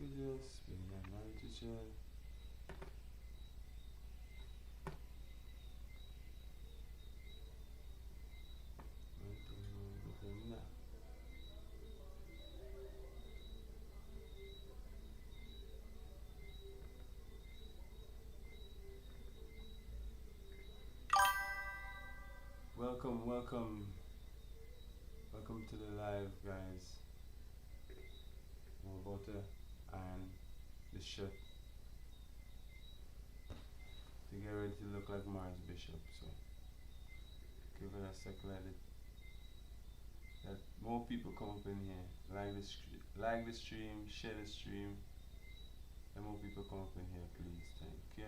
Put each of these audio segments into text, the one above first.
We just be a man teacher. Welcome, welcome, welcome to the live, guys. We're about to iron the shirt to get ready to look like Maurice Bishop. So give it a second, let more people come up in here. Like the stream, share the stream. Let more people come up in here, please. Thank you.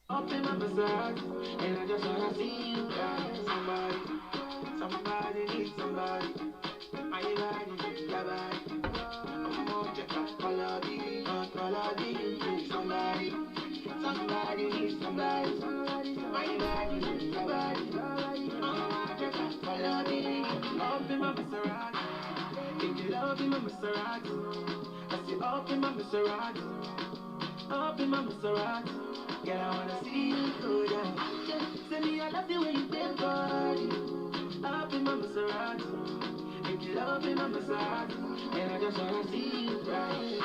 Up in my massage, and I just wanna see you guys. Somebody needs somebody. I ain't ready, yeah, bye. I'm gonna check out color, somebody needs somebody. I ain't ready, yeah, bye. I'm gonna check out color, up in my Maserati. If you love in my Maserati, I say up in my Maserati, up in my Maserati. Girl, I wanna see you go down. Say me, I love the way you bend body. Up in my Maserati. If you love in my Maserati, and I just wanna see you right.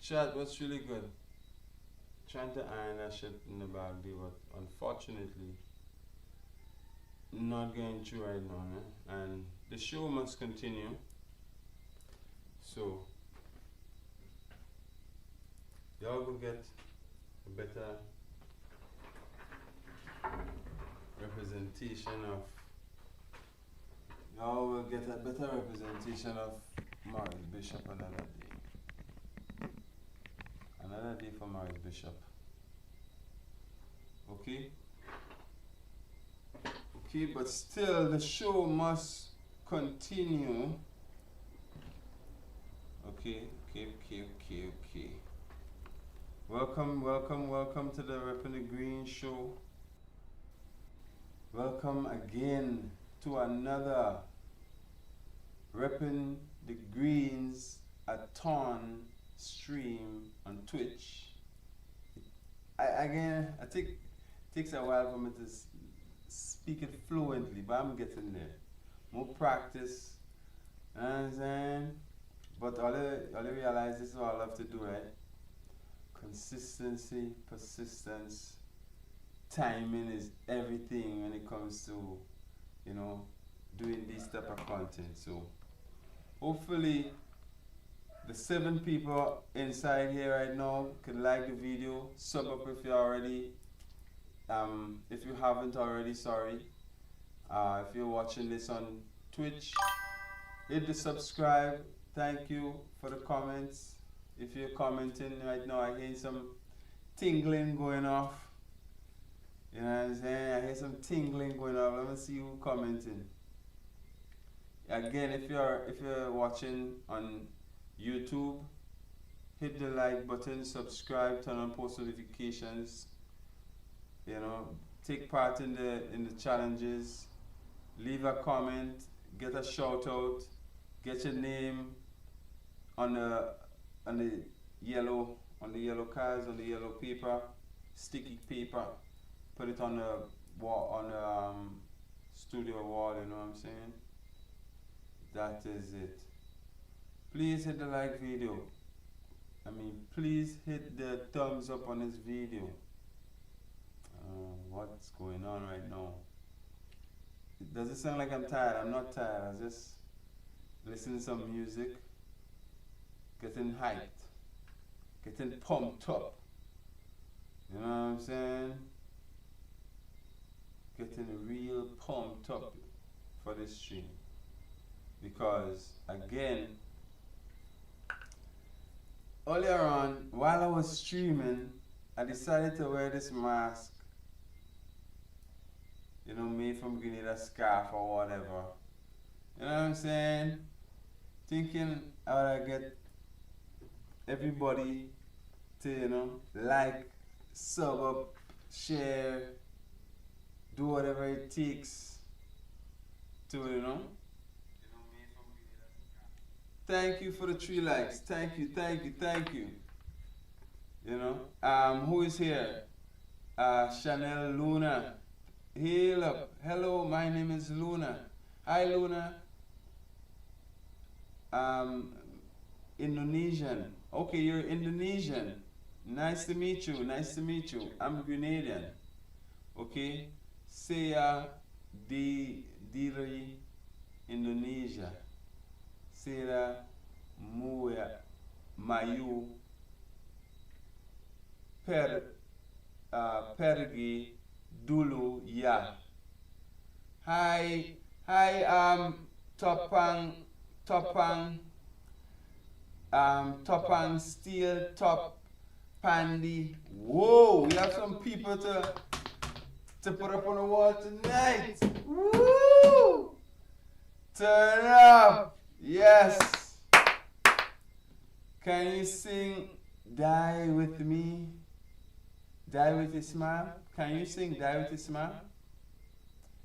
Chat, what's really good? Trying to iron that shit in the bag, but unfortunately, not going through right now, and the show must continue. So, y'all will get a better representation of. Y'all will get a better representation of Maurice Bishop another day. Another day for Maurice Bishop. Okay? Okay, but still the show must continue. Okay. Welcome to the Reppin' the Green show. Welcome again to another Reppin' the Greens a ton stream on Twitch. I think it takes a while for me to speak it fluently, but I'm getting there. More practice, you know what I'm saying? But all I realize this is what I love to do, right? Consistency, persistence, timing is everything when it comes to, you know, doing this type of content. So hopefully the 7 people inside here right now can like the video, sub up if you already, if you haven't already, sorry. If you're watching this on Twitch, hit the subscribe. Thank you for the comments. If you're commenting right now, I hear some tingling going off. You know what I'm saying? I hear some tingling going off. Let me see who commenting. Again, if you're watching on YouTube, hit the like button, subscribe, turn on post notifications. You know, take part in the challenges. Leave a comment, get a shout out, get your name on the yellow cards, on the yellow paper, sticky paper. Put it on the wall, on the studio wall. You know what I'm saying? That is it. Please hit the like video. Please hit the thumbs up on this video. What's going on right now? Does it sound like I'm tired? I'm not tired. I just listen to some music, getting hyped, getting pumped up. You know what I'm saying? Getting real pumped up for this stream. Because again, earlier on, while I was streaming, I decided to wear this mask, you know, made from Grenada scarf or whatever. You know what I'm saying? Thinking I would get everybody to, you know, like, sub up, share, do whatever it takes to, you know. Thank you for the 3 likes. Thank you. You know, who is here? Chanel Luna. Hail up. Hello, my name is Luna. Hi, Luna. Indonesian. Okay, you're Indonesian. Nice to meet you. I'm Grenadian. Okay. Saya Diri Indonesia. Sera Muya Mayu Pergi Dulu Ya. Hi, Topang Steel Top Pandy. Whoa, we have some people to put up on the wall tonight. Woo! Turn up. Yes. Can you sing Die With Me? Die With a Smile? Can you sing Die With a Smile?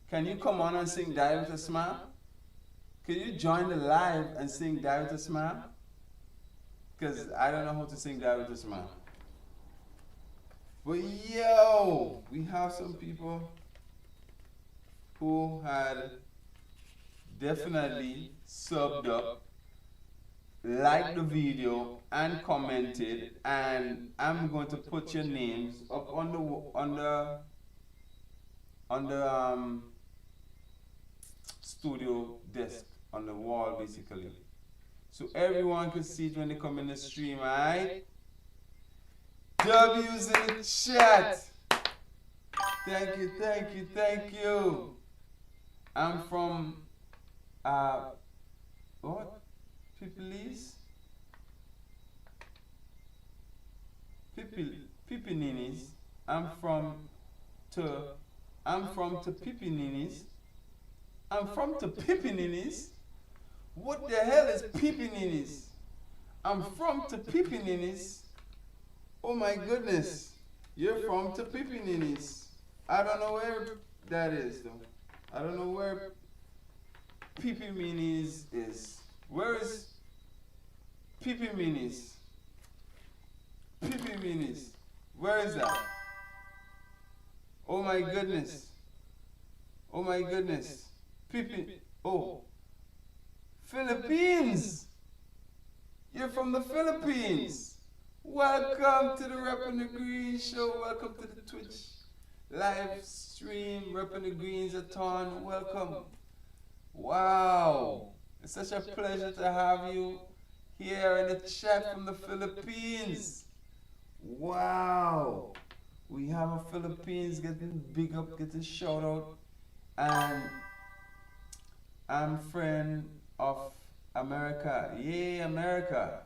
Can you come on and sing Die With a Smile? Can you join the live and sing Die With a Smile? Because I don't know how to sing Die With a Smile. But yo, we have some people who had definitely subbed up liked the video and commented, and I'm going to put your names up on the studio desk on the wall basically, so everyone can see it when they come in the stream. Alright, W's in the chat. Thank you, thank you, thank you. I'm from what? Pipili's? Pipininis. I'm from to Pipininis. I'm from to Pipininis. What the hell is Pipininis? I'm from to Pipininis. Oh my goodness. You're from to Pipininis. I don't know where that is though. I don't know where Pipininis is. Where is Pipininis? Pipininis. Where is that? Oh my goodness. Oh my goodness. Oh. Philippines. You're from the Philippines. Welcome to the Reppin' the Green show. Welcome to the Twitch live stream. Reppin' the Greens a ton. Welcome. Wow. It's such a pleasure to have you here in the chat from the Philippines. Wow. We have a Philippines getting big up, getting shout out. And I'm friend of America. Yay, America.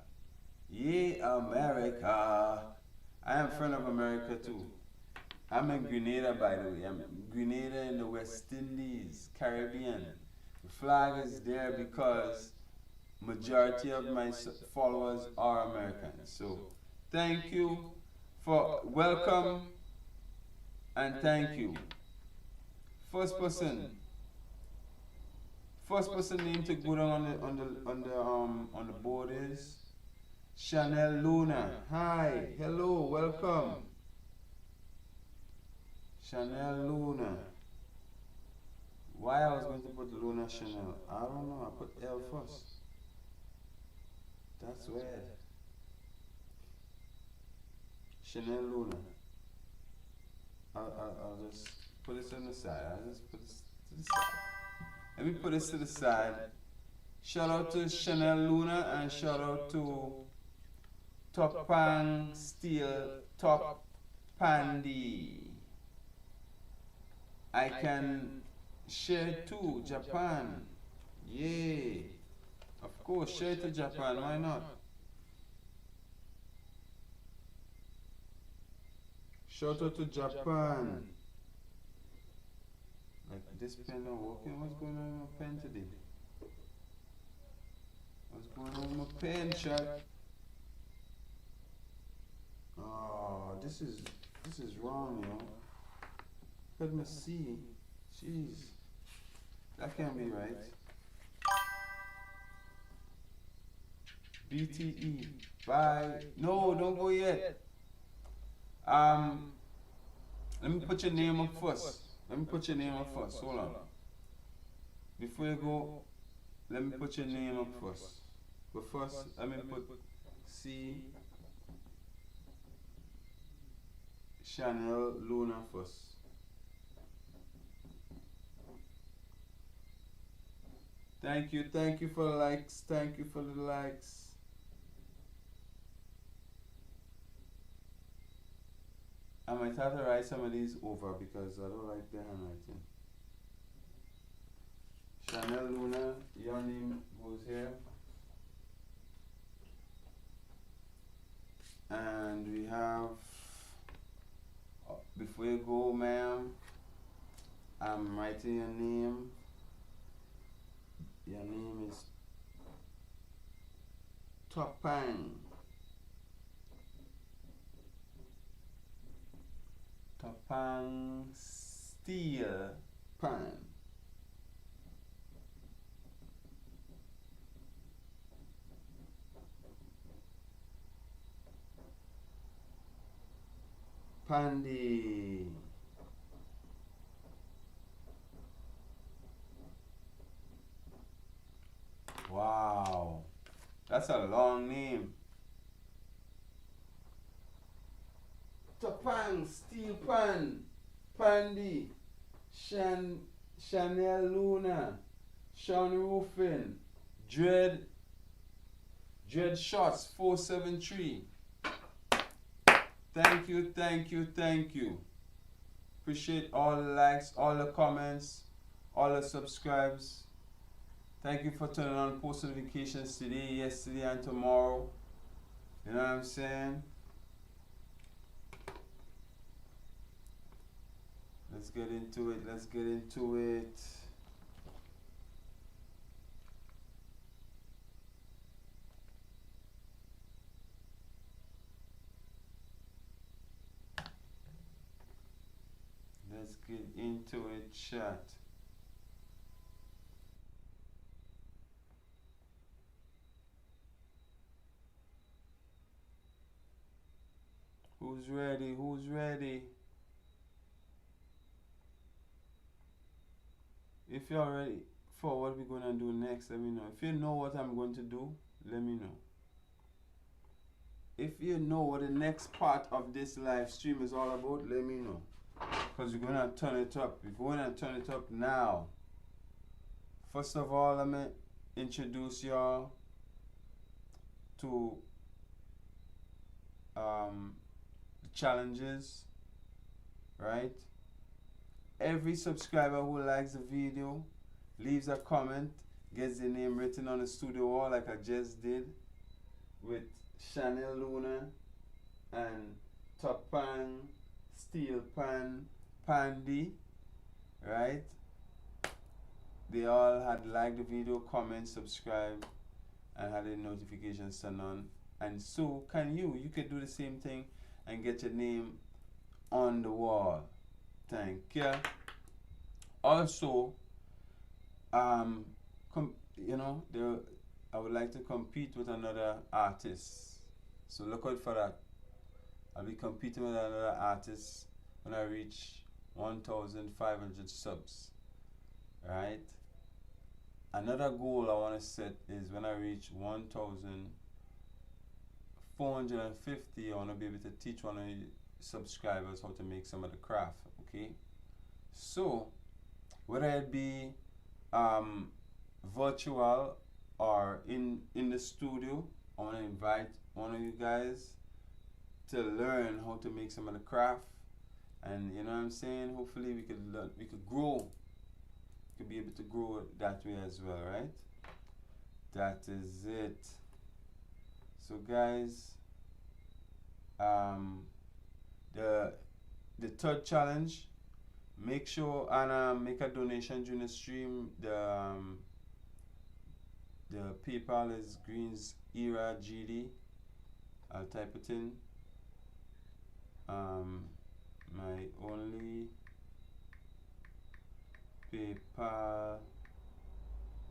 Yay, America. I am friend of America too. I'm in Grenada, by the way. I'm in Grenada in the West Indies, Caribbean. The flag is there because majority of my followers are Americans. So thank you for welcome and thank you. First person name to go down on the board is Chanel Luna. Hi, hello, welcome. Chanel Luna. Why I was going to put Luna Chanel? I don't know. I put L first. That's weird. Chanel Luna. I'll just put this on the side. I'll just put this to the side. Let me put this to the side. Shout out to Chanel Luna and shout out to Topang Steel Top Pandy. I can share to Japan. Yay. Of course, share to Japan. Why not? Shout out to Japan. Like this pen not working. What's going on with my pen today? What's going on with my pen, chat? Oh, this is wrong, yo. Let me see. Jeez. That can't be right. BTE. Bye. No, don't go yet. Let me put your name up first. Hold on. Before you go, let me put your name up first. But first, let me put C. Chanel Luna first. Thank you for the likes. Thank you for the likes. I might have to write some of these over because I don't like the handwriting. Chanel Luna, your name goes here. And we have, before you go, ma'am, I'm writing your name. Your name is Topang. Topang Steel Pan. Pandy. Wow. That's a long name. Topang, Steel Pan, Pandy, Chanel Luna, Sean Roofing, Dread Shots 473. Thank you, thank you, thank you. Appreciate all the likes, all the comments, all the subscribes. Thank you for turning on post notifications today, yesterday, and tomorrow. You know what I'm saying? Let's get into it. Let's get into it. Let's get into it, chat. Who's ready? Who's ready? If you're ready for what we're going to do next, let me know. If you know what I'm going to do, let me know. If you know what the next part of this live stream is all about, let me know. Because we're going to turn it up. We're going to turn it up now. First of all, let me introduce y'all to the challenges, right? Every subscriber who likes the video, leaves a comment, gets their name written on the studio wall like I just did with Chanel Luna and Topang, Steel Pan, Pandy, right? They all had liked the video, comment, subscribe, and had their notifications turned on. And so can you. You can do the same thing and get your name on the wall. Thank you. Also, you know, I would like to compete with another artist. So look out for that. I'll be competing with another artist when I reach 1,500 subs. Right? Another goal I want to set is when I reach 1,450, I want to be able to teach one of the subscribers how to make some of the craft. Okay? So, whether it be virtual or in the studio, I want to invite one of you guys to learn how to make some of the craft, and you know what I'm saying, hopefully we could learn, we could grow, we could be able to grow that way as well, right? That is it. So guys, the third challenge, make sure and make a donation during the stream. The PayPal is Greens Era GD. I'll type it in. My only PayPal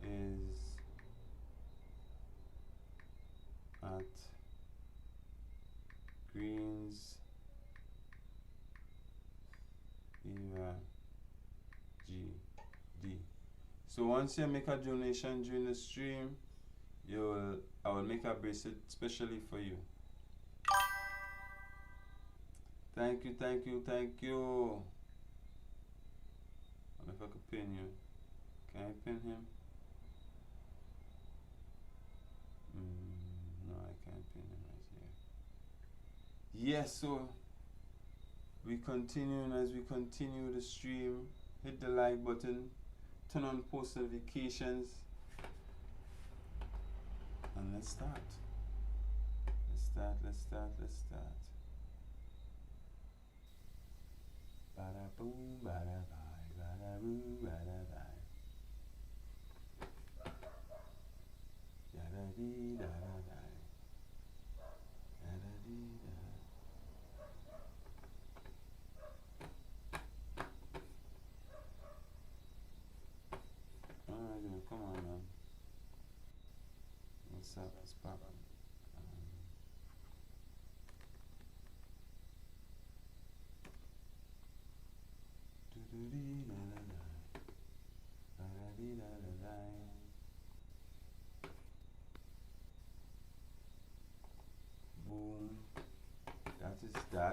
is at Greens Era GD. So once you make a donation during the stream, I will make a bracelet specially for you. Thank you, thank you, thank you. I wonder if I could pin you. Can I pin him? No, I can't pin him right here. Yes, so we continue, and as we continue the stream, hit the like button, turn on post notifications, and let's start. Let's start. Bada boom, bada bye, bada boo, bada bye. Yada dee da da da. Yada dee da. Alright, come on, man. What's up? What's poppin'?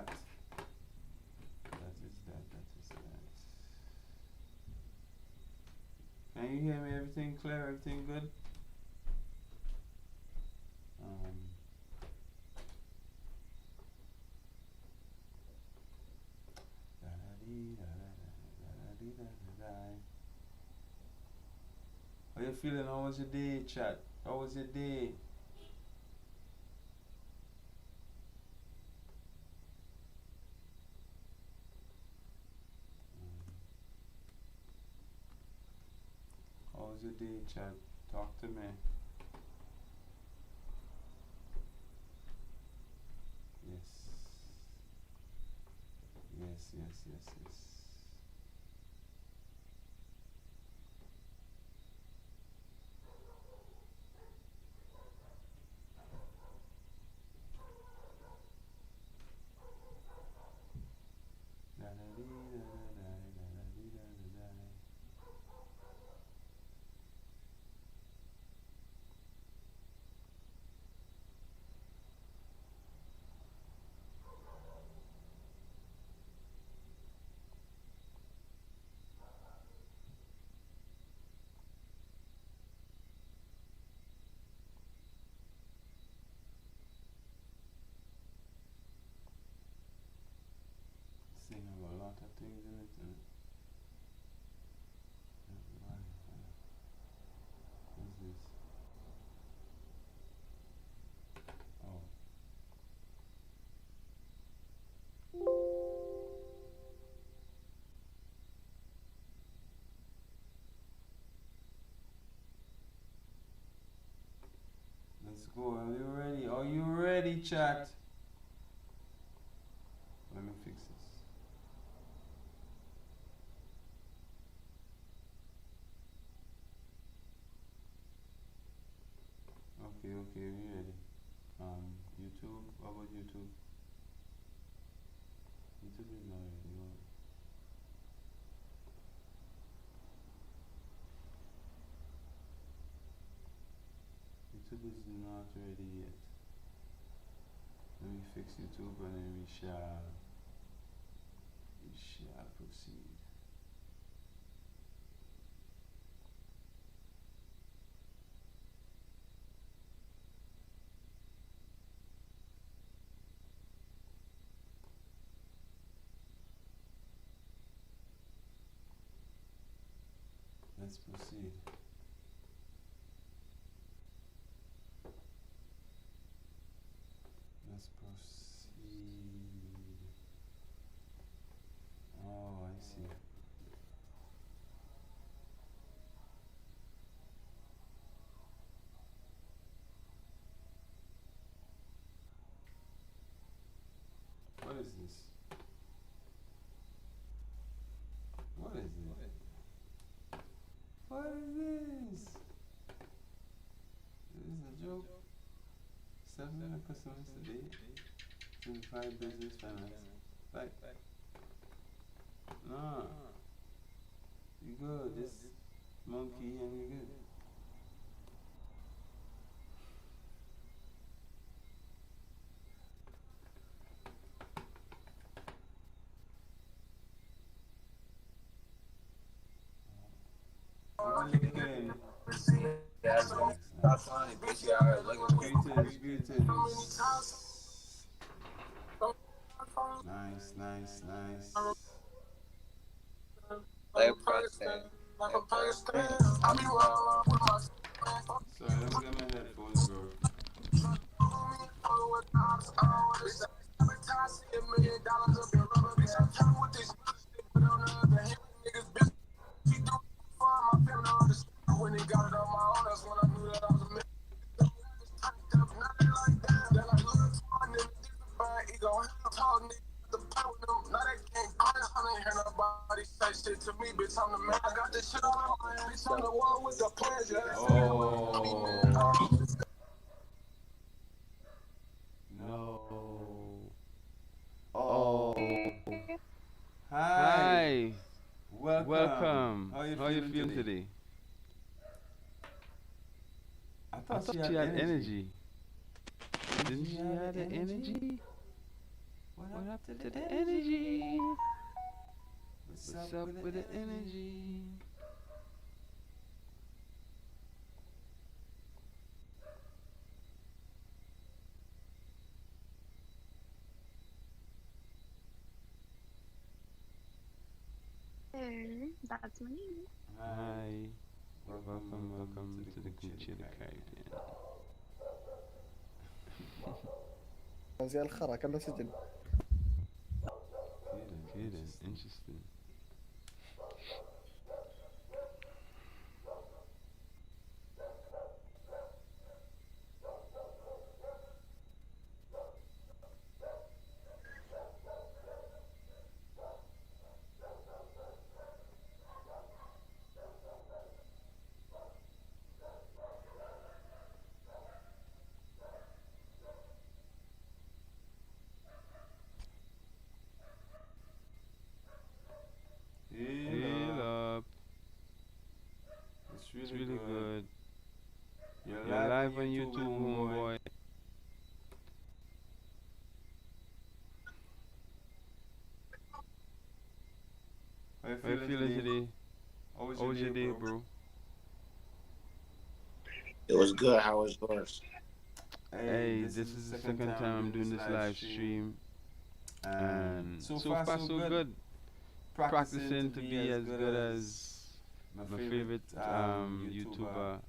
that. That is that. Can you hear me? Everything clear? Everything good? How you feeling? How was your day, chat? How was your day? How was your day, chat? Talk to me. Yes. Sing about a lot of things in it. What's this? Oh. Let's go. Are you ready? Are you ready, chat? Let me fix this. Okay, we ready. YouTube, how about YouTube? YouTube is not ready. YouTube is not ready yet. Let me fix YouTube and then we shall proceed. Let's proceed. Oh, I see. What is this? What is this? What is this? Is this a joke? 7 customers today. 25 business finance. Like, nah. You good. This monkey and you good. Greetings. Nice. Sorry, let me get my headphones, bro. When he got it on my own, that's when I knew that I was a man. Nothing like that. They're like, look, he gon' talk, nigga. The power with them. Now they can't I ain't hear nobody say shit to me, bitch. I'm the man. I got this shit on my hand. Bitch, on the wall with the plans. Yeah, no. Oh. Hi. Welcome. How you feeling today? I thought she had energy. Didn't she have the energy? What up to the energy? What's up with the energy? That's me. Hi. Welcome to the Gucci Caribbean. زي الخرا كأنه سجن. كده interesting. Heal up. It's really good. You're live on YouTube, homeboy. How you feeling today? How was your day, bro? It was good. How was yours? Hey, this is the second time I'm doing this live stream, and so far so good. Practicing to be as good as my favorite YouTuber,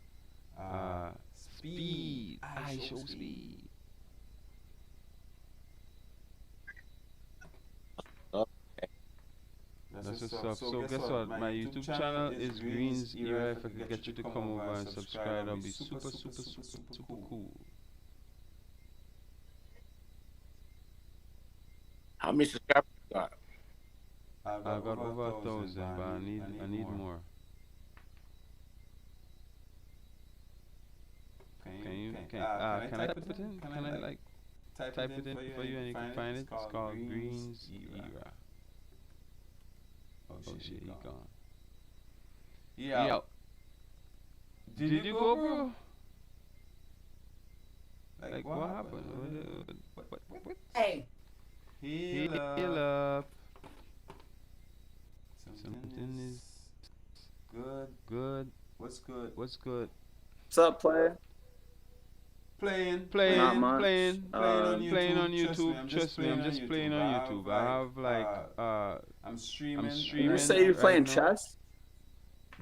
Speed. I show Speed. That's what's up. So guess what? My YouTube channel is Green's Era. If I could get you to come over and subscribe, that'd be super cool. How many subscribers you got? I got over 1,000, but I need more. Can I type it in? Can I like type it in for you and you can find it? It's called Green's Era. Oh shit, he gone. Yeah. Did you go, bro? Like what happened? What? Hey. Heal up. Something is good. What's good? What's up, player? Playing Not much. playing on YouTube. Trust me, I'm just playing on YouTube. I have like I'm streaming. You say you're playing chess?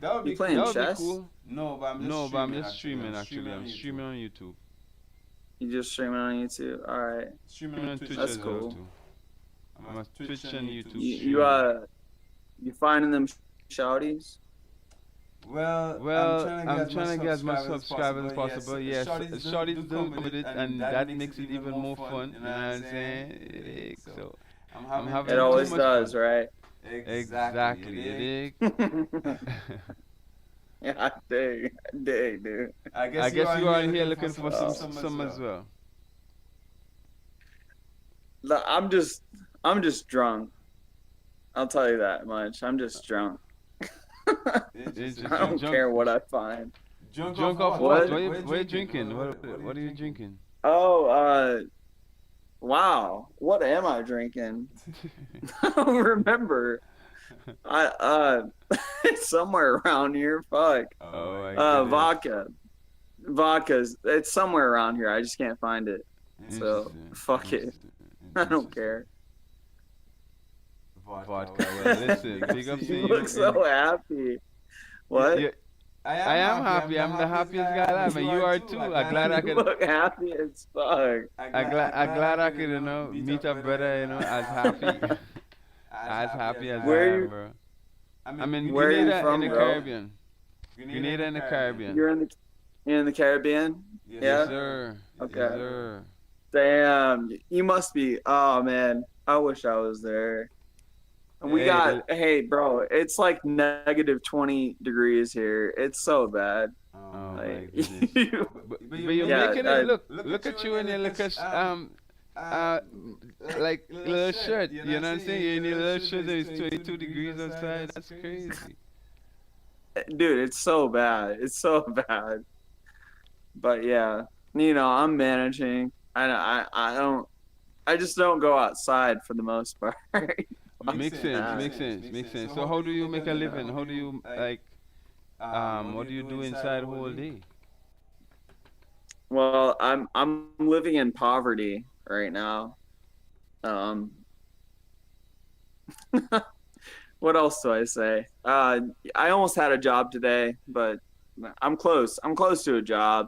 That would be You playing cool. chess? Cool. No, but I'm just streaming actually. I'm streaming on YouTube. You just streaming on YouTube? All right. Streaming on Twitch That's as well cool. too. I'm a Twitch and YouTube You finding them shouties? Well, I'm trying to get as much subscribers as possible. Yes, shorties do with it, and that makes it even more fun. You know what I'm saying? So I'm having It always too much does, fun. right? Exactly. You dig? Yeah, I dig, dude. I guess you are here looking for some as well. Look, I'm just drunk. I'll tell you that much. I'm just drunk. I don't care what I find. Drunk off what? What are you drinking? What are you drinking? Oh, wow. What am I drinking? I don't remember. It's somewhere around here. Fuck. Oh, vodka. Vodka's. It's somewhere around here. I just can't find it. So fuck it. I don't care. Vodka. Well, listen, big up to You you. look so happy. What? I am happy. I'm the happiest guy alive, and you are too. I'm glad I You could. look happy as fuck. I'm glad I could, meet a brother, as happy, as happy as I am, bro. I'm in Where are you Grenada from, in the bro? Caribbean. Grenada in the Caribbean. You're in the Caribbean? Yes, Yeah? sir. Okay. Yes, sir. Damn. You must be. Oh, man. I wish I was there. We hey, bro, it's like negative 20 degrees here. It's so bad. Oh Like, my goodness. But you're Yeah, making it look at you in your little like little shirt. You know what I'm saying? You're in your little shirt. It's 22 degrees outside. That's crazy. Dude, it's so bad. It's so bad. But yeah, I'm managing. I don't. I just don't go outside for the most part. Makes Makes sense. So how do you make a living? How do you like? What do you do inside the whole day? Well, I'm living in poverty right now. Um, what else do I say? I almost had a job today, but I'm close. I'm close to a job.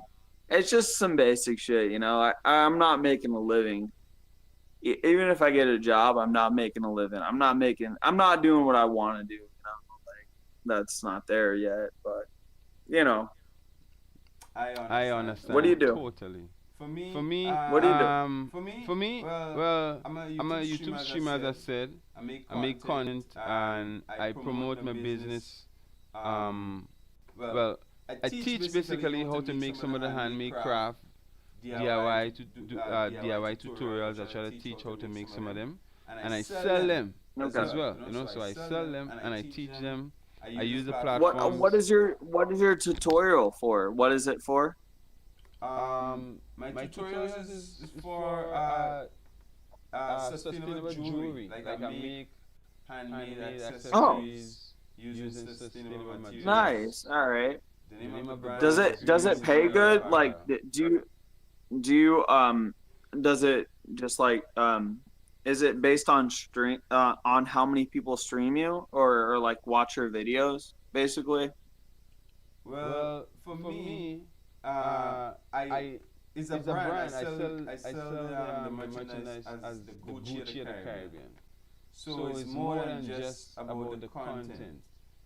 It's just some basic shit, you know. I'm not making a living. Even if I get a job, I'm not making a living. I'm not doing what I want to do, you know. Like that's not there yet, but you know, I understand. what do you do? Totally. For me, For me, What do you do? well, I'm a YouTube streamer, as I said. I make content and I promote my business. Well, I teach basically how to make some of the handmade craft, DIY tutorials. I try to teach how to make some of them, and I sell them Okay. as well. You know, so I sell them and I teach them. I use the What platforms. what is your tutorial for? What is it for? My tutorials is for sustainable jewelry. Like I make handmade accessories using sustainable materials. Nice. All right. The name of the brand Does it pay good? Like do you does it just like is it based on stream on how many people stream you or like watch your videos basically? Well, for me, I it's a brand. I sell the merchandise as the Gucci of the Caribbean. So it's more than just about the content.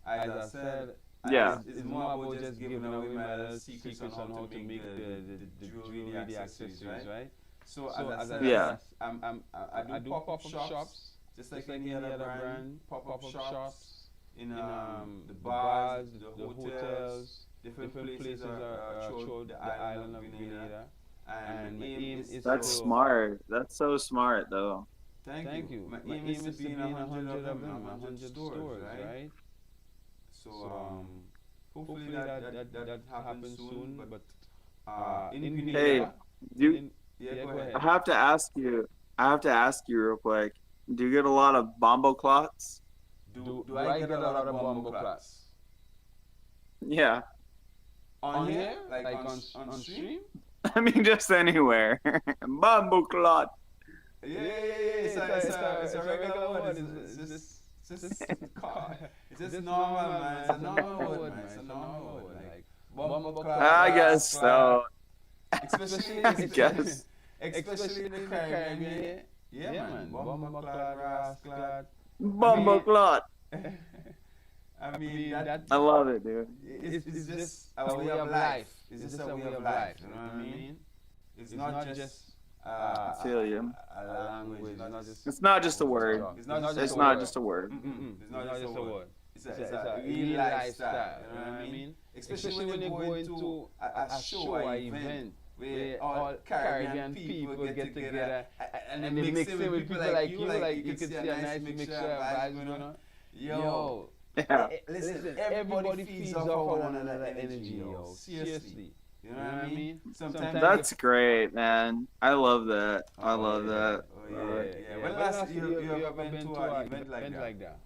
As I said, Yeah. it's more about just giving away my little secrets on how to make the jewelry, the accessories, right? So as I said, Yeah. I do pop-up shops, just like any other brand, pop-up shops in the bars, the hotels, different places throughout the island of Grenada. And my aim is That's to, smart. That's so smart though. Thank you. My aim is to be in 100 of them, 100 stores, right? So hopefully that happens soon. But in Grenada, Hey, you yeah, go I ahead. have to ask you real quick. Do you get a lot of bombo clots? Do I get a lot of bombo class Yeah. on here, like on stream? I mean just anywhere. Bombo clot. Yeah. It's a regular word. It's just it's just normal, man. It's a normal word, man. It's a normal word. Like bombo class. I guess so. Especially, I guess. especially in the Caribbean. Yeah, man. Bombo clad, rascal. Bombo clot. I mean, that I love it, dude. it's just a way of life. It's just a way of life. You know what I mean? It's not just I feel you. a language. It's not just a word. It's not just It's a not word. just a word. It's not just a word. It's a real lifestyle. You know what I mean? Especially when you go into a show, an event where all Caribbean people get together and they mix in with people like you. Like you can see a nice mixture of vibes going on. Yo, Yeah. listen, everybody feeds off of one another energy, yo. Seriously. You know what I mean? Sometimes That's great, man. I love that. I love that. Oh, yeah. When last you ever been to an event like that?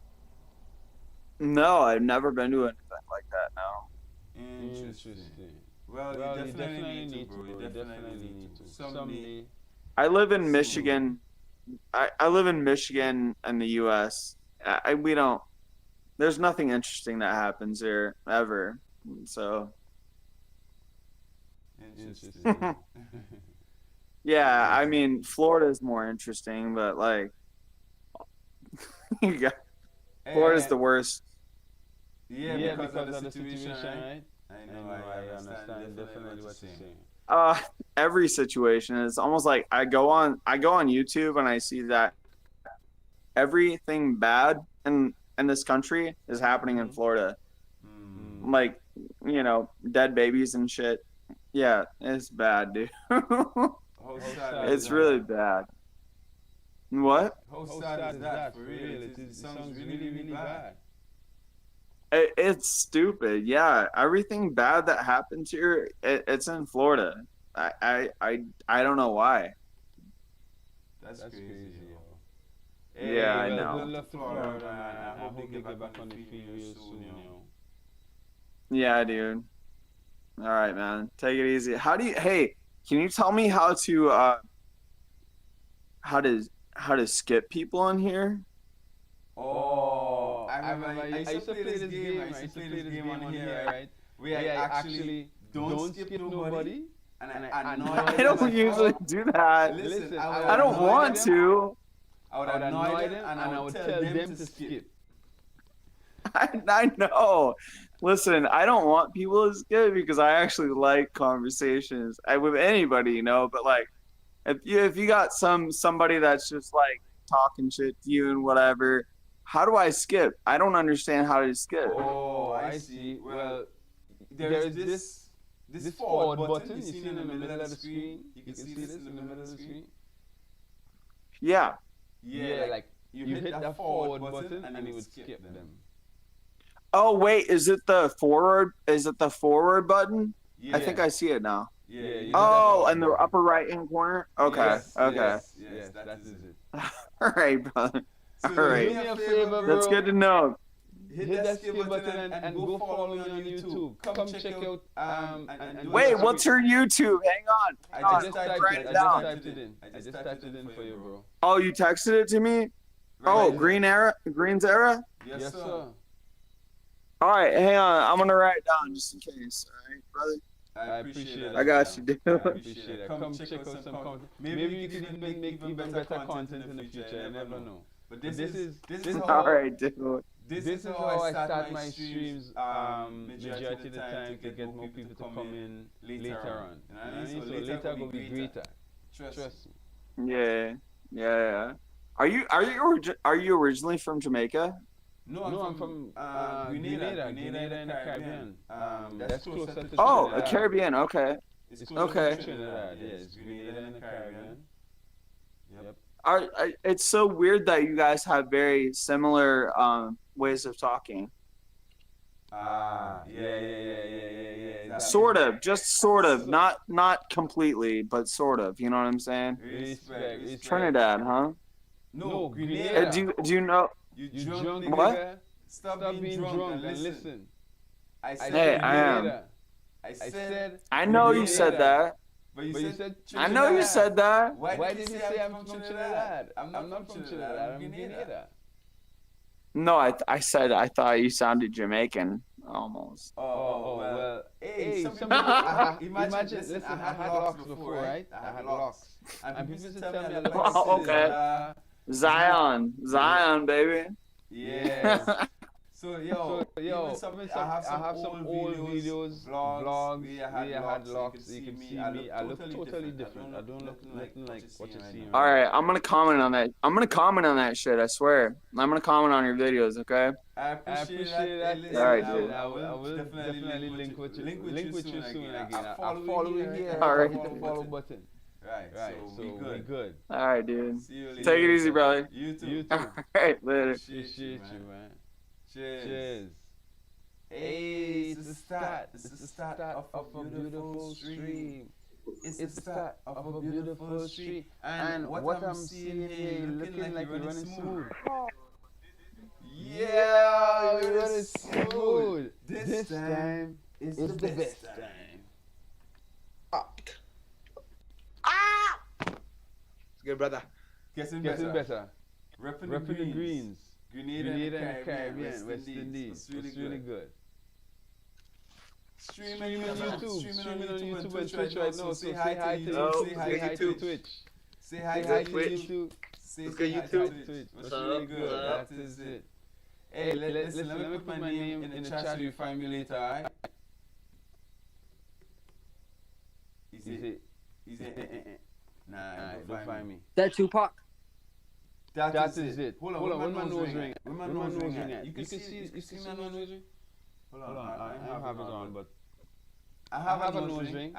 No, I've never been to an event like that. No. Interesting. Well, you definitely need to, bro. You definitely need to. Someday. I live in Michigan. I live in Michigan and the U.S. We don't. There's nothing interesting that happens here ever. So Interesting. yeah, I mean Florida's more interesting, but like Florida's the worst. Yeah, because of the situation, right? I know, I understand definitely what you're saying. Every situation is almost like I go on YouTube and I see that everything bad in this country is happening in Florida. Like, you know, dead babies and shit. Yeah, it's bad, dude. It's really bad. What? How sad is that? For real, it sounds really, really bad. It's stupid. Yeah, everything bad that happens here, it's in Florida. I don't know why. That's crazy, yo. Yeah, I well, know. Good luck to Florida, man. I hope they get back on the field real soon, yo. Yeah, dude. All right, man. Take it easy. Hey, can you tell me how to how to skip people on here? Oh, I remember. I used to play this game. I used to play this game on here, right? Where I actually don't skip nobody, and I annoy them. I don't usually do that. Listen, I don't want to. I would annoy them, and I would tell them to skip. I know. Listen, I don't want people to skip because I actually like conversations with anybody, you know. But like, if you got somebody that's just like talking shit to you and whatever, how do I skip? I don't understand how to skip. Oh, I see. Well, there's this forward button. You see in the middle of the screen. You can see this in the middle of the screen. Yeah. Yeah, like you hit that forward button and it would skip them. Oh wait, is it the forward? Is it the forward button? Yeah. I think I see it now. Yeah. Oh, in the upper right hand corner. Okay. Yes, okay. Yes, that is it. All right, brother. So All right. do me a favor, bro. That's good to know. Hit that skip button and go follow me on YouTube. Come check out and Wait, what's your YouTube? Hang on. I just typed it in. I just typed it in for you, bro. Oh, you texted it to me? Oh, Green's Era? Yes, sir. All right, hang on. I'm gonna write it down just in case. All right, brother. I appreciate it. I got you, dude. I appreciate it. Come check out some content. Maybe you can even make even better content in the future. You never know. But this is All right, dude. This is how I start my streams. Majority of the time to get more people to come in later on. You know what I mean? So later will be greater. Trust me. Yeah. Are you originally from Jamaica? No, I'm from Grenada in the Caribbean. That's closer to Trinidad. Oh, the Caribbean. Okay. It's closer to Trinidad. Yeah, it's Grenada in the Caribbean. Yep. It's so weird that you guys have very similar ways of talking. Yeah. Exactly. Sort of, not completely, but sort of. You know what I'm saying? Respect. Trinidad, huh? No, Grenada. Do you know? You drunk? What? Stop being drunk and listen. I said Hey, I am. I said. I know you said that. But you said I know you said that. Why did you say I'm from Trinidad? I'm not from Trinidad. I'm Grenada. No, I said I thought you sounded Jamaican almost. Oh well. Hey, imagine. Listen, I had locks before, right? I had locks. And people used to tell me I look like a okay. Zion, baby. Yeah. So I have some old videos, vlogs. I had locks. You can see me. I look totally different. I don't look nothing like what you see. All right, I'm gonna comment on that. I'm gonna comment on that shit. I swear. I'm gonna comment on your videos. Okay. I appreciate that. All right, dude. I will definitely link with you soon again. I'll follow you here. All right. Hit the follow button. Right. So we good. All right, dude. See you later. Take it easy, brother. You too. All right, later. Appreciate you, man. Cheers. Hey, it's the start. It's the start of a beautiful stream. It's the start of a beautiful stream. And what I'm seeing here, you're looking like you're running smooth. Yeah, you're running smooth. This time is the best time. It's good, brother. Getting better. Repping the greens. Grenada and the Caribbean, West Indies. It's really good. Streaming on YouTube and Twitch right now. So say hi to YouTube. Say hi to Twitch. Say hi to YouTube. Say hi to Twitch. It's really good. That is it. Hey, listen, let me put my name in the chat so you find me later, alright? Easy. Nah, don't find me. That Tupac. That is it. Hold on, when my nose ring at? You can see my nose ring? Hold on, I don't have it on, but I have a nose ring.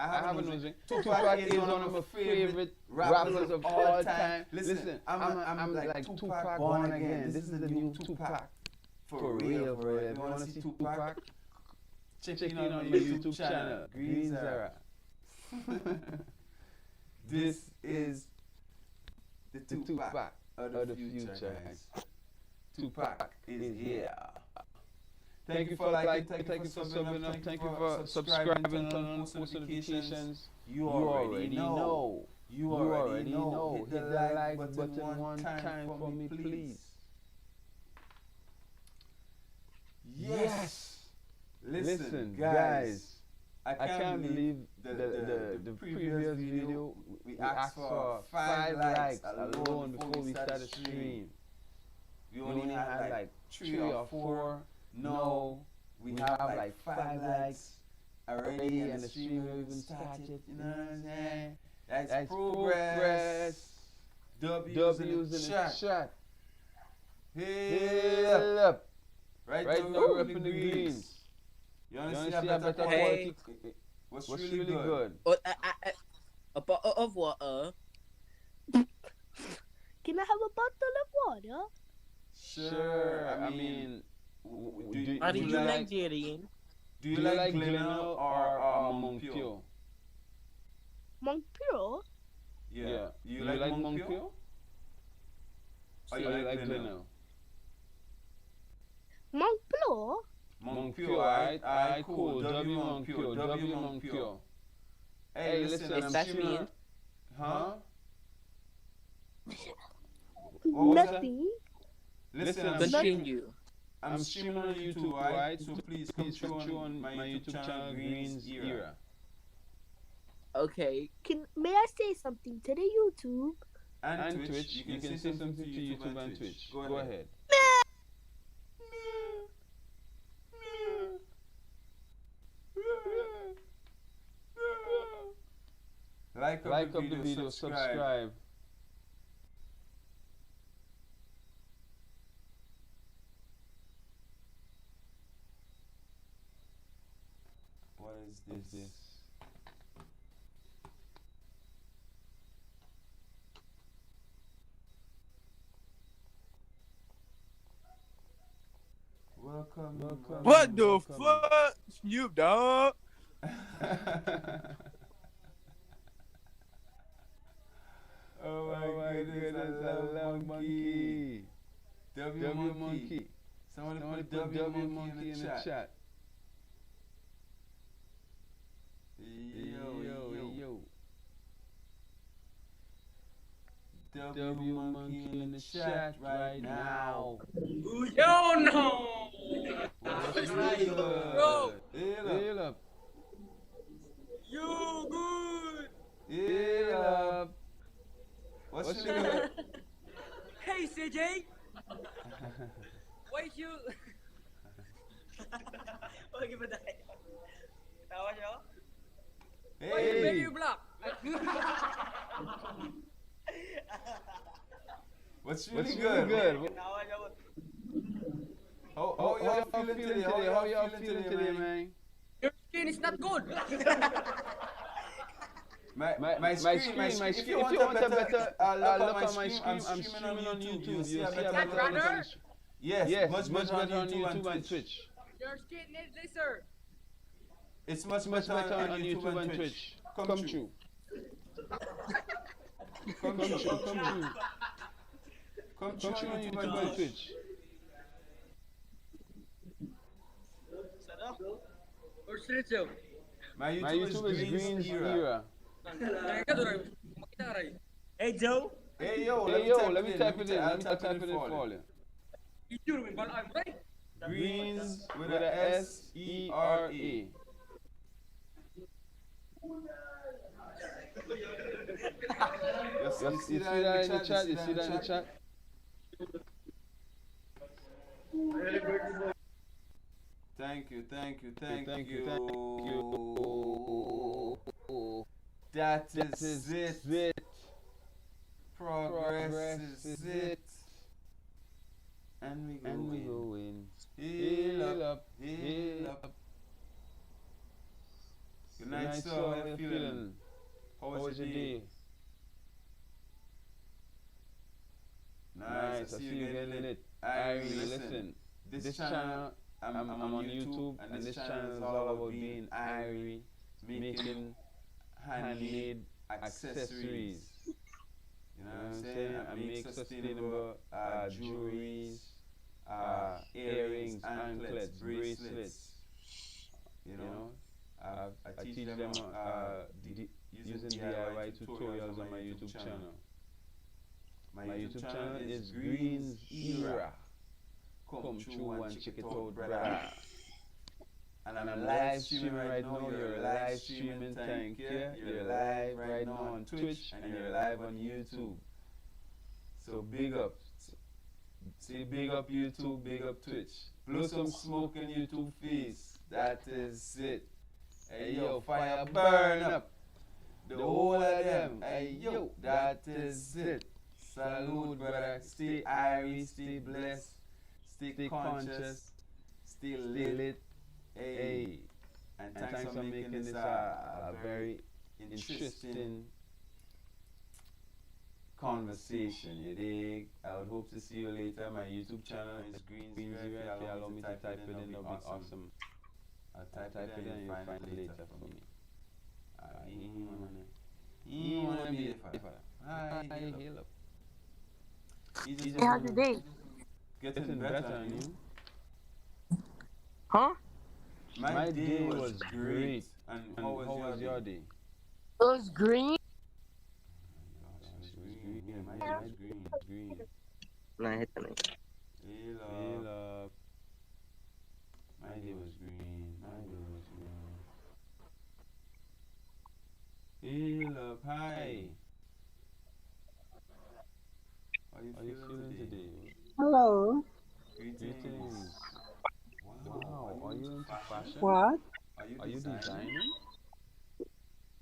Tupac is one of my favorite rappers of all time. Listen, I'm like Tupac born again. This is the new Tupac. For real, bro. If you want to see Tupac, check in on my YouTube channel, Green Zara. This is the Tupac of the future, guys. Tupac is here. Thank you for liking, thank you for subbing up, thank you for subscribing, turn on post notifications. You already know. You already know. Hit the like button one time for me, please. Yes. Listen, guys. I can't believe the previous video we asked for 5 likes alone before we started stream. We only had like 3 or 4. No, we have like 5 likes already and the stream even started. You know what I'm saying? That's progress. W's in the chat. Heal up. Right now we're up in the greens. You wanna see a better quality? What's really good? Of water. Can I have a bottle of water? Sure. I mean, do you like Nigerian? Do you like Grenada or Montpure? Montpure? Yeah. You like Montpure? Or you like Grenada? Montpure? Montpure, alright, cool. W Montpure. Hey, listen, I'm streaming. Huh? Nothing. Listen, I'm streaming on YouTube, alright? So please come through on my YouTube channel, Green's Era. Okay. May I say something to the YouTube? And Twitch. You can say something to YouTube and Twitch. Go ahead. Like up the video, subscribe. What is this? Welcome. What the fuck, Snoop Dogg? Oh my goodness, I love monkey. W monkey. Someone put W monkey in the chat. Yo. W monkey in the chat right now. Yo, no. What's really good? Heal up. You good? Heal up. What's really good? Hey, CJ. Why you? Oh, gimana? Tawa siya? Hey. You block. What's really good? How y'all feeling today? How y'all feeling today, man? Your skin is not good. My screen. If you want a better look on my screen, I'm streaming on YouTube. You see a better look on the screen. Yes, much better on YouTube and Twitch. Your skin is this, sir. It's much better on YouTube and Twitch. Come true. Come true on YouTube and Twitch. My YouTube is Green's Era. Hey, Joe. Hey yo, let me type it in. Let me type it in for you. Greens with a S-E-R-A. You see that in the chat? You see that in the chat? Thank you. That is it. Progress is it. And we go in. Heal up. Good night, sir. How you feeling? How was your day? Nice. I see you getting it. Listen. This channel, I'm on YouTube, and this channel is all about being Irie, making handmade accessories. You know what I'm saying? I make sustainable jewelries, earrings, anklets, bracelets. You know, I teach them using DIY tutorials on my YouTube channel. My YouTube channel is Green's Era. Come true and check it out, brother. And I'm live streaming right now. You're live streaming, thank you. You're live right now on Twitch and you're live on YouTube. So big up. Say big up YouTube, big up Twitch. Blow some smoke in YouTube face. That is it. Hey yo, fire burn up. The whole of them. Hey yo, that is it. Salute, brother. Stay airy, stay blessed, stay conscious, stay lit. Hey, and thanks for making this a very interesting conversation, you dig? I would hope to see you later. My YouTube channel is Green's Era. If you allow me to type it in, that'll be awesome. I'll type it in and you'll find it later for me. He wanna be there for that. Hi, heal up. How's the day? Getting better on you. Huh? My day was great. And how was your day? It was green. Yeah, my day was green. Heal up. My day was green. Heal up. Hi. How are you feeling today? Hello. Greetings. Wow. Are you into fashion? What? Are you designing?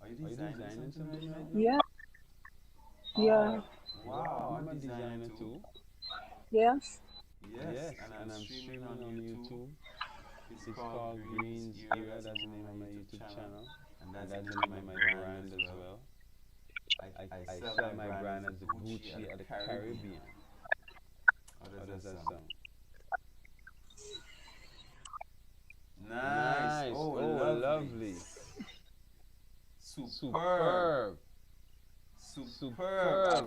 Are you designing something right now? Yeah. Yeah. Wow, I'm a designer too. Yes. Yes, and I'm streaming on YouTube. It's called Green's Era. That's the name of my YouTube channel. And that's the name of my brand as well. I sell my brand as the Gucci of the Caribbean. How does that sound? Nice. Oh, lovely. Superb.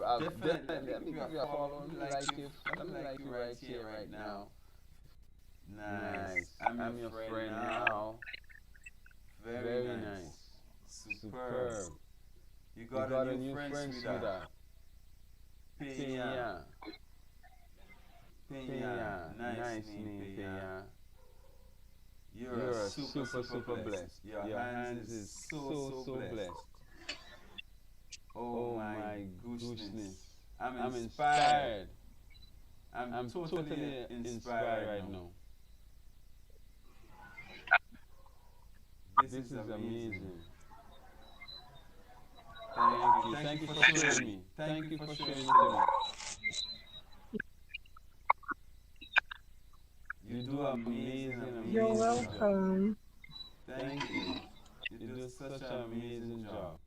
I'll definitely let me give you a follow. Like you right here, right now. Nice. I'm your friend now. Very nice. Superb. You got a new friend, sweetheart. Penya. Nice name, Penya. You're super blessed. Your hands is so blessed. Oh my goodness. I'm inspired. I'm totally inspired right now. This is amazing. Thank you for showing me. Thank you for showing it to me. You do amazing. You're welcome. Thank you. You do such an amazing job.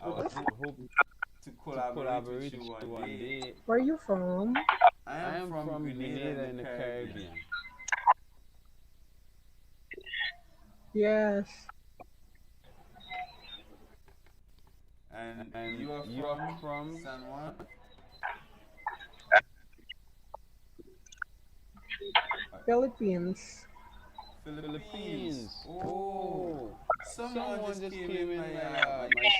I would hope to collaborate with you one day. Where are you from? I am from Grenada in the Caribbean. Yes. And you are from San Juan? Philippines. Philippines. Oh, someone just came in my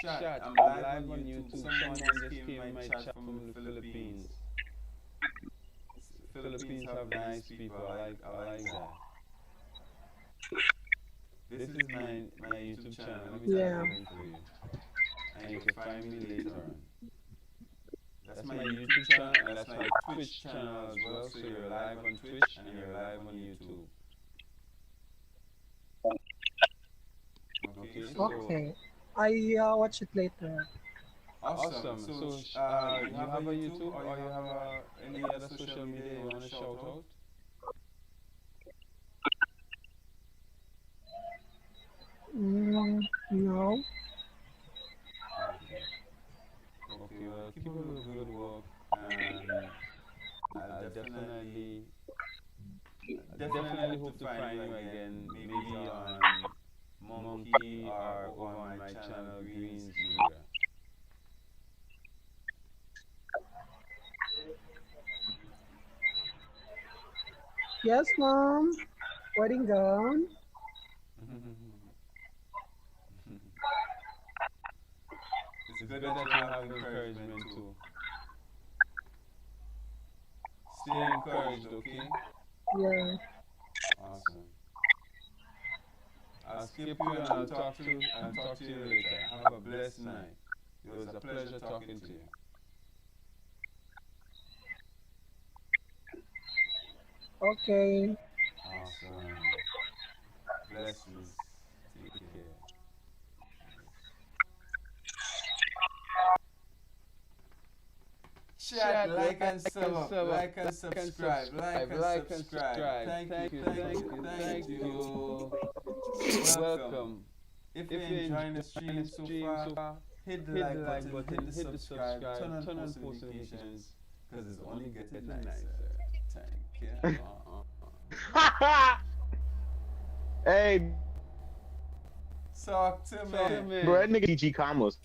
chat. I'm live on YouTube. Someone just came in my chat from the Philippines. Philippines have nice people. I like that. This is my YouTube channel. Let me type it in for you. And you can find me later on. That's my YouTube channel and that's my Twitch channel as well. So you're live on Twitch and you're live on YouTube. Okay. I watch it later. Awesome. So you have a YouTube or you have any other social media you want to shout out? No. Okay, well, keep up the good work. I'll definitely hope to find you again, maybe on Monkey or over on my channel, Green's Era. Yes, mom. Wedding gown. It's good that you have encouragement too. Stay encouraged, okay? Yeah. Awesome. I'll skip you and I'll talk to you later. Have a blessed night. It was a pleasure talking to you. Okay. Awesome. Blessings. Take care. Chat, like and sub, like and subscribe, like and subscribe. Thank you. Welcome. If you're enjoying the stream so far, hit the like button, hit the subscribe, turn on post notifications, because it's only getting nicer. Thank you. Hey, Talk to me. bro, that nigga TG Commerce.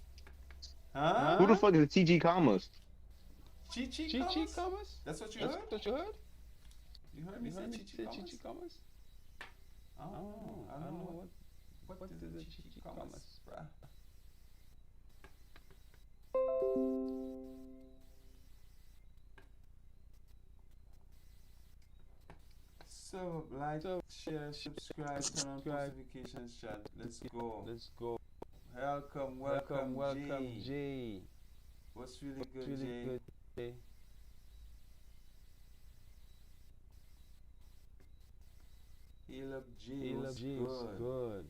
Huh? Who the fuck is TG Commerce? Chi Commerce? That's what you heard? You heard me say Chi Commerce? I don't know. What is the Chi Commerce, bruh? So, like, share, subscribe, turn on notifications, chat. Let's go. Welcome, Jay. What's really good, Jay? Heal up, Jay. What's good?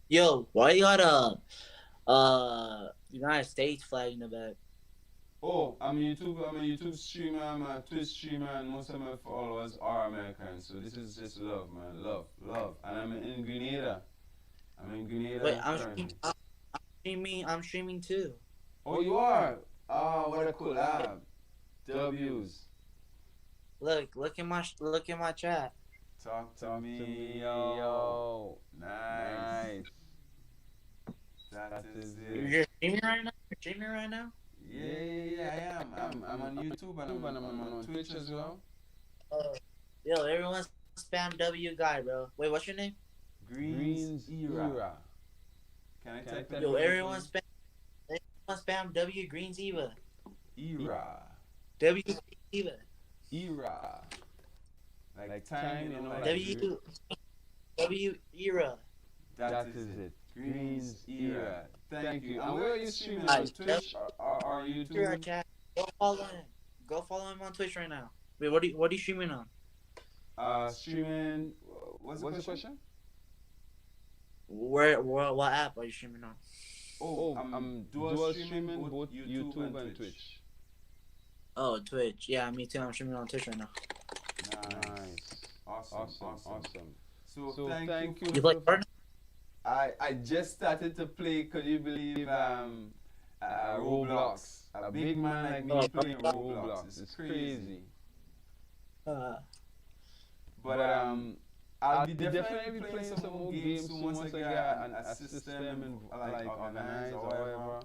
Yo, why you got a United States flag in the back? Oh, I'm a YouTube streamer, I'm a Twitch streamer, and most of my followers are Americans. So this is just love, man. Love. And I'm in Grenada. Wait, currently. I'm streaming too. Oh, you are? Oh, what a collab. W's. Look in my chat. Talk to me, yo. Nice. That is You're it. streaming right now? You're streaming right now? Yeah, I am. I'm on YouTube and I'm on Twitch as well. Yo, everyone spam W guy, bro. Wait, what's your name? Greens Era. Can I type it? Yo, everyone spam W Greens Eva. Era. W Eva. Era. Like time, you know. W Era. That is it. Greens Era. Thank you. And where are you streaming? On Twitch or YouTube? Chat. Go follow him. Go follow him on Twitch right now. Wait, what are you streaming on? Streaming. What's the question? What app are you streaming on? Oh, I'm dual streaming both YouTube and Twitch. Oh, Twitch. Yeah, me too. I'm streaming on Twitch right now. Nice. Awesome. So thank you. You play Fortnite? I just started to play, could you believe, Roblox. A big man like me playing Roblox. It's crazy. But I'll be definitely playing some more games soon once I get a system and like organized or whatever.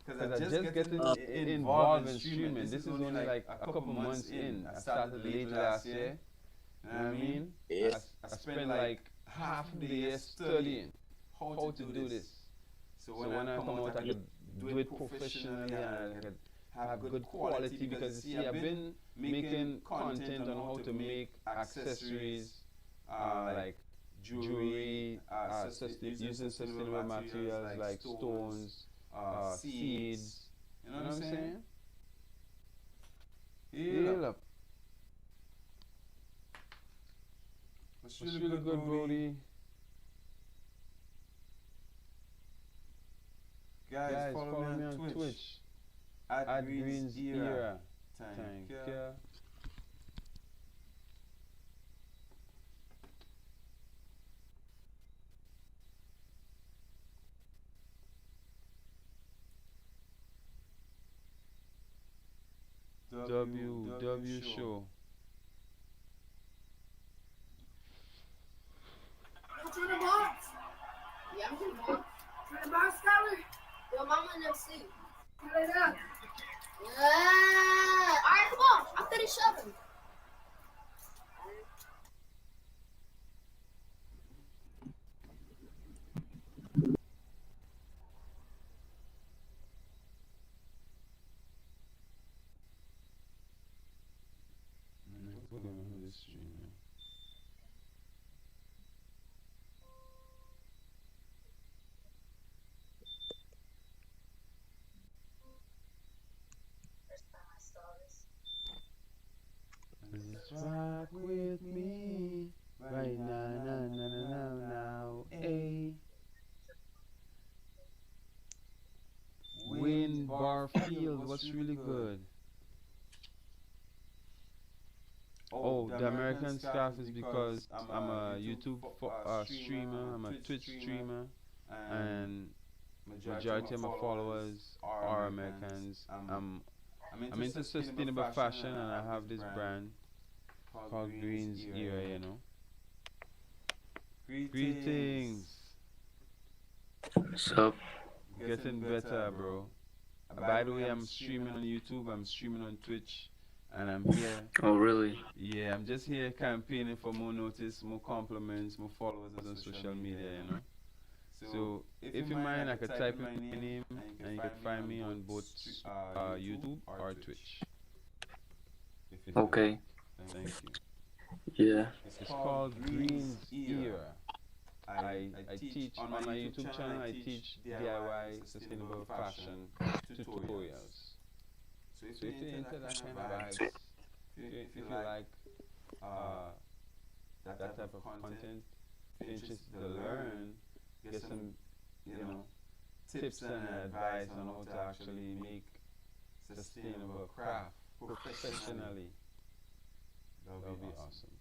Because I just getting involved in streaming. This is only like a couple months in. I started late last year. You know what I mean? Yes. I spent like half the year studying how to do this. So when I come out, I could do it professionally and I could have good quality. Because see, I've been making content on how to make accessories, like jewelry, using sustainable materials like stones, seeds. You know what I'm saying? Heal up. What's really good, Brody? Guys, follow me on Twitch. At Greens Era. Thank you. W show. What's in the box? Yeah, I'm in the box. In the box, Skyler? Your mama in them sleep. Alright, come on. I'm finished shoving. Put them on the stream. Just rock with me right now, hey. Wind Barfield, what's really good? Oh, the American stuff is because I'm a YouTube streamer, I'm a Twitch streamer, and majority of my followers are Americans. I'm into sustainable fashion, and I have this brand called Green's Ear, you know. Greetings. What's up? Getting better, bro. By the way, I'm streaming on YouTube, I'm streaming on Twitch, and I'm here. Oh, really? Yeah, I'm just here campaigning for more notice, more compliments, more followers on social media, you know. So, if you mind, I could type in my name, and you can find me on both YouTube or Twitch. Okay. Thank you. Yeah. It's called Green's Ear. I teach on my YouTube channel. I teach DIY sustainable fashion tutorials. So if you're into that kind of vibes, if you like that type of content, if you're interested to learn, get some, tips and advice on how to actually make sustainable craft professionally, that'll be awesome.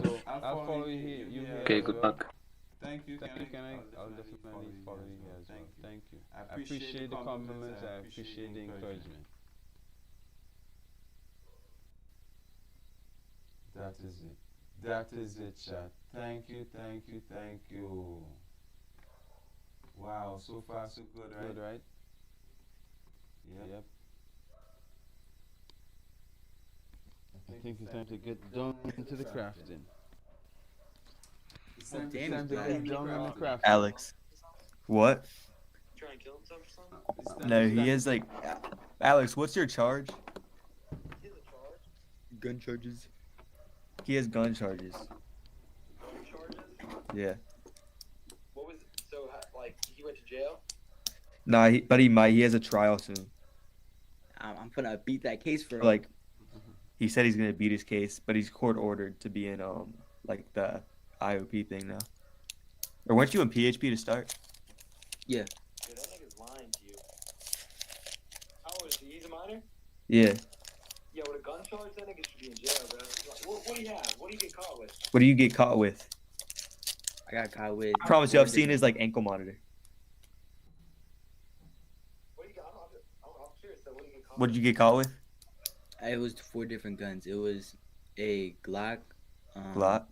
So I'll follow you here. Okay, good luck. Thank you. I'll definitely follow you here as well. Thank you. I appreciate the compliments. I appreciate the encouragement. That is it. That is it, chat. Thank you. Wow, so far so good, right? Yep. I think it's time to get down into the crafting. It's time to get down in the crafting. Alex. What? Trying to kill himself or something? No, he is like. Alex, what's your charge? Gun charges. He has gun charges. Gun charges? Yeah. What was so like he went to jail? Nah, but he might. He has a trial soon. I'm gonna beat that case for him. Like, he said he's gonna beat his case, but he's court ordered to be in like the IOP thing now. Or weren't you in PHP to start? Yeah. Dude, that nigga's lying to you. How old is he? He's a minor? Yeah. Yeah, with a gun charge, that nigga should be in jail, bro. What do you have? What do you get caught with? What do you get caught with? I got caught with. I promise you, I've seen his like ankle monitor. What do you got? I'm curious though. What do you get caught What did you get caught with? It was 4 different guns. It was a Glock, Glock,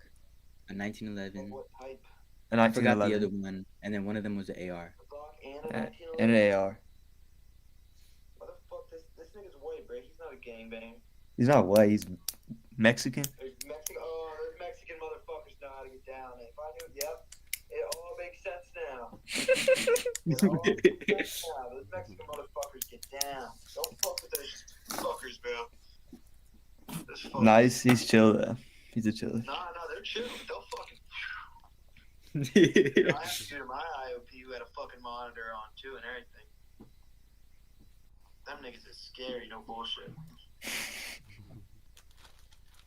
a 1911. What type? a I forgot the other 1911, one, and then one of them was an AR. A Glock and a 1911? and an AR. What the fuck? This nigga's white, bro. He's not a gangbang. He's not white. He's Mexican. There's Mexican motherfuckers know how to get down. If I knew, yep, it all makes sense now. It all makes sense now. Those Mexican motherfuckers get down. Don't fuck with those fuckers, bro. Those fuckers. Nice. He's chill though. He's a chiller. Nah, they're chill. They'll fucking. I have to do my IOP who had a fucking monitor on too and everything. Them niggas is scary, no bullshit.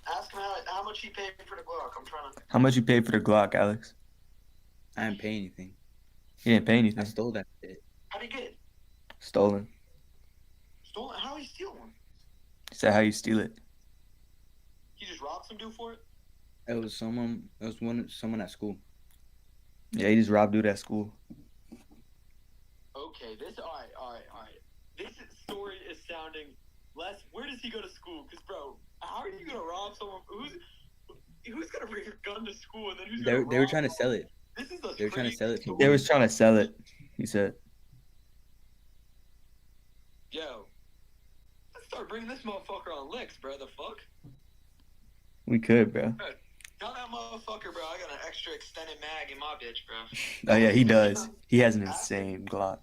Ask him how much he paid for the Glock. I'm trying to. How much you paid for the Glock, Alex? I didn't pay anything. He didn't pay I anything. stole that shit. How'd he get it? Stolen. Stolen? How he steal one? He said how you steal it. He just robbed some dude for it? It was someone. It was someone at school. Yeah, he just robbed dude at school. Okay, all right. This story is sounding less. Where does he go to school? Because, bro, how are you gonna rob someone? Who's gonna bring a gun to school and then who's gonna? They were trying to sell it. This is a They were trying to sell it. They was trying to sell it. He said. Yo, let's start bringing this motherfucker on licks, bro. The fuck? We could, bro. Tell that motherfucker, bro. I got an extra extended mag in my bitch, bro. Oh yeah, he does. He has an insane Glock.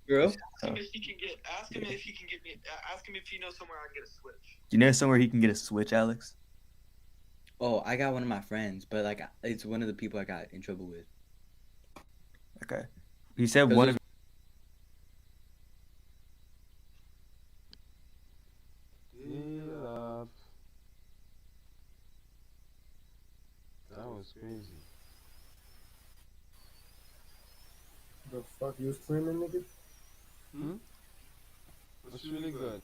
Bro, Ask him if he can get. Ask him if he can get me. Ask him if he knows somewhere I can get a switch. Do you know somewhere he can get a switch, Alex? oh, I got one of my friends, but like it's one of the people I got in trouble with. Okay. He said 'Cause one of. Yeah, that was crazy. The fuck you screaming, nigga? It's really good.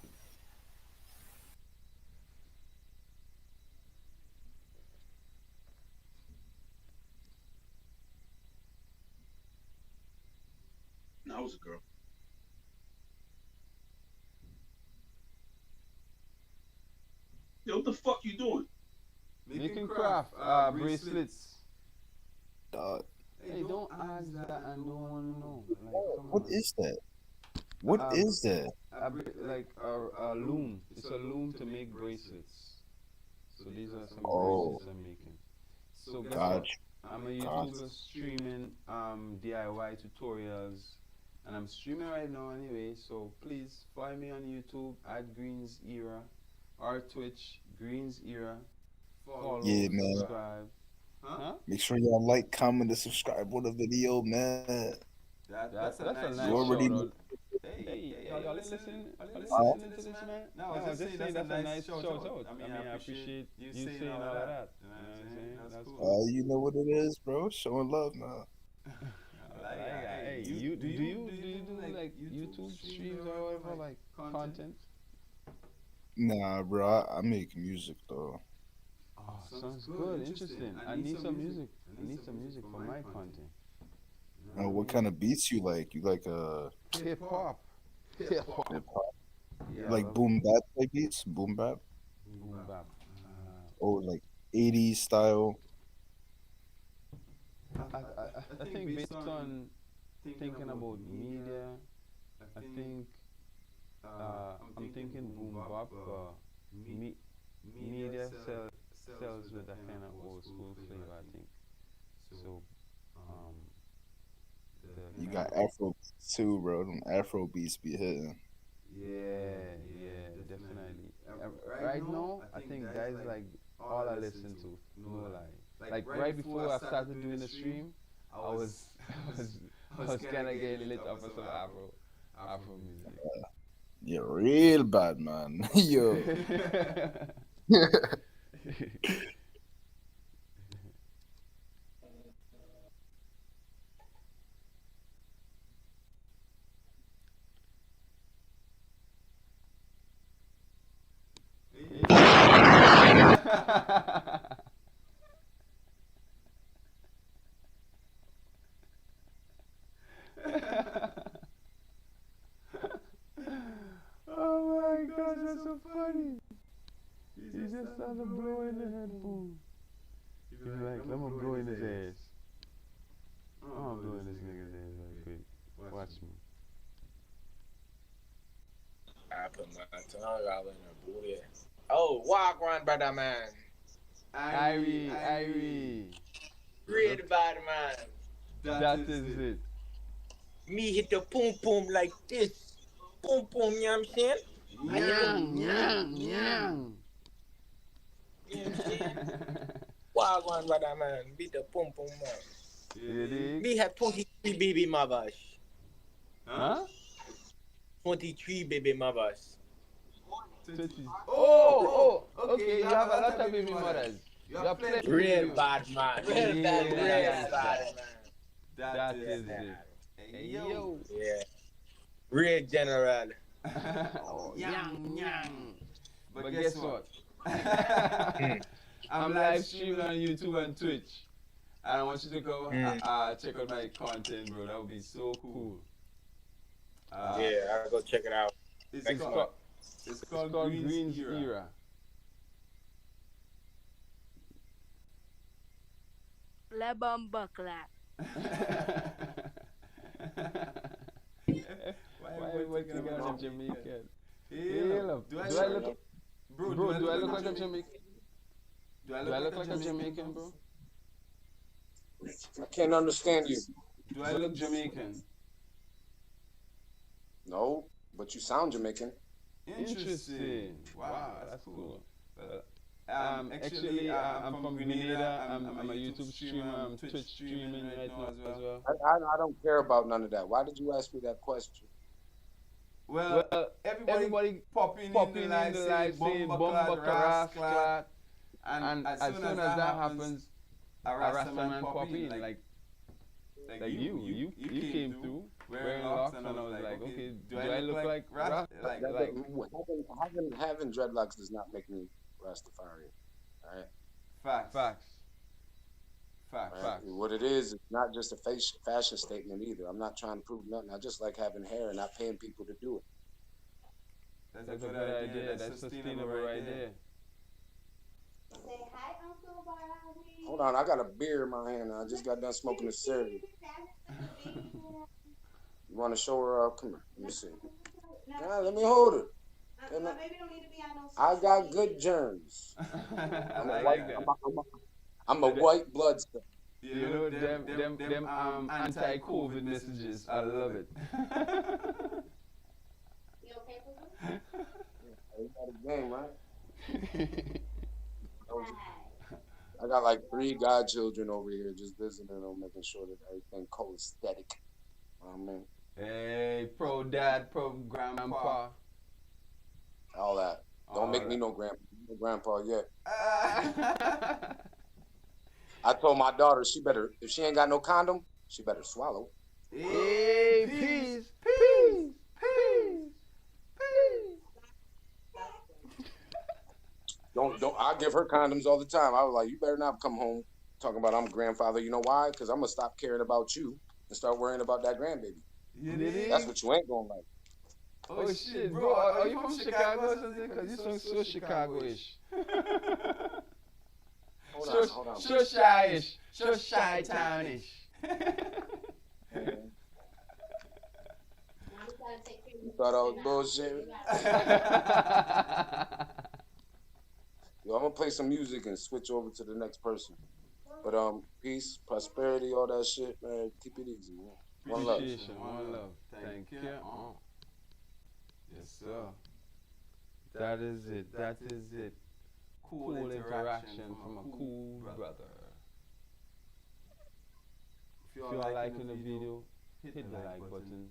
That was a girl. Yo, what the fuck you doing? Making craft bracelets. Dog. Hey, don't ask that and don't want to know. Like, come What on. is that? What is that? Like a loom. It's a loom to make bracelets. So these are some Oh. bracelets I'm making. So guess what? Gotcha. I'm a YouTuber streaming DIY tutorials, and I'm streaming right now anyway. So please follow me on YouTube at Greens Era, or Twitch Greens Era. Follow, Yeah, man. subscribe. Huh? Make sure y'all like, comment, and subscribe on the video, man. That's a nice You already shout know. out. Hey, y'all listening? Are you listening to this, man? No, I was just saying that's a nice shout out. I mean, I appreciate you saying all of that. You know what I'm saying? That's cool. You know what it is, bro. Showing love, man. Hey, do you do like YouTube streams or whatever, like content? Nah, bro. I make music though. Oh, sounds good. Interesting. I need some music. I need some music for my content. What kind of beats you like? You like Hip hop. hip hop? Yeah, Like boom bap type beats? Boom bap? boom bap. Or like 80s style? I think based on thinking about media, I think I'm thinking boom bap. Media sells with that kind of old school flavor, I think. So, You got Afro beats too, bro. Them Afro beats be hitting. yeah, definitely. Right now, I think that is like all I listen to. No lie. Like right before I started doing the stream, I was kind of getting lit up for some Afro music. You're real bad, man. Yo. Oh my gosh, that's so funny. He just started blowing the headphone. He's like, let me blow in his ass. Oh, I'm blowing this nigga's ass right quick. Watch me. I put my tongue all in her booty. Oh, walk on, brother man. Irie. Read about it, man. That is it. Me hit the boom boom like this. Boom boom, you know what I'm saying? Yang. You know what I'm saying? Walk on, brother man. Beat the boom boom, man. Me have 23 baby mothers. Huh? 23 baby mothers. Oh, okay. You have a lot of baby mothers. You have plenty. Real bad man. Real bad man. That is it. Hey, yo. Yeah. Real general. Yang. But guess what? I'm live streaming on YouTube and Twitch. And I want you to go check out my content, bro. That would be so cool. Yeah, I'll go check it out. It's called Greens Era. Le bomba clap. Why everyone thinking I'm Jamaican? Hail. Do I Do I look, look, bro? bro? Do I look like a Jamaican? Do I Do I look look like like a a Jamaican, bro? I can't understand you. Do I look Jamaican? No, but you sound Jamaican. Interesting. Wow, that's cool. Actually, I'm from Grenada. I'm a YouTube streamer. I'm Twitch streaming right now as well. I don't care about none of that. Why did you ask me that question? Well, everybody popping in the live saying Bumba Rascal, and as soon as that happens, a Rastaman pop in like you came through wearing locks, and I was like, okay, do I look like Rasta? Having dreadlocks does not make me Rastafarian. All right. Facts. What it is, it's not just a fashion statement either. I'm not trying to prove nothing. I just like having hair and not paying people to do it. That's a good idea. That's sustainable right there. Say hi, Uncle Bobby. Hold on, I got a beer in my hand. I just got done smoking a cigarette. You want to show her? Come here. Let me see. Yeah, let me hold it. My baby don't need to be on no I got good germs. I'm a white blood cell. You know them anti-COVID messages. I love it. You okay, Pooh? You got a game, right? I got like 3 godchildren over here just visiting them, making sure that everything co-aesthetic. I mean, hey, pro dad, pro grandpa. All that. Don't make me no grandpa yet. I told my daughter she better, if she ain't got no condom, she better swallow. Hey, peace. Don't. I give her condoms all the time. I was like, you better not come home talking about I'm grandfather. You know why? Because I'm gonna stop caring about you and start worrying about that grandbaby. That's what you ain't gonna like. Oh shit, bro, are you from Chicago or something? Because you sound so Chicago-ish. Hold on. So shy-ish. So shy-townish. You thought I was bullshit? Yo, I'm gonna play some music and switch over to the next person. But peace, prosperity, all that shit, man. Keep it easy, man. One love. One love. Thank you. Yes, sir. That is it. Cool interaction from a cool brother. If you are liking the video, hit the like button,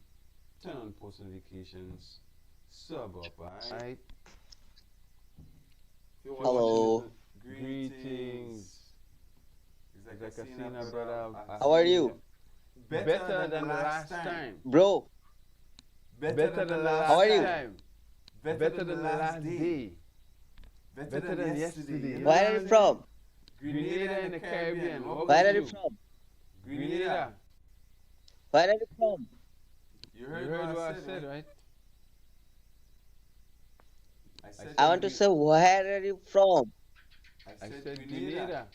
turn on post notifications, sub up, alright? Hello. Greetings. It's like I seen a brother. How are you? Better than the last time. Bro, Better than the last How are you? time. Better than the last day. Better than yesterday. where are you from? Grenada in the Caribbean. What Where about are you from? Grenada. Where are you from? You heard what I said, right? I want to say, where are you from? I said Grenada.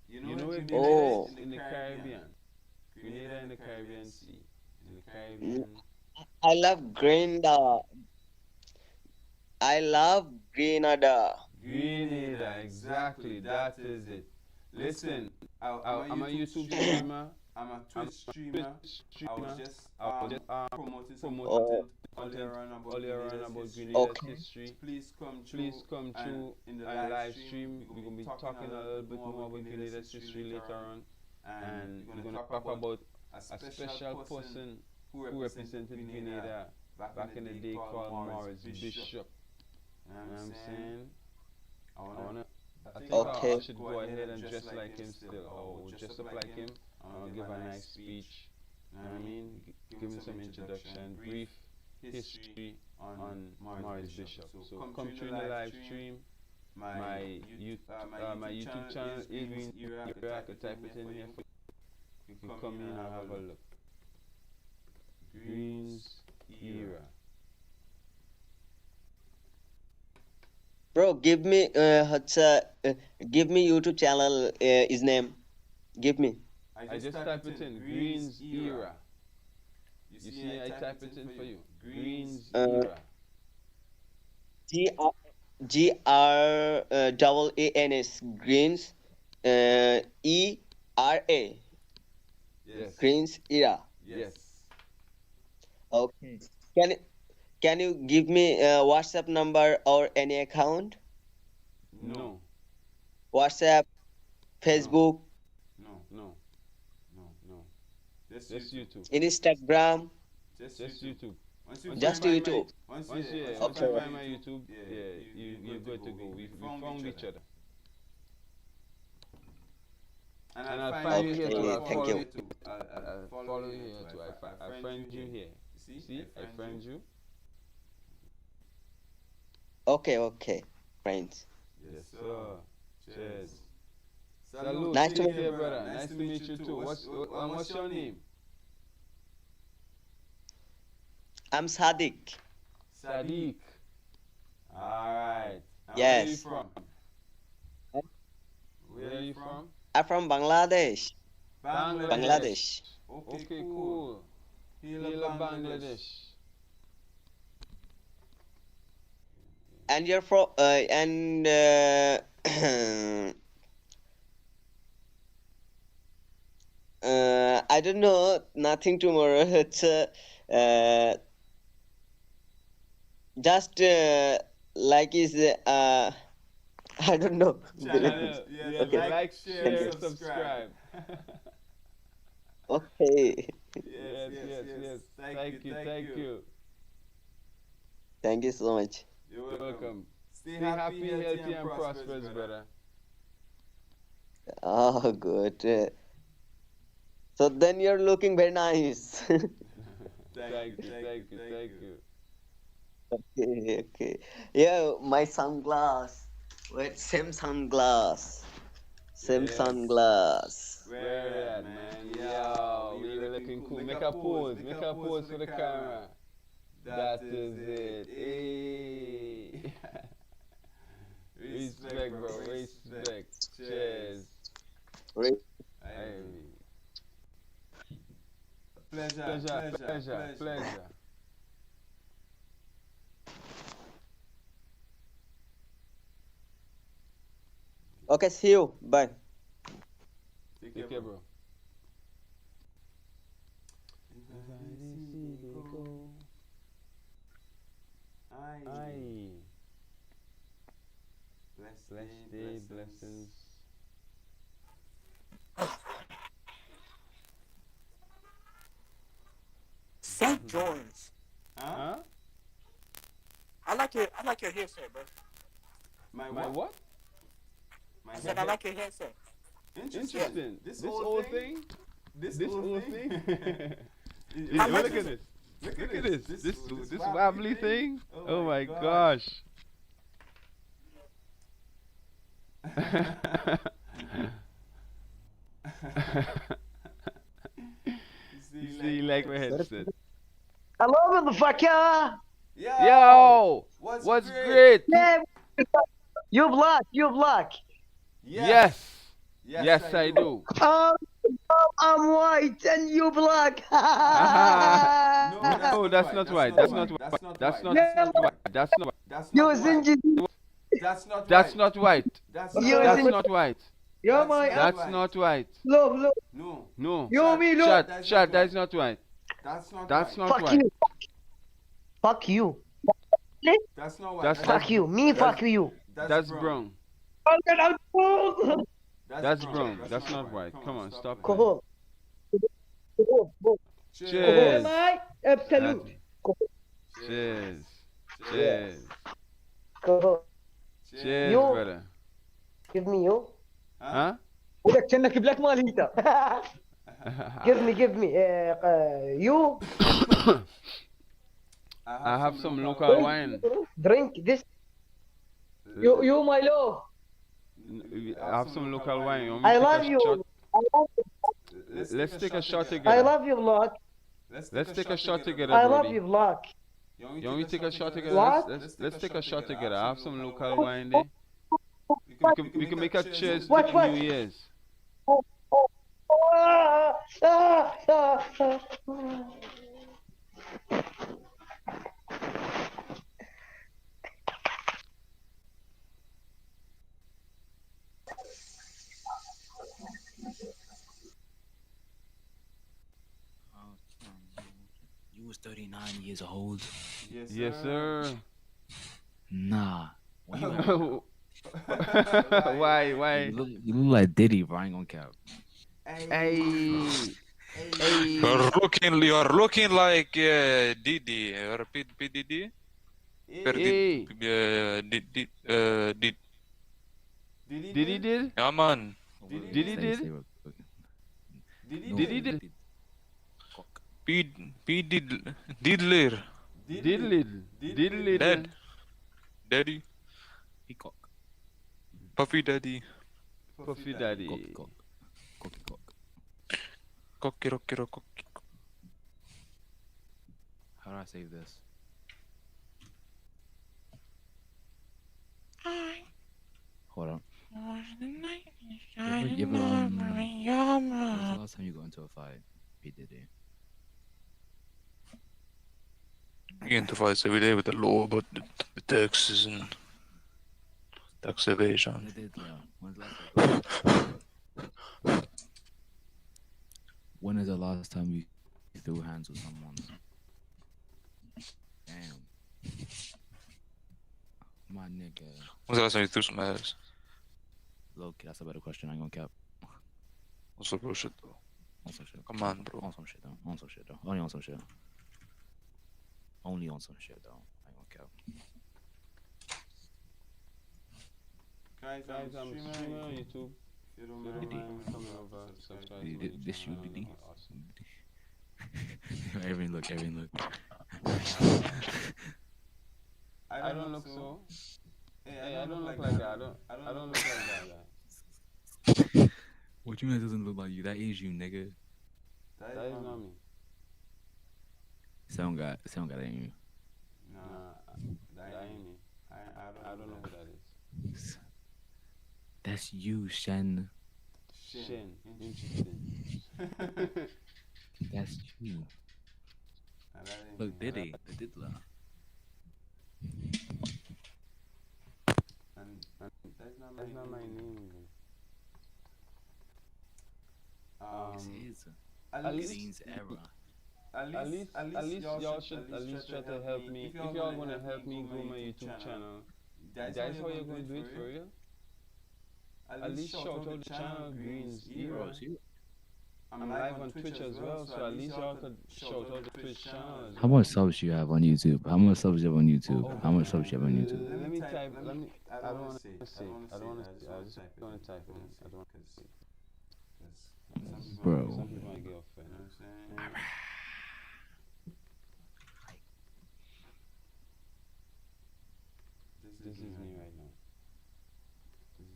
You know it Oh. in the Caribbean. Grenada in the Caribbean Sea. In the Caribbean. I love Grenada. I love Grenada. Grenada, exactly. That is it. Listen, I'm a YouTube streamer. I'm a Twitch streamer. I was just promoting some content earlier on about Grenada's history. Please come through in the live stream. We're gonna be talking a little bit more about Grenada's history later on, and we're gonna talk about a special person who represented Grenada back in the day called Maurice Bishop. You know what I'm saying? I think I should go ahead and dress like him still, or dress up like him. Give a nice speech. You know what I mean? Give him some introduction, brief history on Maurice Bishop. So come through in the live stream. My YouTube channel is Green Era. I could type it in here for you. You can come in and have a look. Green's Era. Bro, give me give me YouTube channel his name. Give me. I just type it in Green's Era. You see, I type it in for you. Greens Uh, era. G R double A N S Greens ERA Yes. Greens era. Yes. Okay. Can you give me WhatsApp number or any account? No. WhatsApp, Facebook, No. No. No. No. Just YouTube. Instagram, Just YouTube. Once you just find YouTube. once Okay. you find my YouTube, you're good to go. We found each other. And I'll find you here too. Okay, I'll thank follow you. you too. I'll follow you here too. I find you here. See, I find you. Okay, friends. Yes, sir. Cheers. Salute. Nice to Take meet care, brother. Nice to meet you too. What's your name? I'm Sadiq. Sadiq. Alright. Yes. Where are you from? Where are you from? I'm from Bangladesh. Bangladesh. Okay, cool. Hila Bangladesh. And you're from I don't know nothing tomorrow. It's just like is I don't know. Channel. Yeah, Okay. like, share, subscribe. Okay. Yes. Thank you. Thank you so much. You're welcome. Stay happy, healthy, and prosperous, brother. Oh, good. So then you're looking very nice. Thank you. Okay. Yeah, my sunglass. Wait, same sunglass. Same Yes. sunglass. Where that, man? Yo, we were looking cool. Make a pose for the camera. That is it. Hey. Respect, bro. Respect. Cheers. Pleasure. Okay, see you. Bye. Take care, bro. Aye. Blessed day, blessings. St. George. Huh? I like your headset, bro. My what? I said I like your headset. Interesting. This old thing? This old thing? I like Look at this. Look at this. This wobbly thing? Oh my gosh. See, like my headset. Hello, motherfucker. Yo! What's great? Yeah, you black. Yes, I do. I'm white and you black. No, that's not white. That's not white. That's not white. That's not white. That's not white. You're my. That's not white. Look. No. You me look. Shut. That's not white. That's not Fuck white. you. Fuck you. That's not white. Fuck you. Me fuck you. That's brown. I'm cold. That's brown. That's not white. Come on, stop. Cool. Cheers. Absolute. Cheers. Cool. Cheers, You. brother. Give me you. Huh? بدك كأنك بلاك مال انت. Give me. You. I have some local wine. Drink this. You my love. I have some local wine. You want me I to take love a you. shot? Let's take a shot together. I love you, Block. Let's take a shot together, I Brody. love you, Block. You want me to take a shot together? What? Let's take a shot together. I have some local wine there. We can make a cheers to What? New Year's. You was 39 years old. Yes, Yes, sir. Nah. Why you Why? You look like Diddy, bro. I ain't gonna cap. Hey. You're looking like Didi. Repeat PDD. Hey. Did. Did he did? Yeah, man. Did he did? Did he did? Diddler. Diddle. Dad. Daddy. Peacock. Puffy Daddy. Puffy Daddy. Cocky rocky rocky. How do I save this? Hold on. When's the last time you got into a fight? P. Diddy. I get into fights every day with the law about the taxes and tax evasion. When is the last time you threw hands with someone? Damn. My nigga. When's the last time you threw some ass? Look, that's a better question. I ain't gonna cap. What's the bullshit though? On some shit. Come on, bro. On some shit though. On some shit though. Only on some shit. Only on some shit though. I ain't gonna cap. Guys, I'm streaming on YouTube. If you don't mind coming over, subscribe. This you, Diddy. Everyone look. I don't look so. Hey, I don't look like that. I don't look like that. What you mean it doesn't look like you? That is you, nigga. That is not me. Sound got that ain't you. Nah, that ain't me. I don't know who that is. That's you, Shen. Shen. Interesting. That's you. Look, Diddy, the diddler. And that's not my name. At least y'all should at least try to help me. If y'all wanna help me grow my YouTube channel, that's how you're gonna do it for real. At least shout out the channel Green's Heroes. I'm live on Twitch as well, so at least y'all could shout out the Twitch channel. How much subs you have on YouTube? How much subs you have on YouTube? How much subs you have on YouTube? Let me type. I don't want to say. I just want to type it in. I don't want to say. Bro. Some people might get offended. You know what I'm saying? This is me right now.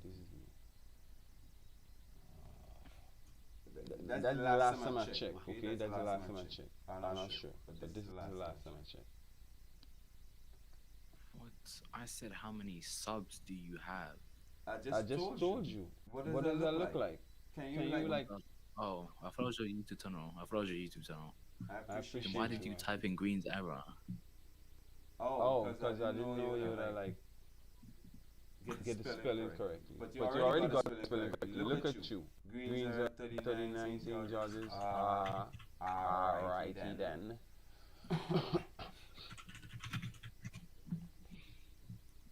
This is me. That's the last time I checked, okay? That's the last time I checked. I'm not sure, but this is the last time I checked. What? I said, how many subs do you have? I just told you. What does that look like? Can you like? Oh, I thought it was your YouTube channel. I I appreciate Then why did you type in Green's error? Oh, because I didn't know you would like get the spelling correctly. But you already got the spelling correctly. Look at you. Greens are 39 St. George's. Alrighty then.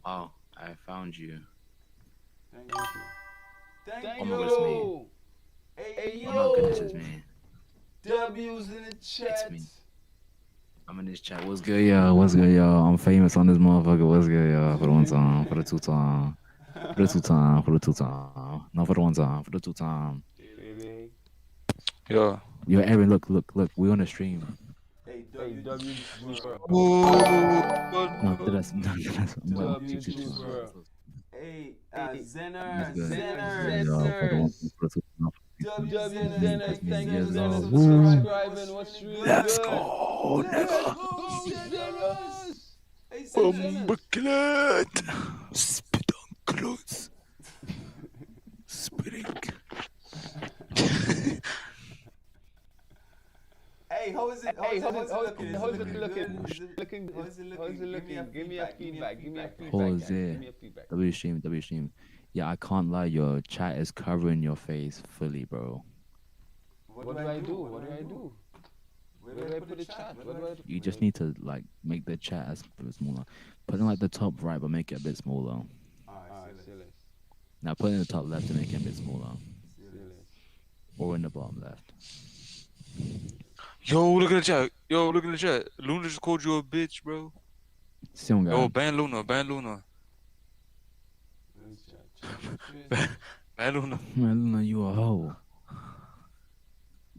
Oh, I found you. Thank you. Oh my goodness, me. Hey, Oh my goodness, it's me. W's in the chat. It's me. I'm in this chat. What's good, y'all? What's good, y'all? I'm famous on this motherfucker. What's good, y'all? For the one time, for the two time, for the two time, for the two time. No, for the one time, for the two time. Yeah. Yo, Aaron, look. We on the stream. Hey, W. No, that's Hey, That's Zenner. good. Zenner, thank you Yes, for Woo. subscribing. What's really Let's good? go, nigga. Hey, Zenner. Bumbleclad. Spit on clothes. Spitting. Hey, how is it? How is it looking? Jose, W stream. Yeah, I can't lie. Your chat is covering your face fully, bro. What do I do? What do I do? Where do I put the chat? What do I do? You just need to like make the chat as smaller. Put in like the top right, but make it a bit smaller. Alright, see less. Now put it in the top left and make it a bit smaller. Or in the bottom left. Yo, look at the chat. Yo, look at the chat. Luna just called you a bitch, bro. See one guy. Yo, ban Luna, ban Luna. ban Luna. Man, Luna, you a hoe.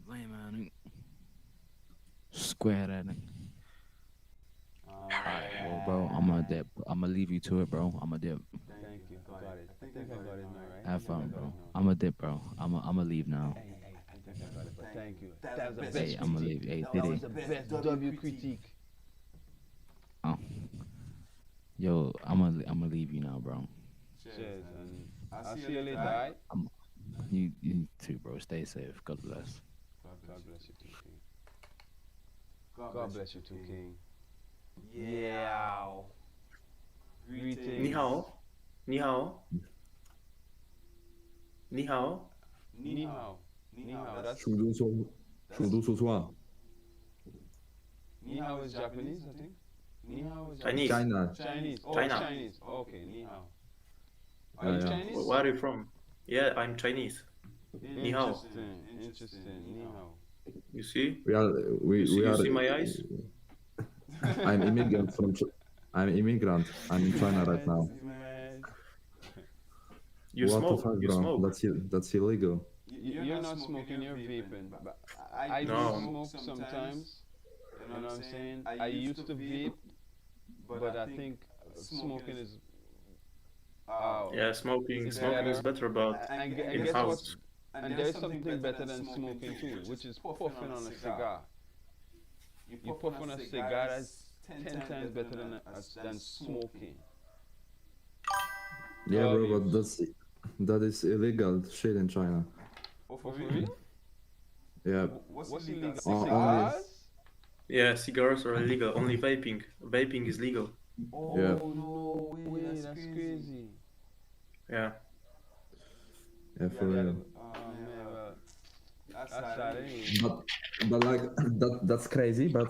Lame man. Square that nigga. Alright, well, bro, I'ma leave you to it, bro. I'ma dip. Thank you. Got it. I think I got it now, right? Have fun, bro. I'ma dip, bro. I'ma leave now. I think I got it, but thank you. That was the Hey, best I'ma leave. Hey, That Diddy. was the best W critique. Oh. Yo, I'ma leave you now, bro. Cheers, and I'll see you later, alright? You too, bro. Stay safe. God bless. God bless you too, King. God bless you too, King. Yeah. Greetings. 你好，你好，你好。Ni hao. Ni hao. That's 蜀都说话。 Ni hao is Japanese, I think. Ni hao is Chinese. China. Chinese. Oh, China. Chinese. Okay, ni hao. Are you Yeah. Chinese? Where are you from? Yeah, I'm Chinese. Ni hao. Interesting. Interesting. Ni hao. You see? We You are. see my eyes? I'm immigrant from. I'm immigrant. I'm in China right now. You What smoke. the fuck, You bro? smoke. That's illegal. You're not smoking, you're vaping. But I do No. smoke sometimes. You know what I'm saying? I used to vape, but I think smoking is. Yeah, smoking It's is better, but and in guess house. what's, and there's something better than smoking too, which is puffing on a cigar. You puff on a cigar, that's 10 times better than smoking. Yeah, bro, but that is illegal shit in China. Oh, for real? Yeah. What's illegal? Only- Cigars? Yeah, cigars are illegal. Only vaping. Vaping is legal. Oh, Yeah. no way, that's crazy. Yeah. Yeah, for real. Oh, man, well, that's sad, ain't it? But like that's crazy. But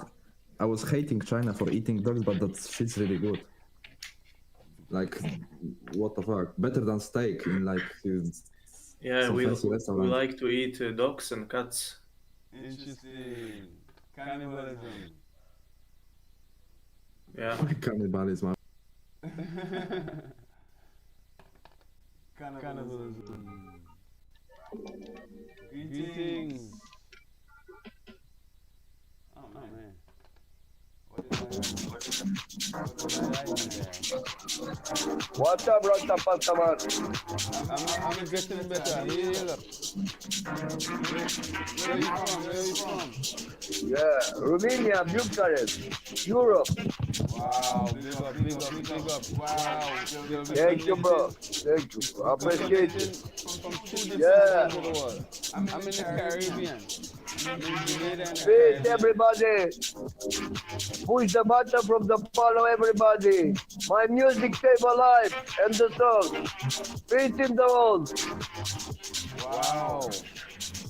I was hating China for eating dogs, but that shit's really good. Like, what the fuck? Better than steak in like. Yeah, some we fancy restaurant. like to eat dogs and cats. Interesting. Cannibalism. Yeah. Cannibalism. Cannibalism. Greetings. Oh man. What's up, Rasta Pastaman? I'm getting better. Heal up. Where you from? Yeah, Romania, Bucharest, Europe. Wow, big up. Wow. Thank you, bro. Thank you. I appreciate it. From 2 different Yeah. parts of the world. I'm in the Caribbean. Grenada and the Peace, Caribbean. everybody. Push the button from the follow, everybody. My music save a life and the song. Peace in the world. Wow.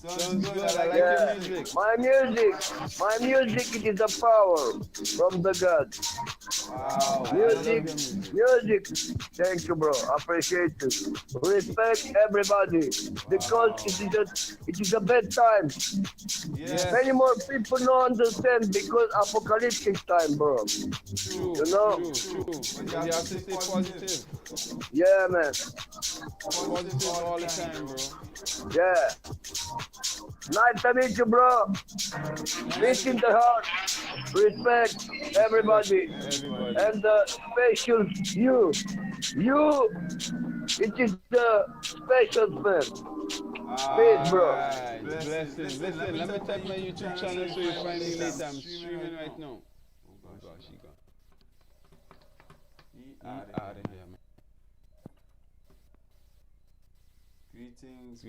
Sounds good. I like Yeah. your music. My music, it is a power from the God. Wow. Music. Thank you, bro. Appreciate it. Respect everybody because it is a bad time. Yes. Many more people don't understand because apocalyptic time, bro. True. You know? True. But you have to stay positive. Yeah, man. Positive all the time, bro. Yeah. Nice to meet you, bro. Peace in the heart. Respect everybody. And special you. You, it is the special man. Peace, bro. Alright. Blessings. Listen, let me type my YouTube channel so you find me later. I'm streaming right now. Oh gosh, he gone. He out of here, man. Greetings.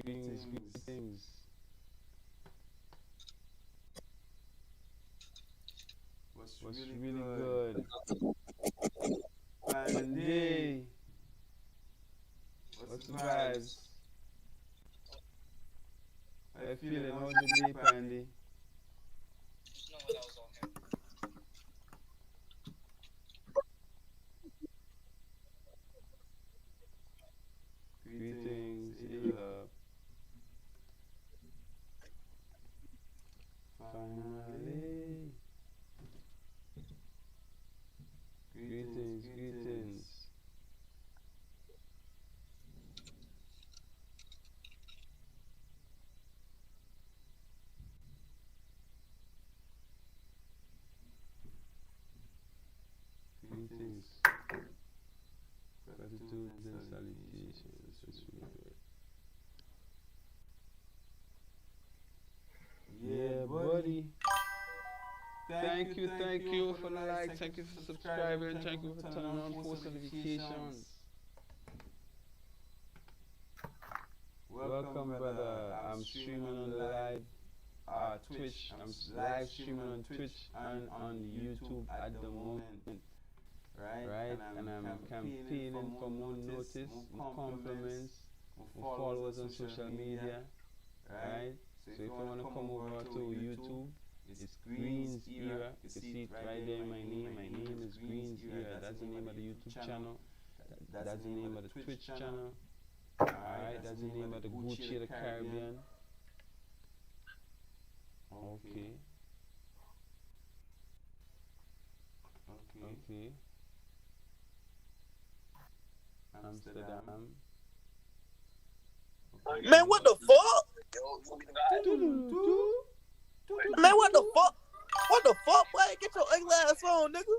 What's really good? Andy. What's the vibes? How you feeling? How's your day, Pandy? Greetings, Ela. Finally. Greetings, greetings. Greetings. Gratitude and salutations. That's really good. Yeah, buddy. Thank you for the like, thank you for subscribing, thank you for turning on post notifications. Welcome, brother. I'm streaming on the live Twitch. I'm live streaming on Twitch and on YouTube at the moment. Right? And I'm campaigning for more notice, more compliments, more followers on social media. Right? So if you want to come over to YouTube, it's Green's Era. You can see it right there in my name. My name is Green's Era. That's the name of the YouTube channel. That's the name of the Twitch channel. Alright, that's the name of the Gucci of the Caribbean. Okay. Amsterdam. Man, what the fuck? Man, what the fuck? What the fuck, boy? Get your ugly ass on, nigga.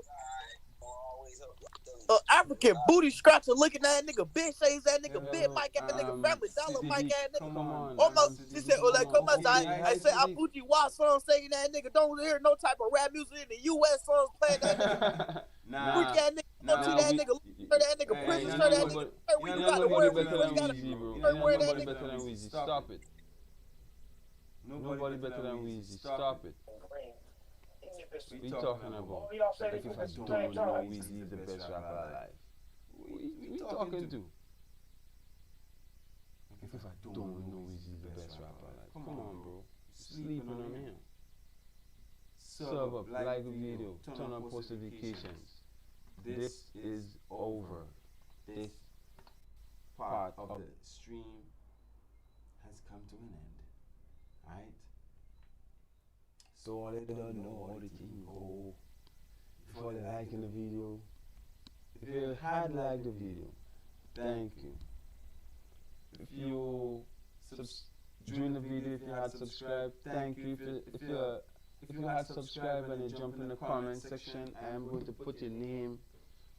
African booty scratcher looking at that nigga, bitch shades that nigga, big mic ass nigga, family dollar mic ass nigga. Almost, she said, oh, like, come outside. I said, I Fuji Wild song singing that nigga. Don't hear no type of rap music in the U.S. songs playing that nigga. Fuji ass nigga, don't see that nigga, shirt that nigga, prison shirt that nigga. Where you got to wear, wear that nigga. Better than Weezy, stop it. Nobody better than Weezy, stop it. What you talking about? Like if I don't know Weezy is the best rapper alive. We talking to? Like if I don't know Weezy is the best rapper alive. Come on, bro. Sleeping on him. Sub up, like the video, turn on post notifications. This is over. This part of the stream has come to an end. Right? So all they don't know how the thing go. Before they liking the video. If you had liked the video, thank you. If you during the video, if you had subscribed, thank you. If you had subscribed and you jump in the comment section, I am going to put your name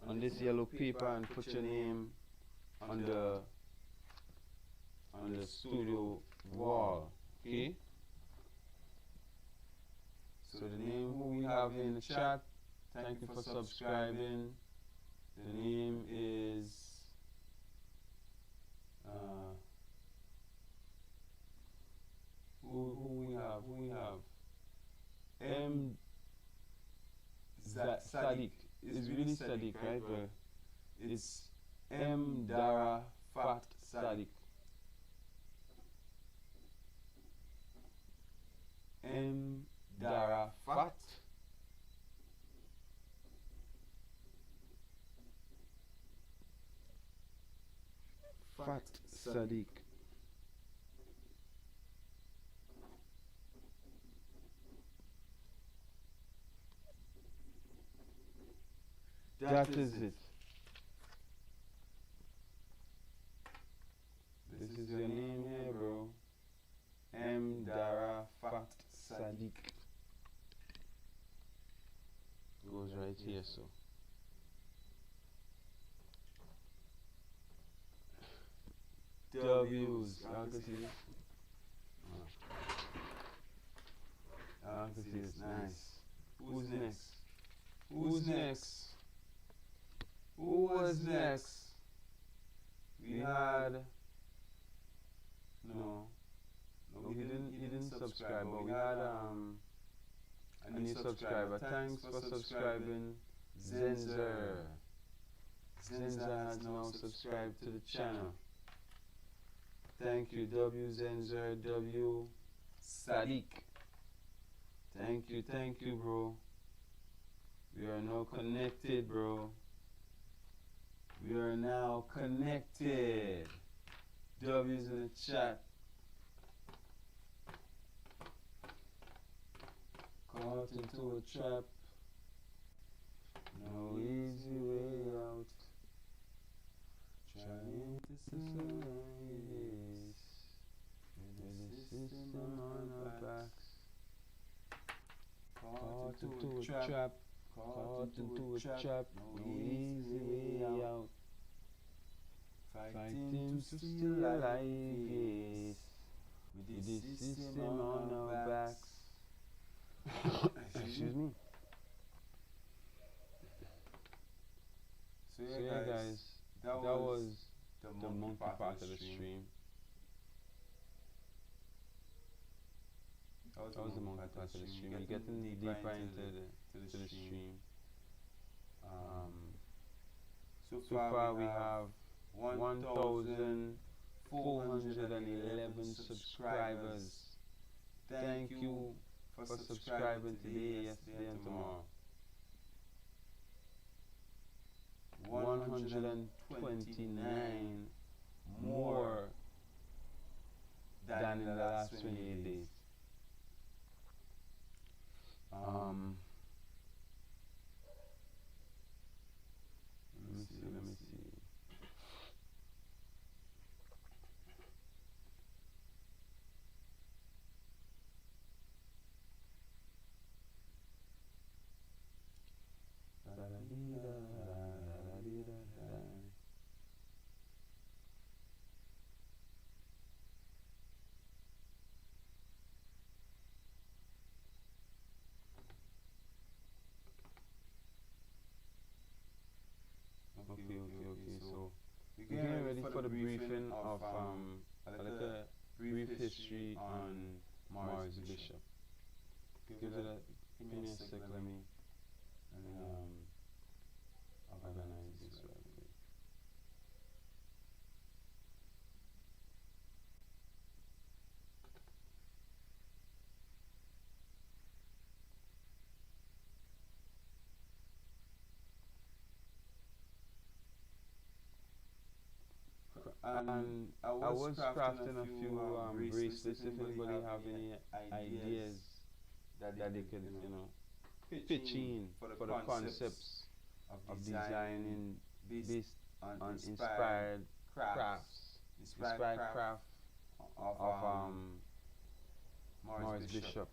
on this yellow paper and put your name on the studio wall. Okay? So the name who we have in the chat, thank you for subscribing. The name is who we have? Sadiq. It's really Sadiq, right? But it's M Dara Fat Sadiq. M Dara Fat. Fat Sadiq. That is it. This is your name here, bro. M Dara Fat Sadiq. Goes right here, so. W's. Y'all can see this? Y'all can see this. Nice. Who's next? Who's next? Who was next? We had no, he didn't subscribe, but we had a new subscriber. Thanks for subscribing, Zenzer. Zenzer has now subscribed to the channel. Thank you, WZNZW Sadiq. Thank you, bro. We are now connected, bro. We are now connected. W's in the chat. Caught into a trap. No easy way out. Trying to survive. With the system on our backs. Caught into a trap. Caught into a trap. No easy way out. Fighting to still alive, yes. With the system on our backs. Excuse me. So yeah, guys, that was the monkey part of the stream. That was the monkey part of the stream. We're getting deeper into the stream. So far we have 1,411 subscribers. Thank you for subscribing today, yesterday, and tomorrow. 129 more than in the last 28 days. Let me see. Okay. So we're getting ready for the briefing of a little brief history on Maurice Bishop. Give me a sec, let me organize this right quick. And I was crafting a few bracelets. If anybody have any ideas that they could, pitch in for the concepts of designing based on inspired crafts, inspired craft of Maurice Bishop.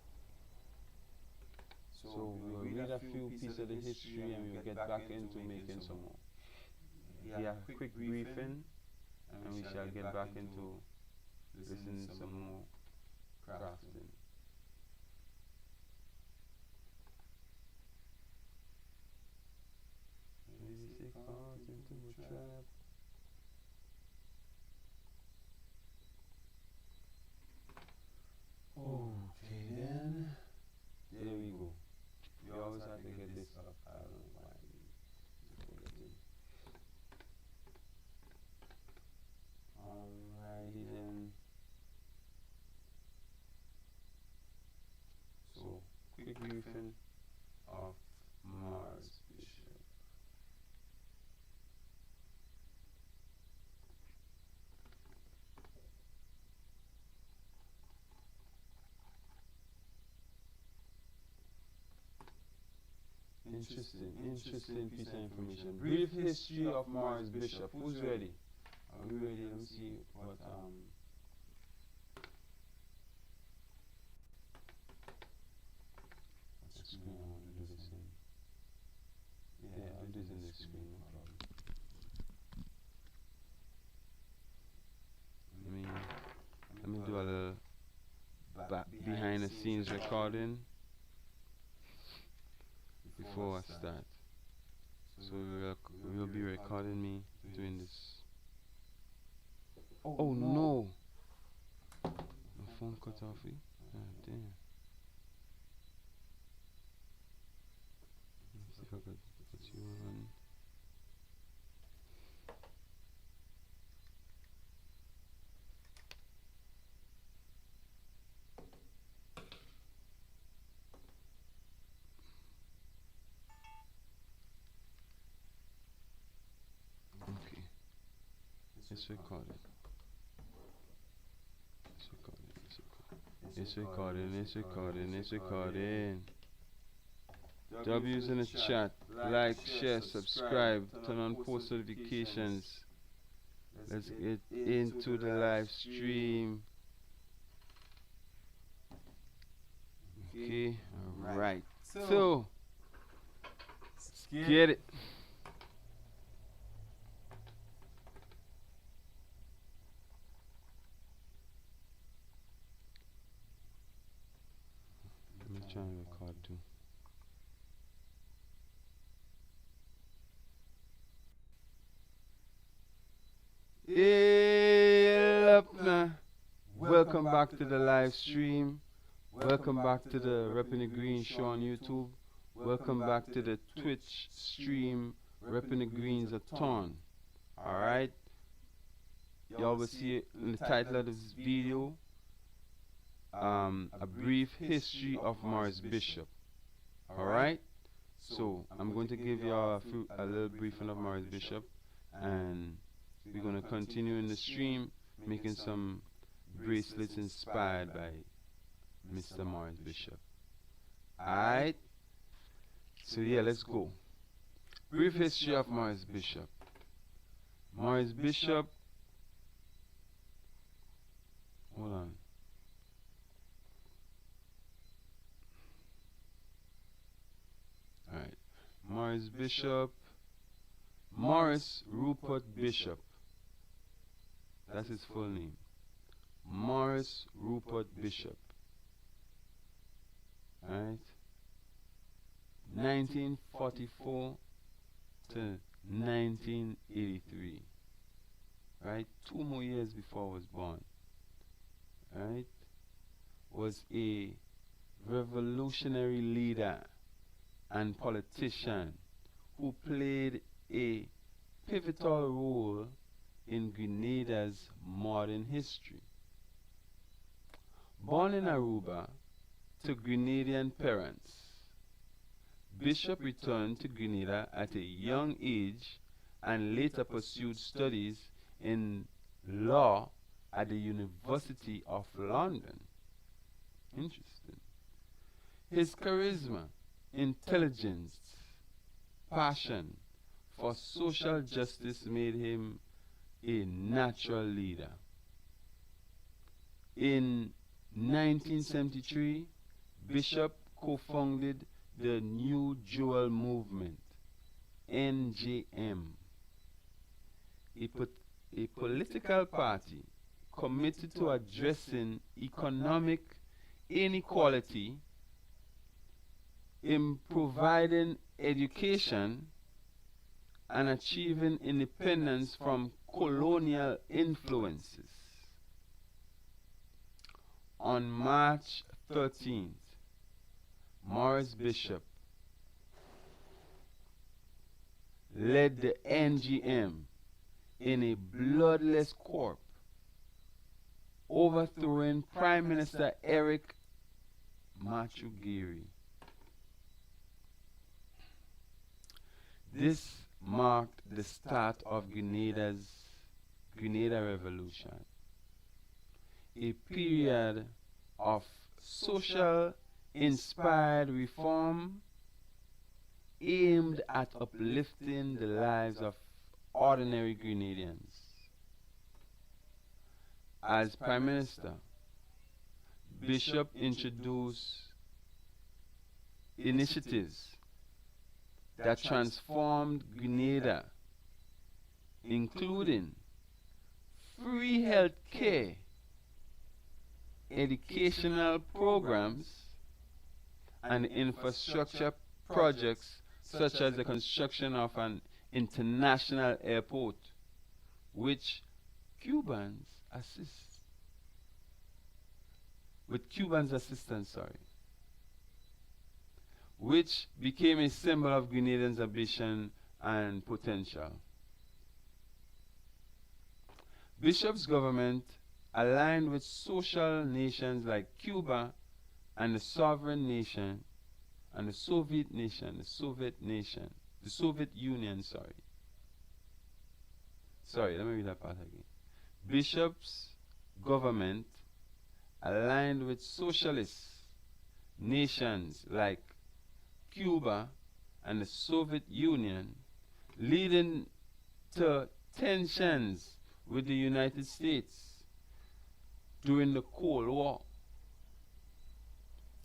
So we'll read a few pieces of the history and we'll get back into making some more. Yeah, quick briefing. And we shall get back into listening to some more crafting. Maybe caught into a trap. Okay then. There we go. You always have to get this up. I don't know why. Alrighty then. So, quick briefing of Maurice Bishop. Interesting piece of information. Brief history of Maurice Bishop. Who's ready? Are we ready? Let me see what screen I want to do this in. Yeah, I'll do this in this screen, no problem. Let me do a little behind the scenes recording before I start. So we'll be recording me doing this. Oh no! My phone cut off. Ah, damn. Let's see if I could put you on. It's recording. It's recording. It's recording. It's recording. W's in the chat. Like, share, subscribe, turn on post notifications. Let's get into the live stream. Okay, alright. So, let's get it. Let me try and record too. Hey, up now. Welcome back to the live stream. Welcome back to the Reppin' the Green show on YouTube. Welcome back to the Twitch stream, Reppin' the Greens a ton. Alright? Y'all will see it in the title of this video. A brief history of Maurice Bishop. Alright? So, I'm going to give y'all a little briefing of Maurice Bishop, and we're going to continue in the stream making some bracelets inspired by Mr. Maurice Bishop. Alright? So yeah, let's go. Brief history of Maurice Bishop. Maurice Bishop, hold on. Alright. Maurice Bishop, Maurice Rupert Bishop. That's his full name. Maurice Rupert Bishop. Alright. 1944 to 1983. Right? 2 more years before I was born. Right? Was a revolutionary leader and politician who played a pivotal role in Grenada's modern history. Born in Aruba to Grenadian parents, Bishop returned to Grenada at a young age and later pursued studies in law at the University of London. Interesting. His charisma, intelligence, passion for social justice made him a natural leader. In 1973, Bishop co-founded the New Jewel Movement, NJM, a political party committed to addressing economic inequality, in providing education, and achieving independence from colonial influences. On March 13th, Maurice Bishop led the NGM in a bloodless coup, overthrowing Prime Minister Eric Machugiri. This marked the start of Grenada Revolution, a period of social inspired reform aimed at uplifting the lives of ordinary Grenadians. As Prime Minister, Bishop introduced initiatives that transformed Grenada, including free health care, educational programs, and infrastructure projects such as the construction of an international airport, which Cubans assistance, which became a symbol of Grenadians' ambition and potential. Bishop's government aligned with social nations like Cuba and the sovereign nation and the Soviet Union, Sorry, let me read that part again. Bishop's government aligned with socialist nations like Cuba and the Soviet Union, leading to tensions with the United States during the Cold War.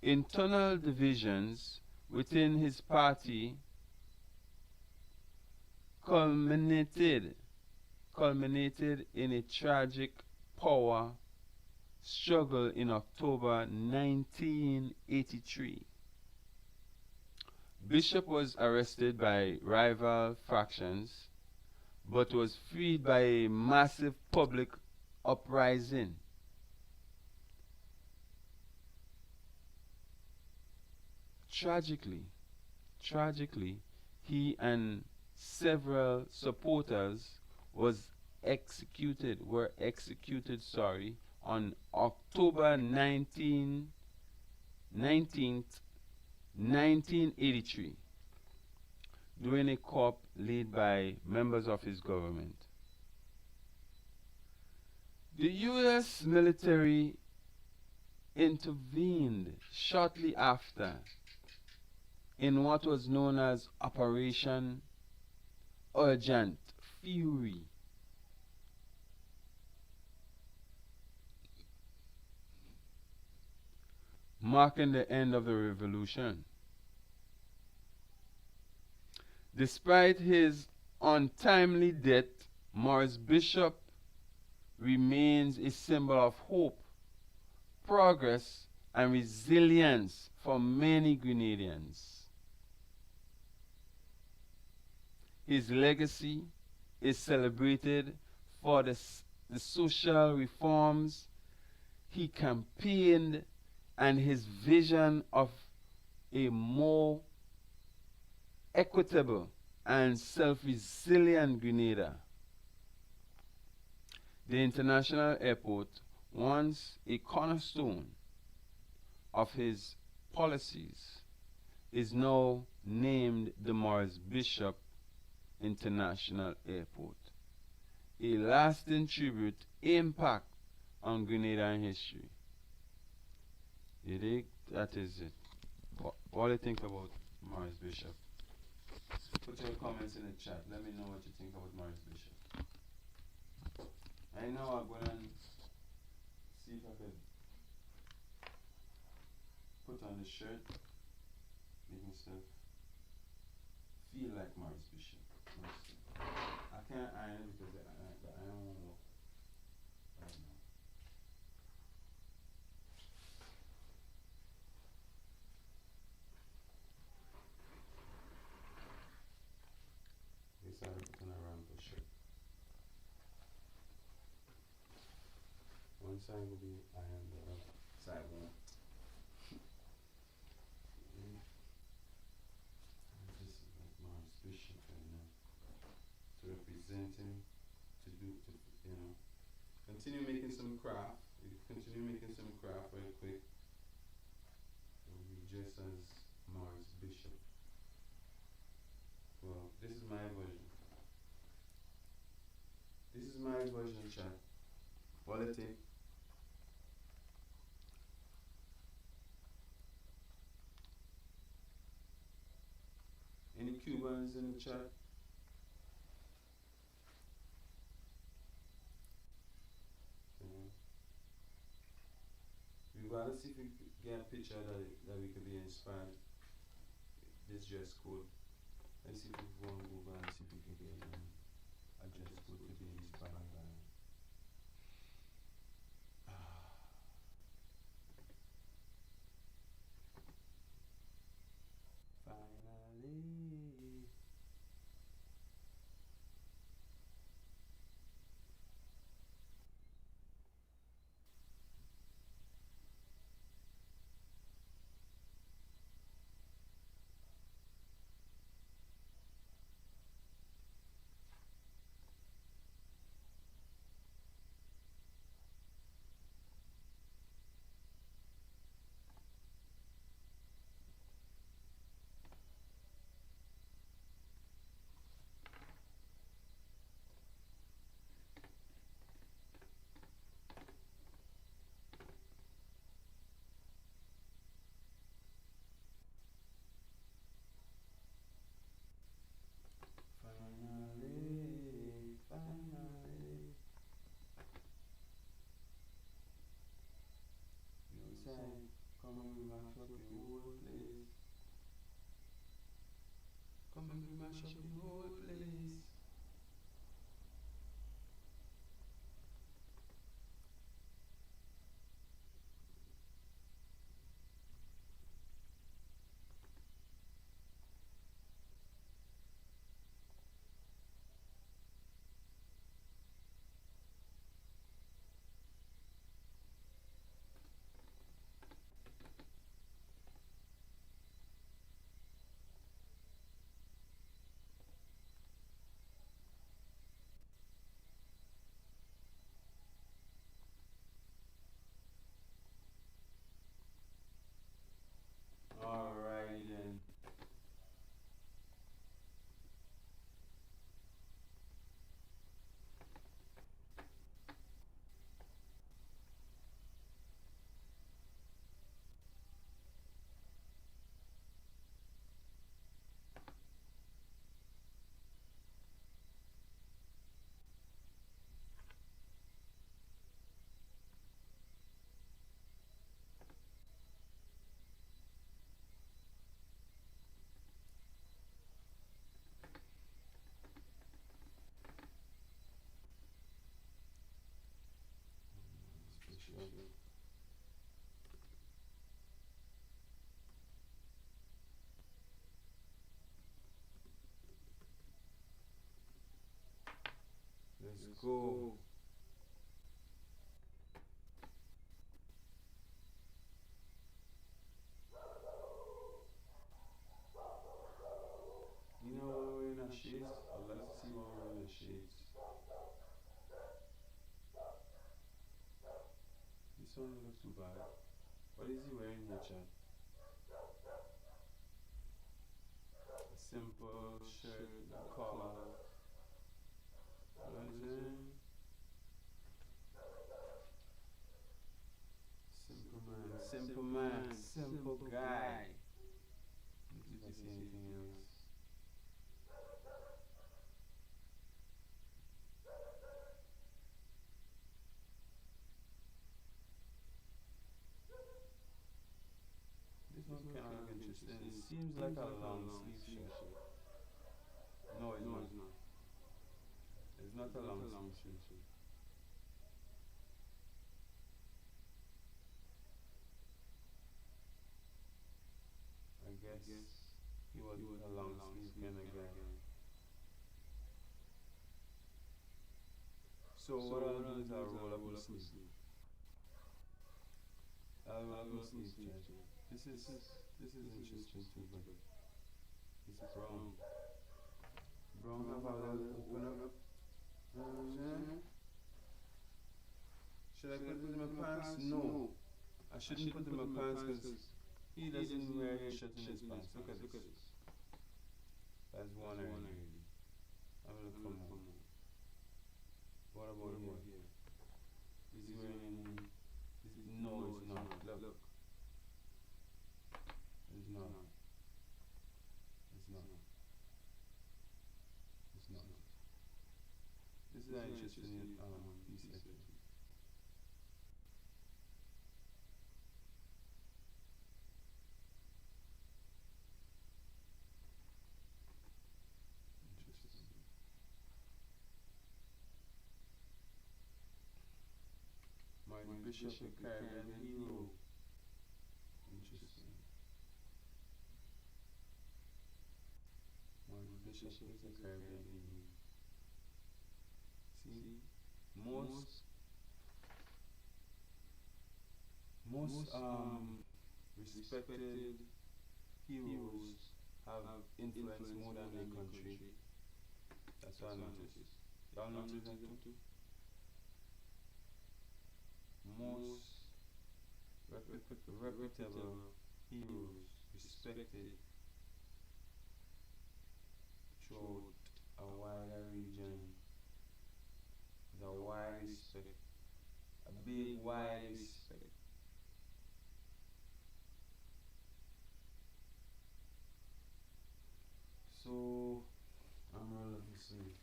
Internal divisions within his party culminated in a tragic power struggle in October 1983. Bishop was arrested by rival factions but was freed by a massive public uprising. Tragically, he and several supporters were executed on October 19th, 1983 during a coup led by members of his government. The US military intervened shortly after in what was known as Operation Urgent Fury. Marking the end of the revolution. Despite his untimely death, Maurice Bishop remains a symbol of hope, progress, and resilience for many Grenadians. His legacy is celebrated for the social reforms he campaigned and his vision of a more equitable and self-resilient Grenada. The international airport, once a cornerstone of his policies, is now named the Maurice Bishop International Airport. A lasting tribute impact on Grenadian history. You dig? That is it. What do you think about Maurice Bishop? Put your comments in the chat. Let me know what you think about Maurice Bishop. I know I'm going to see if I could put on the shirt, make myself feel like Maurice Bishop. I can't iron it because the iron won't work right now. Okay, so I'm putting around the shirt. One side will be iron, the other side won't. This is like Maurice Bishop right now. To represent him, continue making some craft. Continue making some craft real quick. It will be just as Maurice Bishop. Well, this is my version. This is my version, chat. What do you think? Any Cubans in the chat? We gotta see if we could get a picture that we could be inspired. This dress code. Let's see if we go on Google and see if we can get a dress code to be inspired by. Finally. shirt. Let's go. You know when we're wearing our shades? I'd like to see when we're wearing our shades. This one doesn't look too bad. What is he wearing here, Chad? A simple shirt, a collar. What is it? Simple man, simple guy. Let's see if I see anything else. This one kind of look interesting. It seems like a long sleeve shirt. No, it's not. It's not a long sleeve shirt. I guess he was a long sleeve kind of guy. So what I'll do is I'll roll up the sleeve. I'll roll up the sleeve, Chad. This is interesting too, but it's brown. Brown have a little open up. Should I put it in my pants? No. I shouldn't put it in my pants because he doesn't wear his shirt in his pants. Look at this. That's one area really. I'm gonna come on. What about here? Is he wearing any? No, it's not. Look. It's not. It's not. It's not. This is an interesting piece actually. Interesting. Maurice Bishop, a Caribbean hero. Interesting. Maurice Bishop is a Caribbean hero. See, most respected heroes have influenced more than their country. That's what I noticed. Y'all notice that too? Most reputable heroes respected throughout a wider region. The wide respect, a big wide respect. So I'm rolling the sleeve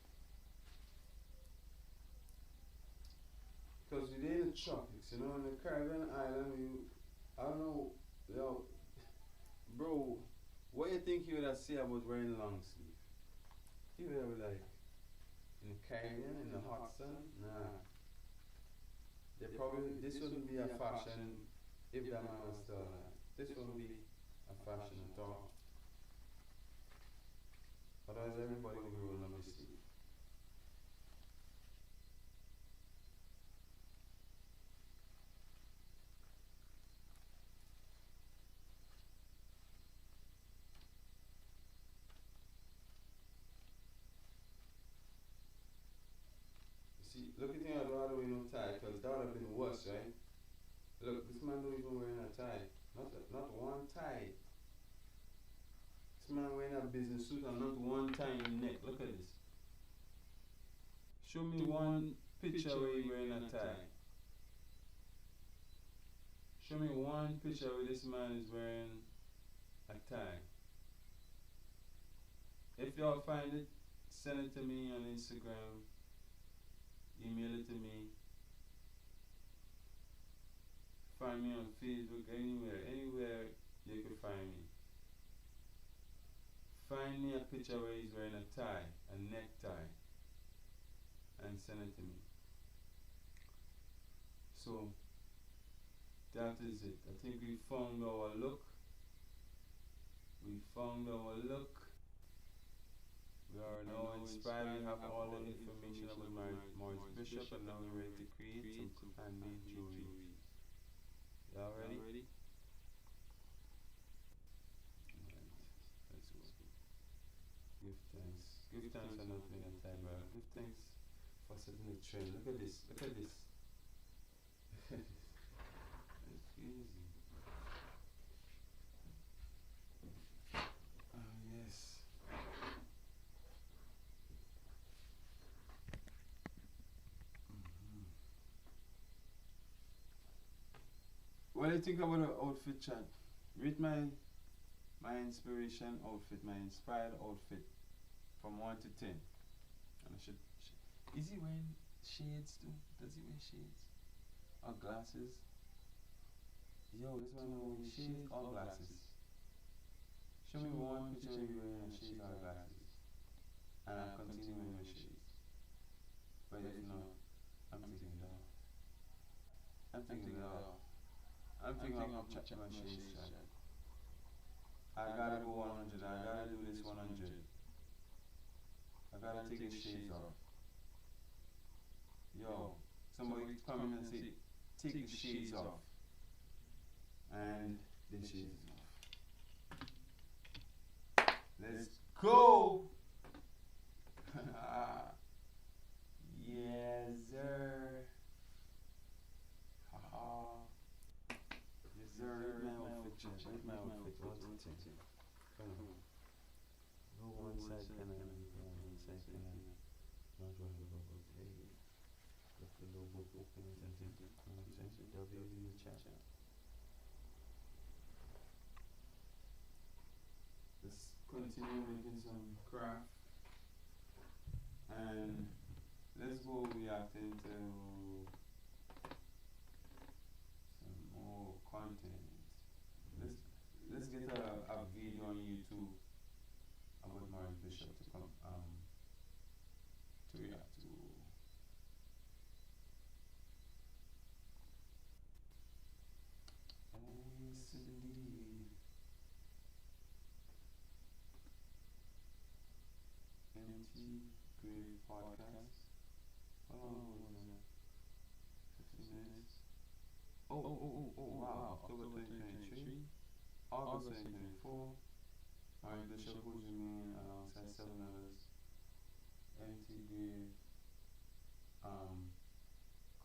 because we're in the tropics, you know, in the Caribbean island. I don't know, yo, bro. What do you think he would have said about wearing long sleeve? He would have like. In the Caribbean, in the hot sun? Nah. This wouldn't be a fashion if that man was still alive. This wouldn't be a fashion at all. Otherwise, everybody would be rolling up his sleeve. See, look at him, I don't have no tie, because that would have been worse, right? Look, this man don't even wearing a tie. Not one tie. This man wearing a business suit and not one tie in the neck. Look at this. Show me one picture where he wearing a tie. Show me one picture where this man is wearing a tie. If y'all find it, send it to me on Instagram. Email it to me. Find me on Facebook, anywhere you can find me. Find me a picture where he's wearing a tie, a necktie, and send it to me. So, That is it. I think we found our look. We found our look. We are now inspired. We have all the information about Maurice Bishop, and now we're ready to create some handmade jewelry. Y'all ready? Alright, let's go. Give thanks. Give thanks for nothing at time, bro. Give thanks for setting the trend. Look at this. Look at this. It's crazy. Yes. What do you think about the outfit, chat? Rate my inspiration outfit, my inspired outfit from 1 to 10. And I should is he wearing shades too? Does he wear shades? Or glasses? Yo, this one wearing shades or glasses? Show me one picture of you wearing shades or glasses. And I'll continue wearing my shades. But if not, I'm taking it off. I'm taking it off. I'm thinking of checking my shades, chat. I gotta go 100. I gotta do this 100. I gotta take the shades off. Yo, somebody come in and say, take the shades off. And the shades is off. Let's go! Yes, sir. Yes, sir. Read my outfit, chat. Read my outfit. 1 to 10. Come on. Go one side, can I? One side, can I? Not one of those. Hey. Look the logo open and W in the chat. Let's continue making some craft. And let's go reacting to some more content. Let's get a video on YouTube about Maurice Bishop to come to react to. Oh yes indeed. Empty Grave podcast. How long was that? 15 minutes. Oh, wow. October 2023. August 2024. Maurice Bishop was with me alongside 7 others. Empty Grave.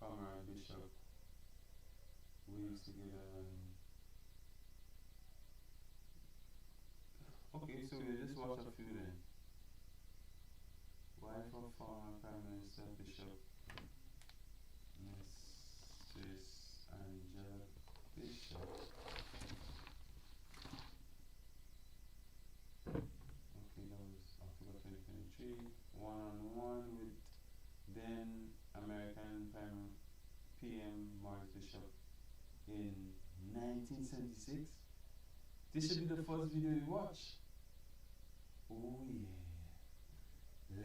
Maurice Bishop. We used to get okay, so we just watch a few then. Wife of former Prime Minister Bishop, Mrs. Angela Bishop. Okay, that was October 2023. One-on-one with then American PM Maurice Bishop in 1976. This should be the first video you watch. Oh yeah.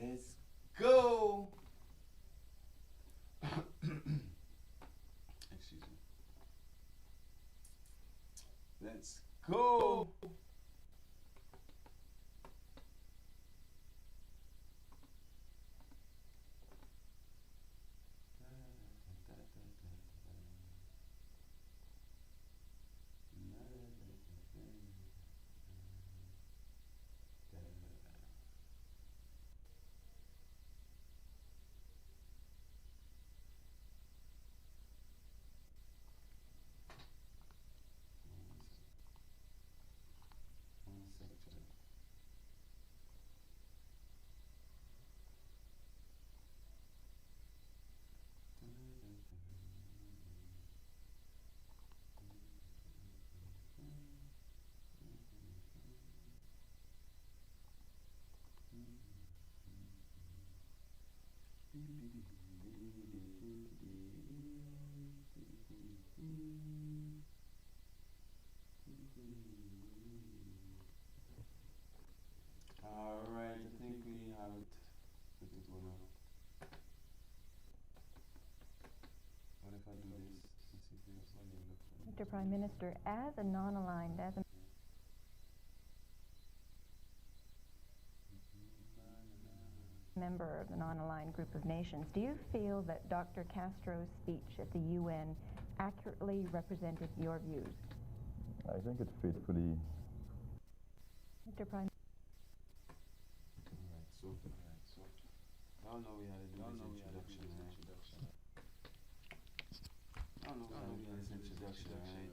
Let's go! Excuse me. Let's go! Mr. Prime Minister, as a non-aligned, as a member of the non-aligned group of nations, do you feel that Dr. Castro's speech at the UN accurately represented your views? I think it faithfully. Mr. Prime. Alright, so y'all know we had to do this introduction, right? I don't know how to do this introduction, right?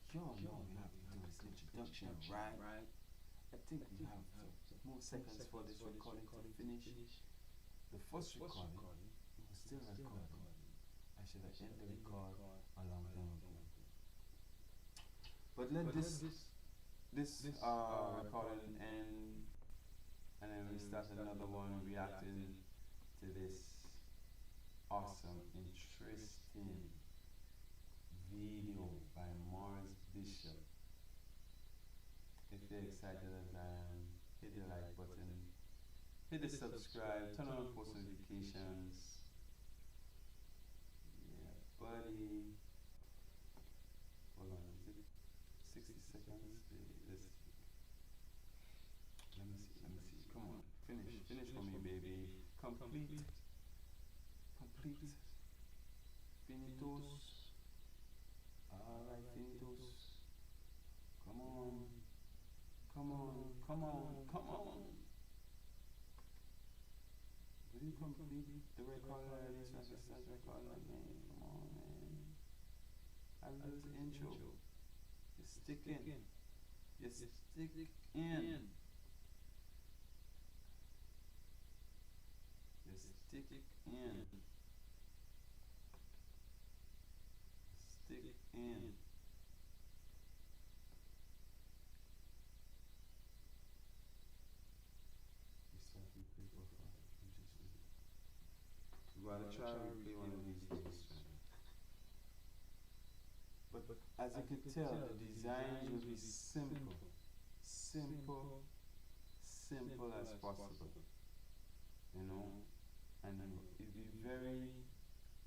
Y'all know we have to do this introduction, right? I think we have more seconds for this recording to finish. The first recording was still recording. I should have ended the record a long time ago. But let this recording end, and then we start another one reacting to this awesome, interesting video by Maurice Bishop. If you're excited as I am, hit the like button, hit the subscribe, turn on post notifications. Yeah, buddy. Hold on, is it 60 seconds? Let me see. Come on, finish for me, baby. Complete. Finitos. Alright, finitos. Come on. Will you complete the record already so I can start recording again? Come on, man. I love the intro. You stick in. You stick in. You stick in. Stick in. We gotta try to replay one of these days. But as you can tell, the designs will be simple as possible. You know? And it'll be very,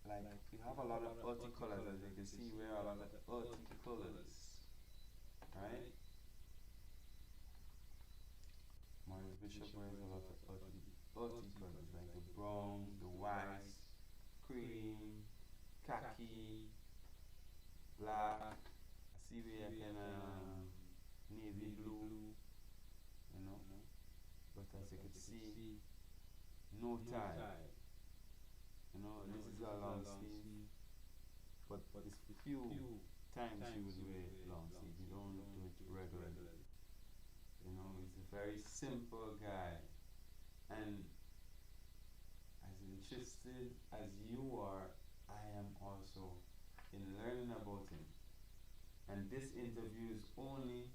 like, we have a lot of earthy colors, as you can see, we have a lot of earthy colors. Right? Maurice Bishop wears a lot of earthy colors, like the brown, the white, cream, khaki, black. I see we have kind of navy blue, you know. But as you can see, no tie. You know, this is a long sleeve, but it's few times you would wear long sleeve. You don't do it regularly. You know, he's a very simple guy. And as interested as you are, I am also in learning about him. And this interview is only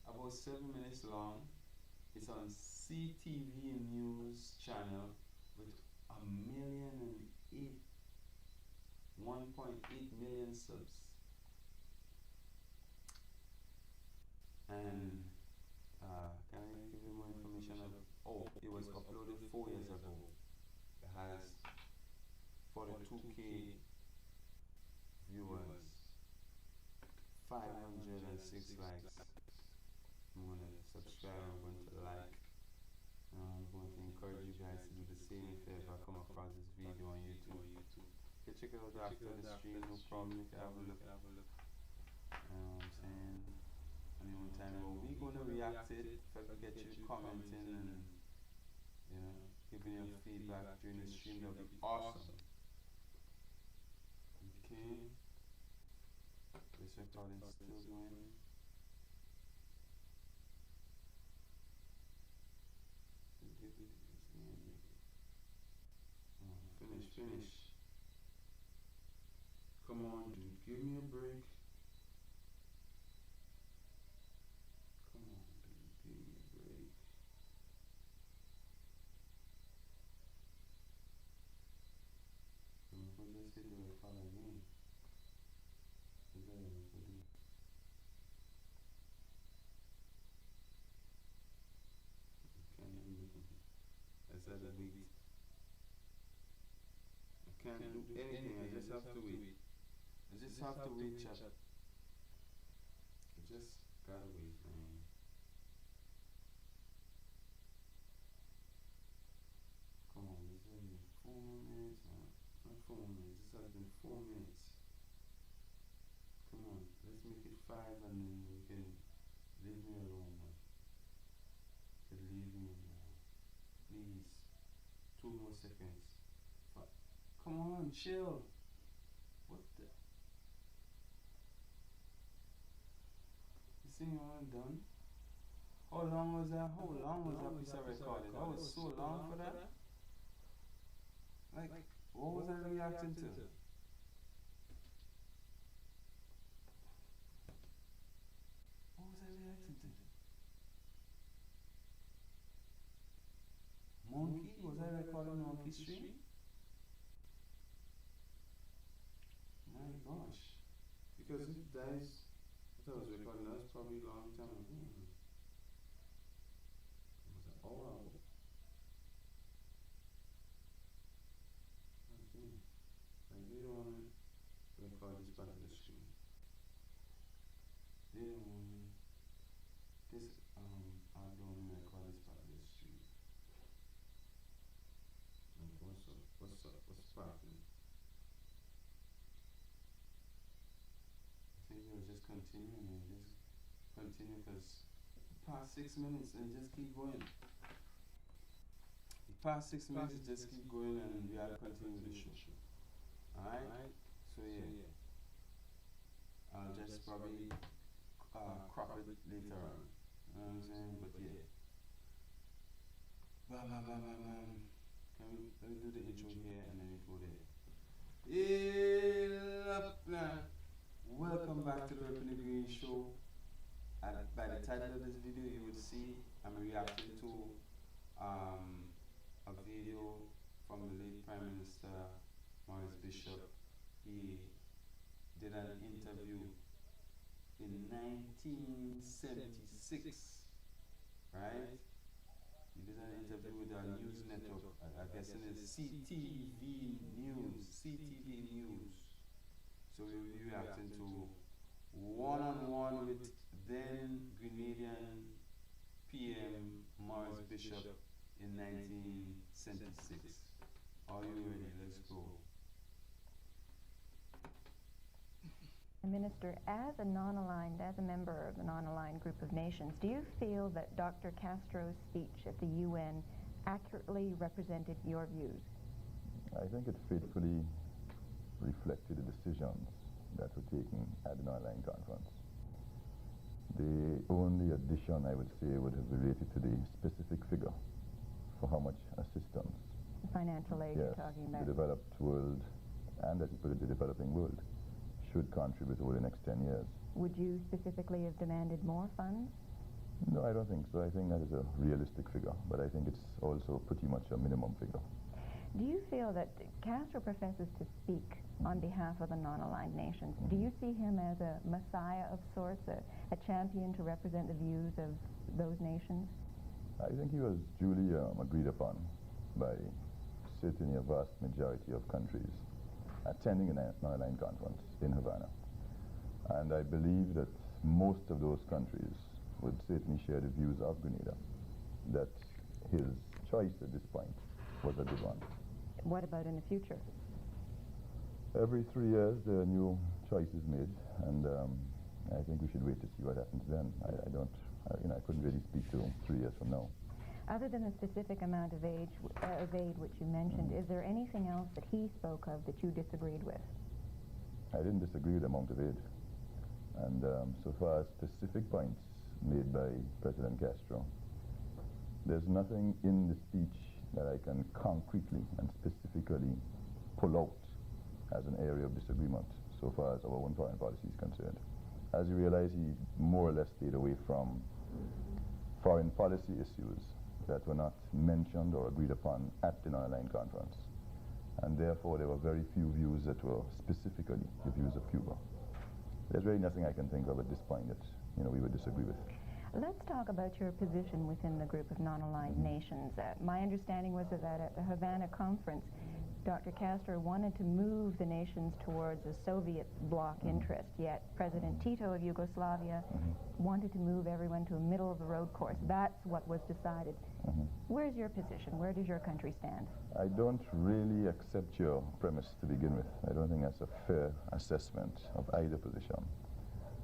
about 7 minutes long. It's on CTV News channel with 1.8 million subs. And can I give you more information? It was uploaded 4 years ago. It has 42K viewers, 506 likes. I'm going to subscribe, I'm going to like. I'm going to encourage you guys to do the same if you ever come across this video on YouTube. You can check it out after the stream, no problem. You can have a look. You know what I'm saying? Anyone time, we're going to react it. If I can get you commenting and, you know, giving your feedback during the stream, that would be awesome. Okay. This recording is still going. Finish. Come on, dude, give me a break. Come on, dude, give me a break. I'm going to just hit the record again. I can't can't do anything. I just have to wait. I just have to wait, chat. I just gotta wait, man. Come on, this has been 4 minutes, man. Not 4 minutes, this has been 4 minutes. Come on, let's make it 5 and then we can leave me alone, man. You can leave me alone. Please. 2 more seconds. Come on, chill. What the? This thing wasn't done? How long was that? How long was that piece of recording? That was so long for that? Like, what was I reacting to? What was I reacting to? Monkey? Was I recording Monkey stream? My gosh. Because if that is, I thought I was recording, that was probably a long time ago. It was an hour ago. Like, they don't want to record this part of the stream. They don't want to, this, I don't want to record this part of the stream. Like, what's up? What's up? What's poppin'? I think we'll just continue and just continue because past 6 minutes and just keep going. The past 6 minutes just keep going and we have to continue the show. Alright? So yeah. I'll just probably crop it later on. You know what I'm saying? But yeah. Bam, bam, bam, bam, bam. Let me do the intro here and then we go there. Welcome back to the Rep in the Green Show. By the title of this video, you will see I'm reacting to a video from the late Prime Minister Maurice Bishop. He did an interview in 1976, right? He did an interview with a news network, I guess it is CTV News. So we'll be reacting to one-on-one with then Grenadian PM Maurice Bishop in 1976. Are you ready? Let's go. Minister, as a non-aligned, as a member of the non-aligned group of nations, do you feel that Dr. Castro's speech at the UN accurately represented your views? I think it faithfully reflected the decisions that were taken at the non-aligned conference. The only addition I would say would have related to the specific figure for how much assistance. Financial aid you're talking about. The developed world, and as you put it, the developing world, should contribute over the next 10 years. Would you specifically have demanded more funds? No, I don't think so. I think that is a realistic figure, but I think it's also pretty much a minimum figure. Do you feel that Castro professes to speak on behalf of the non-aligned nations? Do you see him as a messiah of sorts, a champion to represent the views of those nations? I think he was duly agreed upon by certainly a vast majority of countries attending a non-aligned conference in Havana. And I believe that most of those countries would certainly share the views of Grenada, that his choice at this point was a good one. What about in the future? Every 3 years there are new choices made, and I think we should wait to see what happens then. I couldn't really speak to 3 years from now. Other than the specific amount of aid which you mentioned, is there anything else that he spoke of that you disagreed with? I didn't disagree with the amount of aid. And so far as specific points made by President Castro, there's nothing in the speech that I can concretely and specifically pull out as an area of disagreement so far as our own foreign policy is concerned. As you realize, he more or less stayed away from foreign policy issues that were not mentioned or agreed upon at the non-aligned conference. And therefore, there were very few views that were specifically the views of Cuba. There's really nothing I can think of at this point that we would disagree with. Let's talk about your position within the group of non-aligned nations. My understanding was that at the Havana conference, Dr. Castro wanted to move the nations towards a Soviet bloc interest, yet President Tito of Yugoslavia wanted to move everyone to a middle-of-the-road course. That's what was decided. Where's your position? Where does your country stand? I don't really accept your premise to begin with. I don't think that's a fair assessment of either position.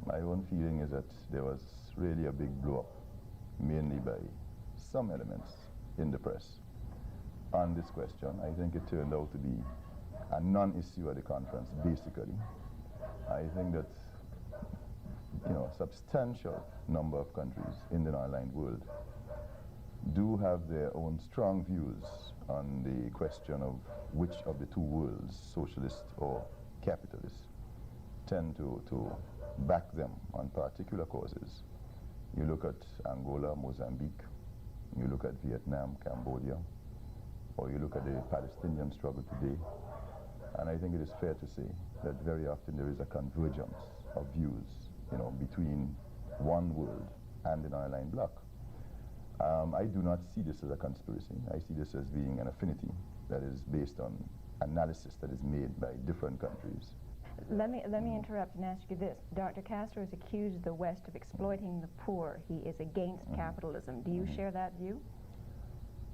My own feeling is that there was really a big blow-up, mainly by some elements in the press on this question. I think it turned out to be a non-issue at the conference, basically. I think that, you know, a substantial number of countries in the non-aligned world do have their own strong views on the question of which of the two worlds, socialist or capitalist, tend to back them on particular causes. You look at Angola, Mozambique, you look at Vietnam, Cambodia, or you look at the Palestinian struggle today, and I think it is fair to say that very often there is a convergence of views, you know, between one world and the non-aligned bloc. I do not see this as a conspiracy. I see this as being an affinity that is based on analysis that is made by different countries. Let me interrupt and ask you this. Dr. Castro has accused the West of exploiting the poor. He is against capitalism. Do you share that view?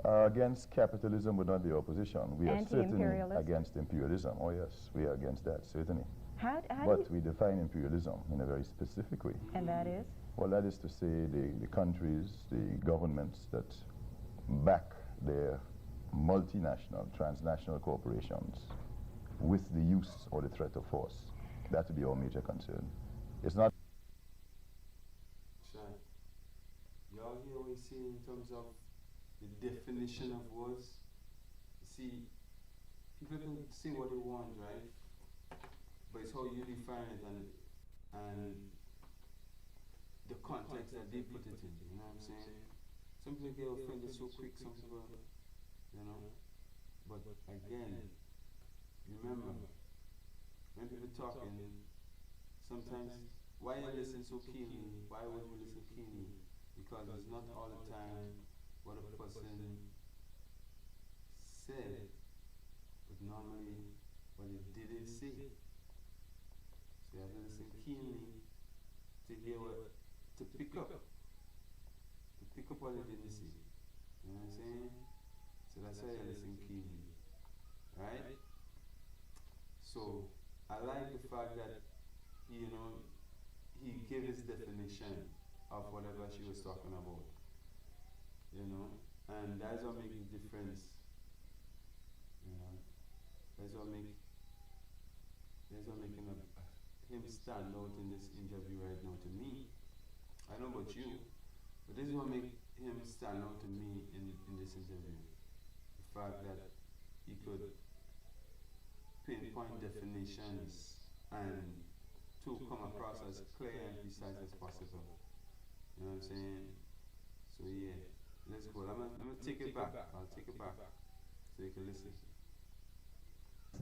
Against capitalism would not be opposition. We are certainly Anti-imperialist? against imperialism. Oh yes, we are against that, certainly. How But we define imperialism in a very specific way. And that is? Well, that is to say the countries, the governments that back their multinational, transnational corporations with the use or the threat of force. That would be our major concern. It's not... Sure. Y'all hear what we see in terms of the definition of words? See, people can say what they want, right? But it's how you define it and the context that they put it in, you know what I'm saying? Some people get offended so quick, some people, you know? But again, remember, when people talking, sometimes, why you listen so keenly? Why would you listen keenly? Because it's not all the time what a person said, but normally what he didn't say. So you have to listen keenly to hear what, to pick up what he didn't say. You know what I'm saying? So that's why you listen keenly, right? So I like the fact that, you know, he gave his definition of whatever she was talking about, you know, and that's what makes the difference, you know, that's what making him stand out in this interview right now to me. I don't know about you, but this is what makes him stand out to me in this interview. The fact that he could pinpoint definitions and to come across as clear and precise as possible. You know what I'm saying? So yeah, let's go. I'm gonna take it back. I'll take it back so you can listen.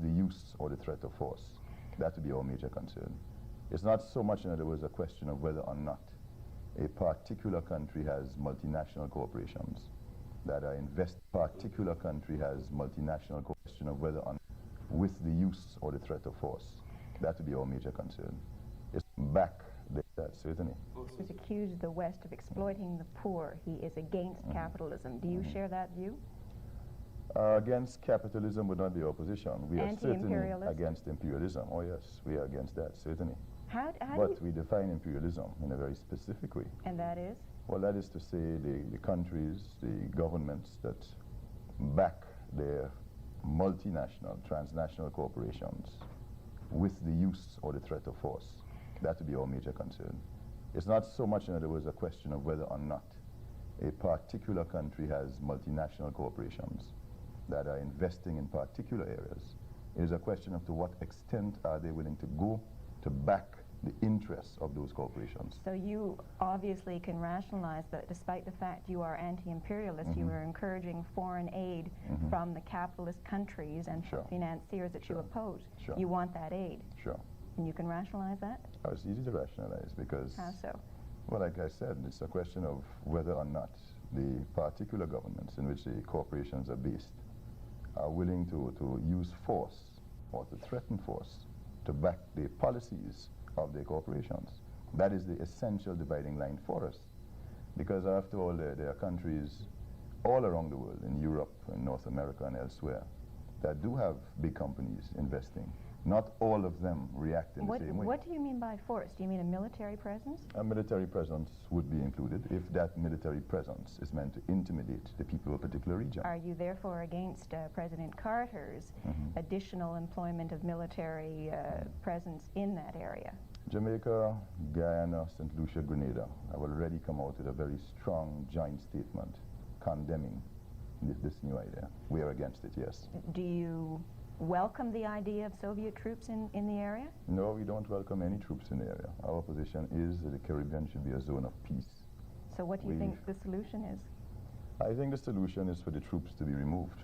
The use or the threat of force. That would be our major concern. It's not so much, in other words, a question of whether or not a particular country has multinational corporations that are particular country has multinational question of whether or not with the use or the threat of force. That would be our major concern. It's back that, certainly. He has accused the West of exploiting the poor. He is against capitalism. Do you share that view? Against capitalism would not be opposition. We are certainly Anti-imperialist? against imperialism. Oh yes, we are against that, certainly. But we define imperialism in a very specific way. And that is? Well, that is to say the countries, the governments that back their multinational, transnational corporations with the use or the threat of force. That would be our major concern. It's not so much, in other words, a question of whether or not a particular country has multinational corporations that are investing in particular areas. It is a question of to what extent are they willing to go to back the interests of those corporations. So you obviously can rationalize that despite the fact you are anti-imperialist, you are encouraging foreign aid from the capitalist countries and financiers that you oppose. You want that aid. Sure. And you can rationalize that? Oh, it's easy to rationalize because... How so? Well, like I said, it's a question of whether or not the particular governments in which the corporations are based are willing to use force or to threaten force to back the policies of their corporations. That is the essential dividing line for us. Because after all, there are countries all around the world, in Europe, in North America and elsewhere, that do have big companies investing. Not all of them react in the same way. What do you mean by force? Do you mean a military presence? A military presence would be included if that military presence is meant to intimidate the people of a particular region. Are you therefore against President Carter's additional employment of military presence in that area? Jamaica, Guyana, St. Lucia, Grenada have already come out with a very strong joint statement condemning this new idea. We are against it, yes. Do you welcome the idea of Soviet troops in the area? No, we don't welcome any troops in the area. Our position is that the Caribbean should be a zone of peace. So what do you think the solution is? I think the solution is for the troops to be removed.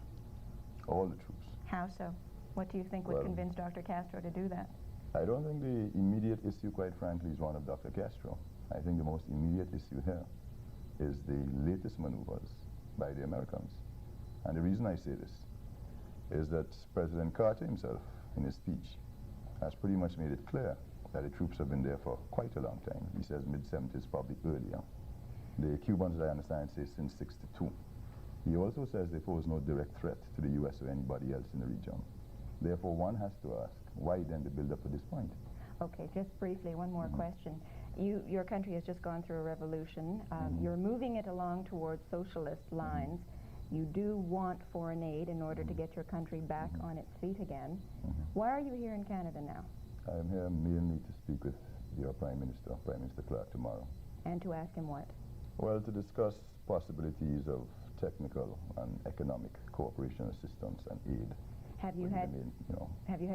All the troops. How so? What do you think would convince Dr. Castro to do that? I don't think the immediate issue, quite frankly, is one of Dr. Castro. I think the most immediate issue here is the latest maneuvers by the Americans. And the reason I say this is that President Carter himself, in his speech, has pretty much made it clear that the troops have been there for quite a long time. He says mid-70s, probably earlier. The Cubans, as I understand, say since 62. He also says they pose no direct threat to the U.S. or anybody else in the region. Therefore, one has to ask, why then the build-up to this point? Okay, just briefly, one more question. Your country has just gone through a revolution. You're moving it along towards socialist lines. You do want foreign aid in order to get your country back on its feet again. Why are you here in Canada now? I am here mainly to speak with your Prime Minister, Prime Minister Clark, tomorrow. And to ask him what? Well, to discuss possibilities of technical and economic cooperation, assistance, and aid. Have you had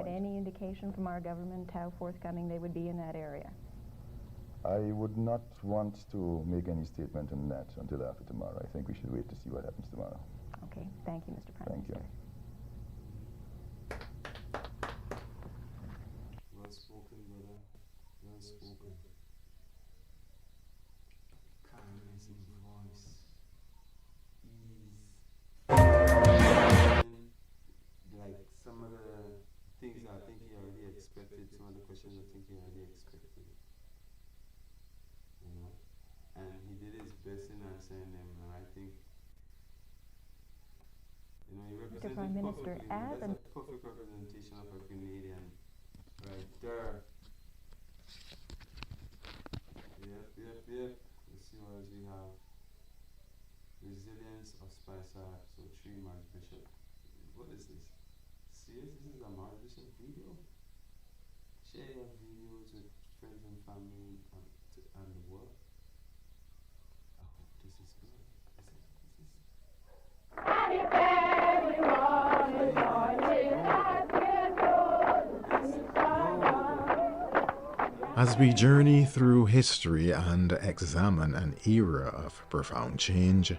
any indication from our government how forthcoming they would be in that area? I would not want to make any statement on that until after tomorrow. I think we should wait to see what happens tomorrow. Okay, thank you, Mr. Prime Minister. Well spoken, brother. Well spoken. Kindness in voice. Like some of the things I think he already expected, some of the questions I think he already expected. You know? And he did his best in answering them, and I think, you know, he represents Prime Minister, that's a perfect representation of a Grenadian right there. Yep. Let's see what else we have. Resilience of Spicer, so 3 Maurice Bishop. What is this? Serious? This is a Maurice Bishop video? Share your videos with friends and family and the world. I hope this is good. As we journey through history and examine an era of profound change,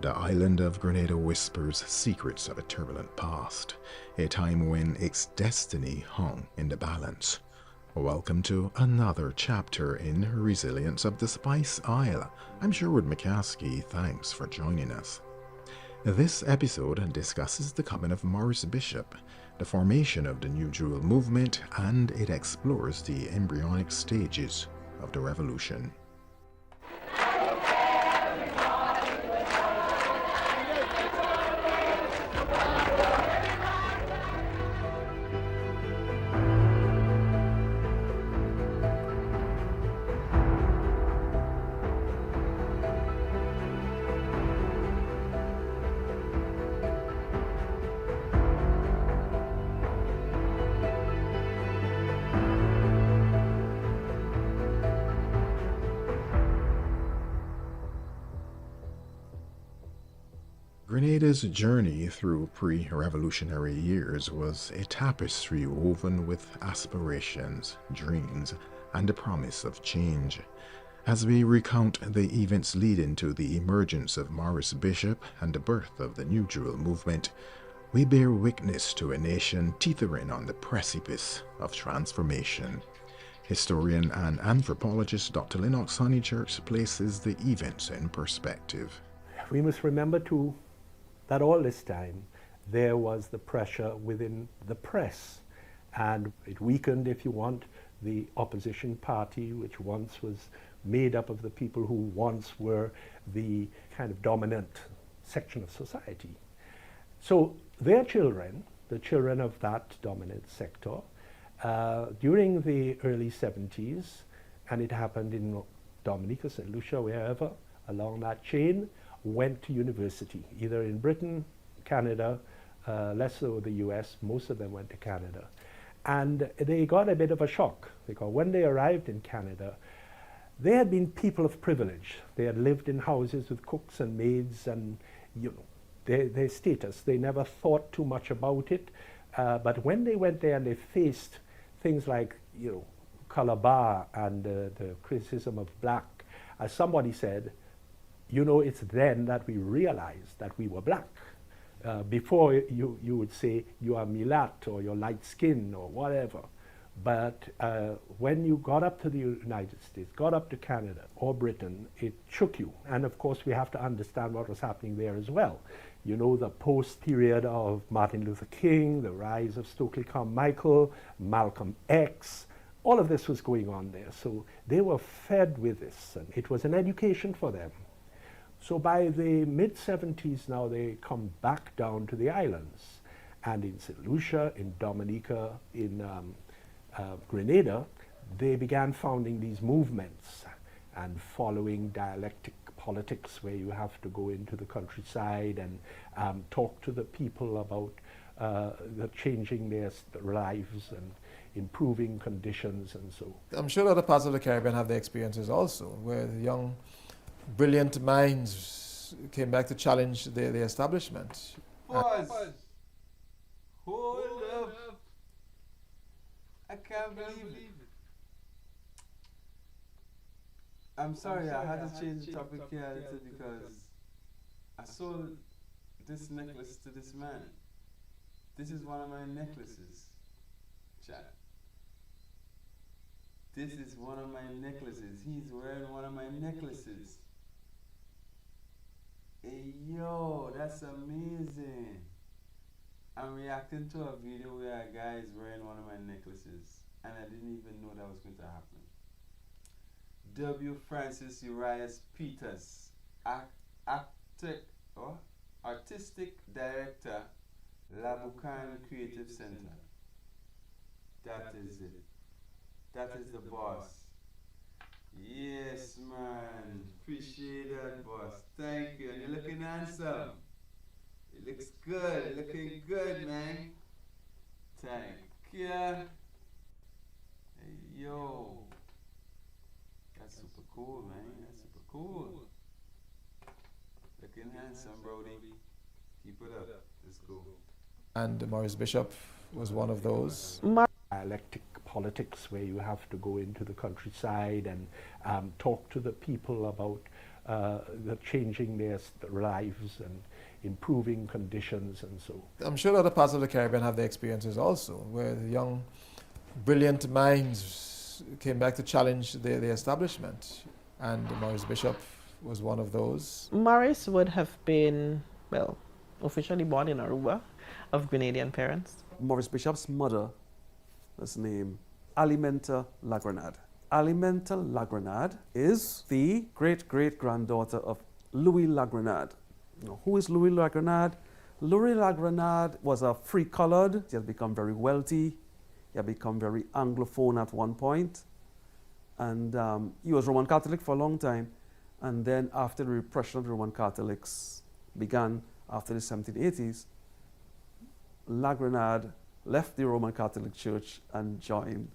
the island of Grenada whispers secrets of a turbulent past, a time when its destiny hung in the balance. Welcome to another chapter in Resilience of the Spice Isle. I'm Sherwood McCaskey. Thanks for joining us. This episode discusses the coming of Maurice Bishop, the formation of the New Jewel movement, and it explores the embryonic stages of the revolution. Grenada's journey through pre-revolutionary years was a tapestry woven with aspirations, dreams, and the promise of change. As we recount the events leading to the emergence of Maurice Bishop and the birth of the New Jewel movement, we bear witness to a nation teetering on the precipice of transformation. Historian and anthropologist Dr. Lennox Honeychurch places the events in perspective. We must remember too that all this time there was the pressure within the press, and it weakened, if you want, the opposition party, which once was made up of the people who once were the kind of dominant section of society. So their children, the children of that dominant sector, during the early 70s, and it happened in Dominica, St. Lucia, wherever, along that chain, went to university, either in Britain, Canada, less so the US, most of them went to Canada. And they got a bit of a shock, because when they arrived in Canada, they had been people of privilege. They had lived in houses with cooks and maids and, you know, their status. They never thought too much about it. But when they went there and they faced things like, you know, color bar and the criticism of black, as somebody said, you know, it's then that we realized that we were black. Before you would say you are mulat or you're light skin or whatever. But when you got up to the United States, got up to Canada or Britain, it shook you. And of course, we have to understand what was happening there as well. You know, the post-period of Martin Luther King, the rise of Stokely Carmichael, Malcolm X, all of this was going on there. So they were fed with this, and it was an education for them. So by the mid-70s now, they come back down to the islands. And in St. Lucia, in Dominica, in Grenada, they began founding these movements and following dialectic politics, where you have to go into the countryside and talk to the people about changing their lives and improving conditions and so. I'm sure other parts of the Caribbean have their experiences also, where the young, brilliant minds came back to challenge the establishment. Pause. Hold up. I can't believe it. I'm sorry, I had to change the topic here a little because I sold this necklace to this man. This is one of my necklaces, chat. This is one of my necklaces. He's wearing one of my necklaces. Hey, yo, that's amazing. I'm reacting to a video where a guy is wearing one of my necklaces, and I didn't even know that was going to happen. W. Francis Urias Peters, Artistic Director, Labucan Creative Center. That is it. That is the boss. Yes, man. Appreciate that, boss. Thank you. And you're looking handsome. It looks good. Looking good, man. Thank you. Hey, yo. That's super cool, man. That's super cool. Looking handsome, Brody. Keep it up. It's cool. And Maurice Bishop was one of those. Dialectic politics, where you have to go into the countryside and talk to the people about changing their lives and improving conditions and so. I'm sure other parts of the Caribbean have their experiences also, where the young, brilliant minds came back to challenge the establishment. And Maurice Bishop was one of those. Maurice would have been, well, officially born in Aruba, of Grenadian parents. Maurice Bishop's mother was named Alimenta Lagrenade. Alimenta Lagrenade is the great-great-granddaughter of Louis Lagrenade. Now, who is Louis Lagrenade? Louis Lagrenade was a free-colored. He had become very wealthy. He had become very Anglophone at one point. And he was Roman Catholic for a long time. And then after the repression of the Roman Catholics began after the 1780s, Lagrenade left the Roman Catholic Church and joined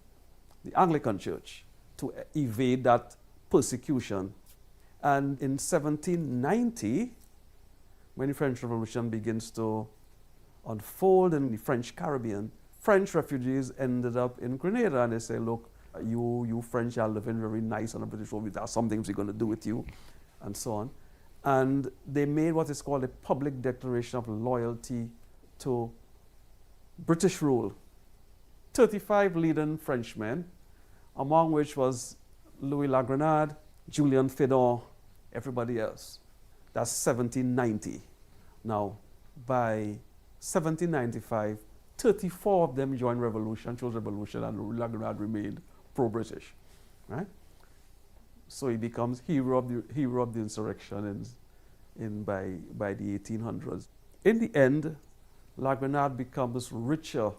the Anglican Church to evade that persecution. And in 1790, when the French Revolution begins to unfold in the French Caribbean, French refugees ended up in Grenada, and they say, look, you French are living very nice on the British world, there are some things we're going to do with you, and so on. And they made what is called a public declaration of loyalty to British rule. 35 leading Frenchmen, among which was Louis Lagrenade, Julien Fédon, everybody else. That's 1790. Now, by 1795, 34 of them joined revolution, chose revolution, and Louis Lagrenade remained pro-British, right? So he becomes hero of the insurrection by the 1800s. In the end, Lagrenade becomes richer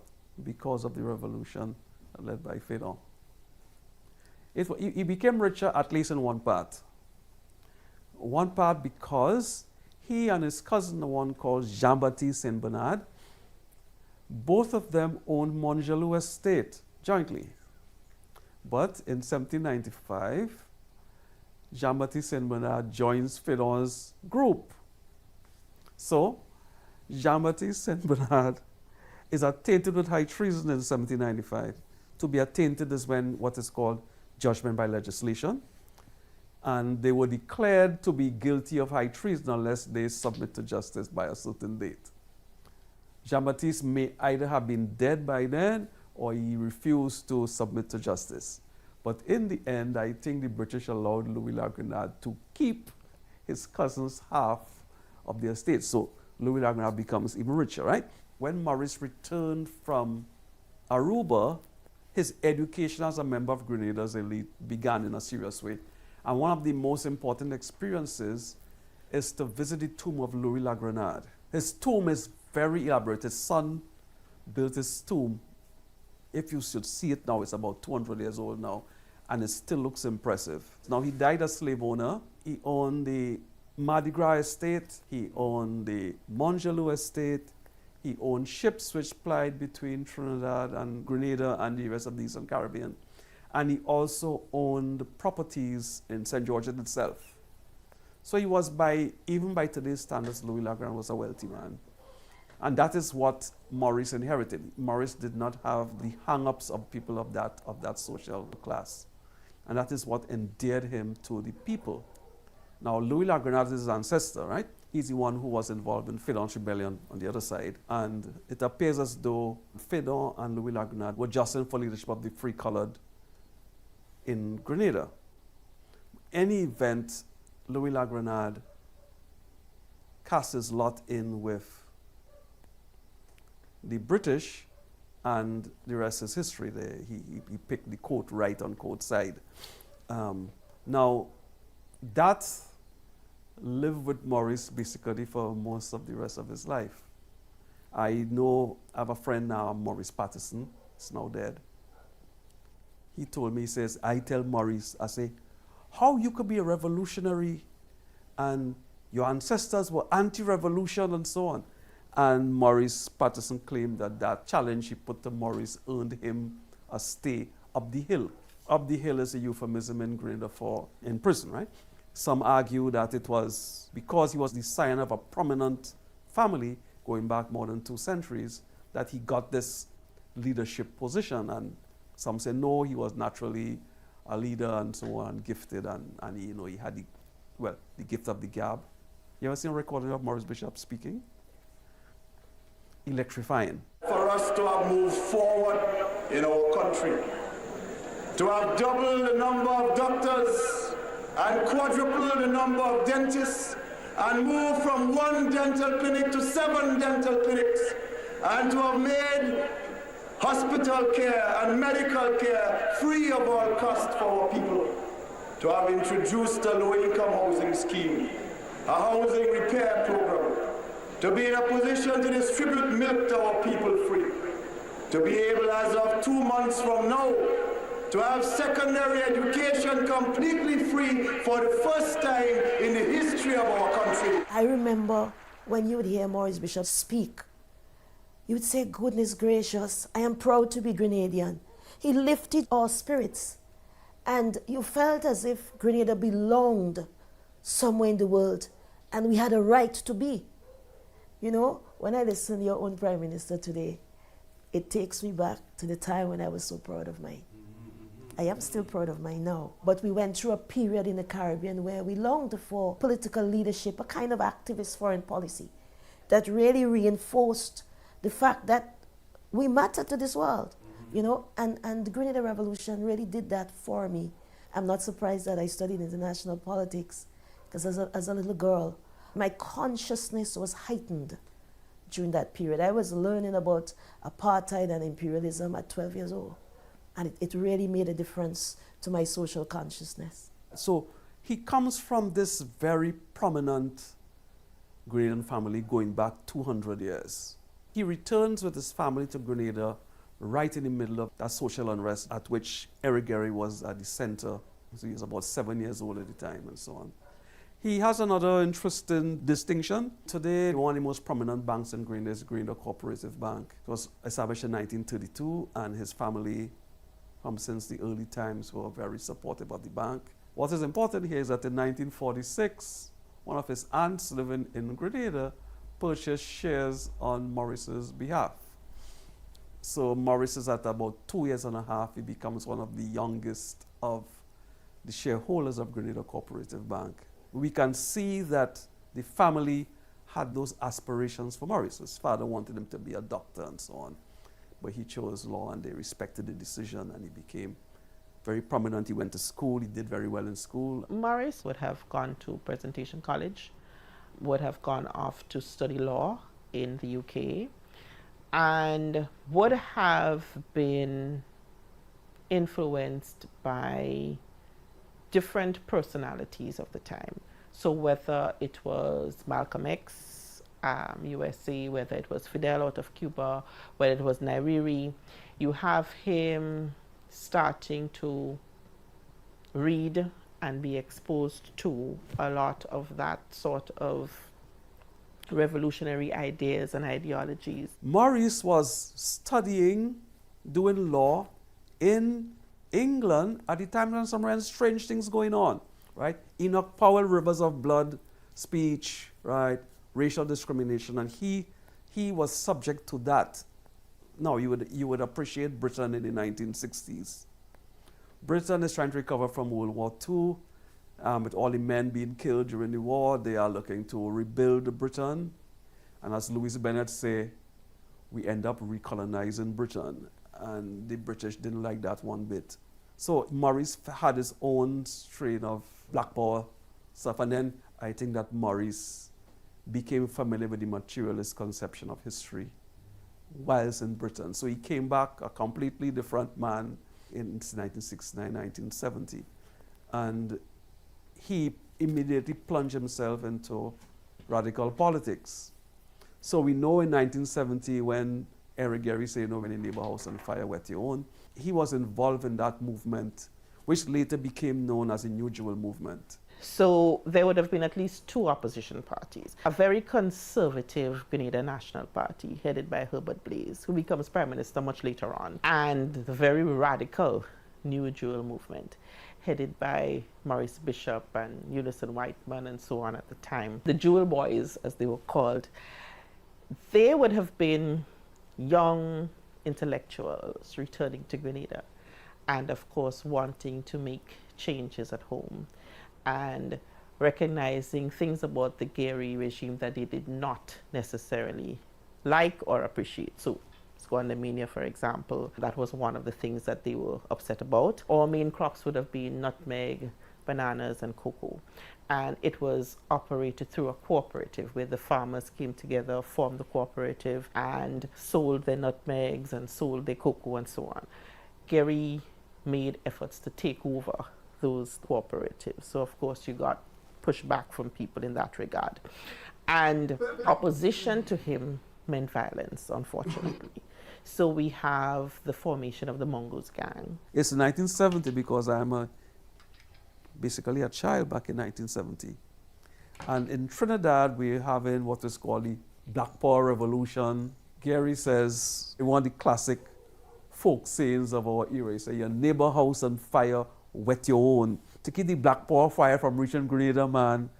because of the revolution led by Fédon. He became richer at least in one part. One part because he and his cousin, the one called Jean-Baptiste Saint-Bernard, both of them owned Montgelou estate jointly. But in 1795, Jean-Baptiste Saint-Bernard joins Fédon's group. So, Jean-Baptiste Saint-Bernard is attainted with high treason in 1795. To be attainted is when what is called judgment by legislation. And they were declared to be guilty of high treason unless they submit to justice by a certain date. Jean-Baptiste may either have been dead by then or he refused to submit to justice. But in the end, I think the British allowed Louis Lagrenade to keep his cousin's half of the estate. So Louis Lagrenade becomes even richer, right? When Maurice returned from Aruba, his education as a member of Grenada's elite began in a serious way. And one of the most important experiences is to visit the tomb of Louis Lagrenade. His tomb is very elaborate. His son built his tomb. If you should see it now, it's about 200 years old now, and it still looks impressive. Now, he died a slave owner. He owned the Mardi Gras estate. He owned the Montgelou estate. He owned ships which plied between Trinidad and Grenada and the rest of the Eastern Caribbean. And he also owned properties in St. George's itself. So he was, even by today's standards, Louis Lagrenade was a wealthy man. And that is what Maurice inherited. Maurice did not have the hang-ups of people of that social class. And that is what endeared him to the people. Now, Louis Lagrenade is his ancestor, right? He's the one who was involved in Fédon's rebellion on the other side. And it appears as though Fédon and Louis Lagrenade were just for leadership of the free-colored in Grenada. Any event, Louis Lagrenade cast his lot in with the British, and the rest is history. He picked the quote right on quote side. Now, that lived with Maurice basically for most of the rest of his life. I have a friend now, Maurice Patterson, he's now dead. He told me, he says, I tell Maurice, I say, how you could be a revolutionary and your ancestors were anti-revolution and so on. And Maurice Patterson claimed that challenge he put to Maurice earned him a stay up the hill. Up the hill is a euphemism in Grenada for in prison, right? Some argue that it was because he was the scion of a prominent family going back more than 2 centuries that he got this leadership position. And some say no, he was naturally a leader and so on, gifted, and he had the gift of the gab. You ever seen a recording of Maurice Bishop speaking? Electrifying. For us to have moved forward in our country, to have doubled the number of doctors and quadrupled the number of dentists, and move from 1 dental clinic to 7 dental clinics, and to have made hospital care and medical care free of all cost for our people, to have introduced a low-income housing scheme, a housing repair program, to be in a position to distribute milk to our people free, to be able, as of 2 months from now, to have secondary education completely free for the first time in the history of our country. I remember when you would hear Maurice Bishop speak, you would say, goodness gracious, I am proud to be Grenadian. He lifted our spirits, and you felt as if Grenada belonged somewhere in the world, and we had a right to be. You know, when I listen to your own Prime Minister today, it takes me back to the time when I was so proud of mine. I am still proud of mine now. But we went through a period in the Caribbean where we longed for political leadership, a kind of activist foreign policy that really reinforced the fact that we matter to this world, you know, and the Grenada Revolution really did that for me. I'm not surprised that I studied international politics, because as a little girl, my consciousness was heightened during that period. I was learning about apartheid and imperialism at 12 years old. And it really made a difference to my social consciousness. So he comes from this very prominent Grenadian family going back 200 years. He returns with his family to Grenada right in the middle of that social unrest at which Eric Gary was at the center. So he was about 7 years old at the time and so on. He has another interesting distinction. Today, one of the most prominent banks in Grenada is Grenada Cooperative Bank. It was established in 1932, and his family, from since the early times, were very supportive of the bank. What is important here is that in 1946, one of his aunts living in Grenada purchased shares on Maurice's behalf. So Maurice is at about 2 years and a half. He becomes one of the youngest of the shareholders of Grenada Cooperative Bank. We can see that the family had those aspirations for Maurice. His father wanted him to be a doctor and so on, but he chose law and they respected the decision and he became very prominent. He went to school, he did very well in school. Maurice would have gone to Presentation College, would have gone off to study law in the UK, and would have been influenced by different personalities of the time. So whether it was Malcolm X, USA, whether it was Fidel out of Cuba, whether it was Nyerere, you have him starting to read and be exposed to a lot of that sort of revolutionary ideas and ideologies. Maurice was studying, doing law in England at the time when some strange things going on, right? Enoch Powell, Rivers of Blood speech, right? Racial discrimination, and he was subject to that. Now, you would appreciate Britain in the 1960s. Britain is trying to recover from World War II. With all the men being killed during the war, they are looking to rebuild Britain. And as Louis Bennett say, we end up recolonizing Britain. And the British didn't like that one bit. So Maurice had his own strain of Black Power stuff. And then I think that Maurice became familiar with the materialist conception of history whilst in Britain. So he came back a completely different man in 1969, 1970. And he immediately plunged himself into radical politics. So we know in 1970 when Eric Gary said, when you neighbor house on fire, wet your own, he was involved in that movement, which later became known as the New Jewel movement. So there would have been at least two opposition parties. A very conservative Grenada National Party headed by Herbert Blaise, who becomes Prime Minister much later on, and the very radical New Jewel movement headed by Maurice Bishop and Unison Whiteman and so on at the time. The Jewel Boys, as they were called, they would have been young intellectuals returning to Grenada and of course wanting to make changes at home and recognizing things about the Gary regime that they did not necessarily like or appreciate. So Squandermania, for example, that was one of the things that they were upset about. Our main crops would have been nutmeg, bananas, and cocoa. And it was operated through a cooperative where the farmers came together, formed the cooperative, and sold their nutmegs and sold their cocoa and so on. Gary made efforts to take over those cooperatives. So, of course, you got pushback from people in that regard. And opposition to him meant violence, unfortunately. So we have the formation of the Mongoose Gang. It's 1970 because I'm basically a child back in 1970. And in Trinidad, we're having what is called the Black Power Revolution. Gary says, one of the classic folk sayings of our era, he says, your neighbor house on fire, wet your own. To keep the Black Power fire from reaching Grenada, man,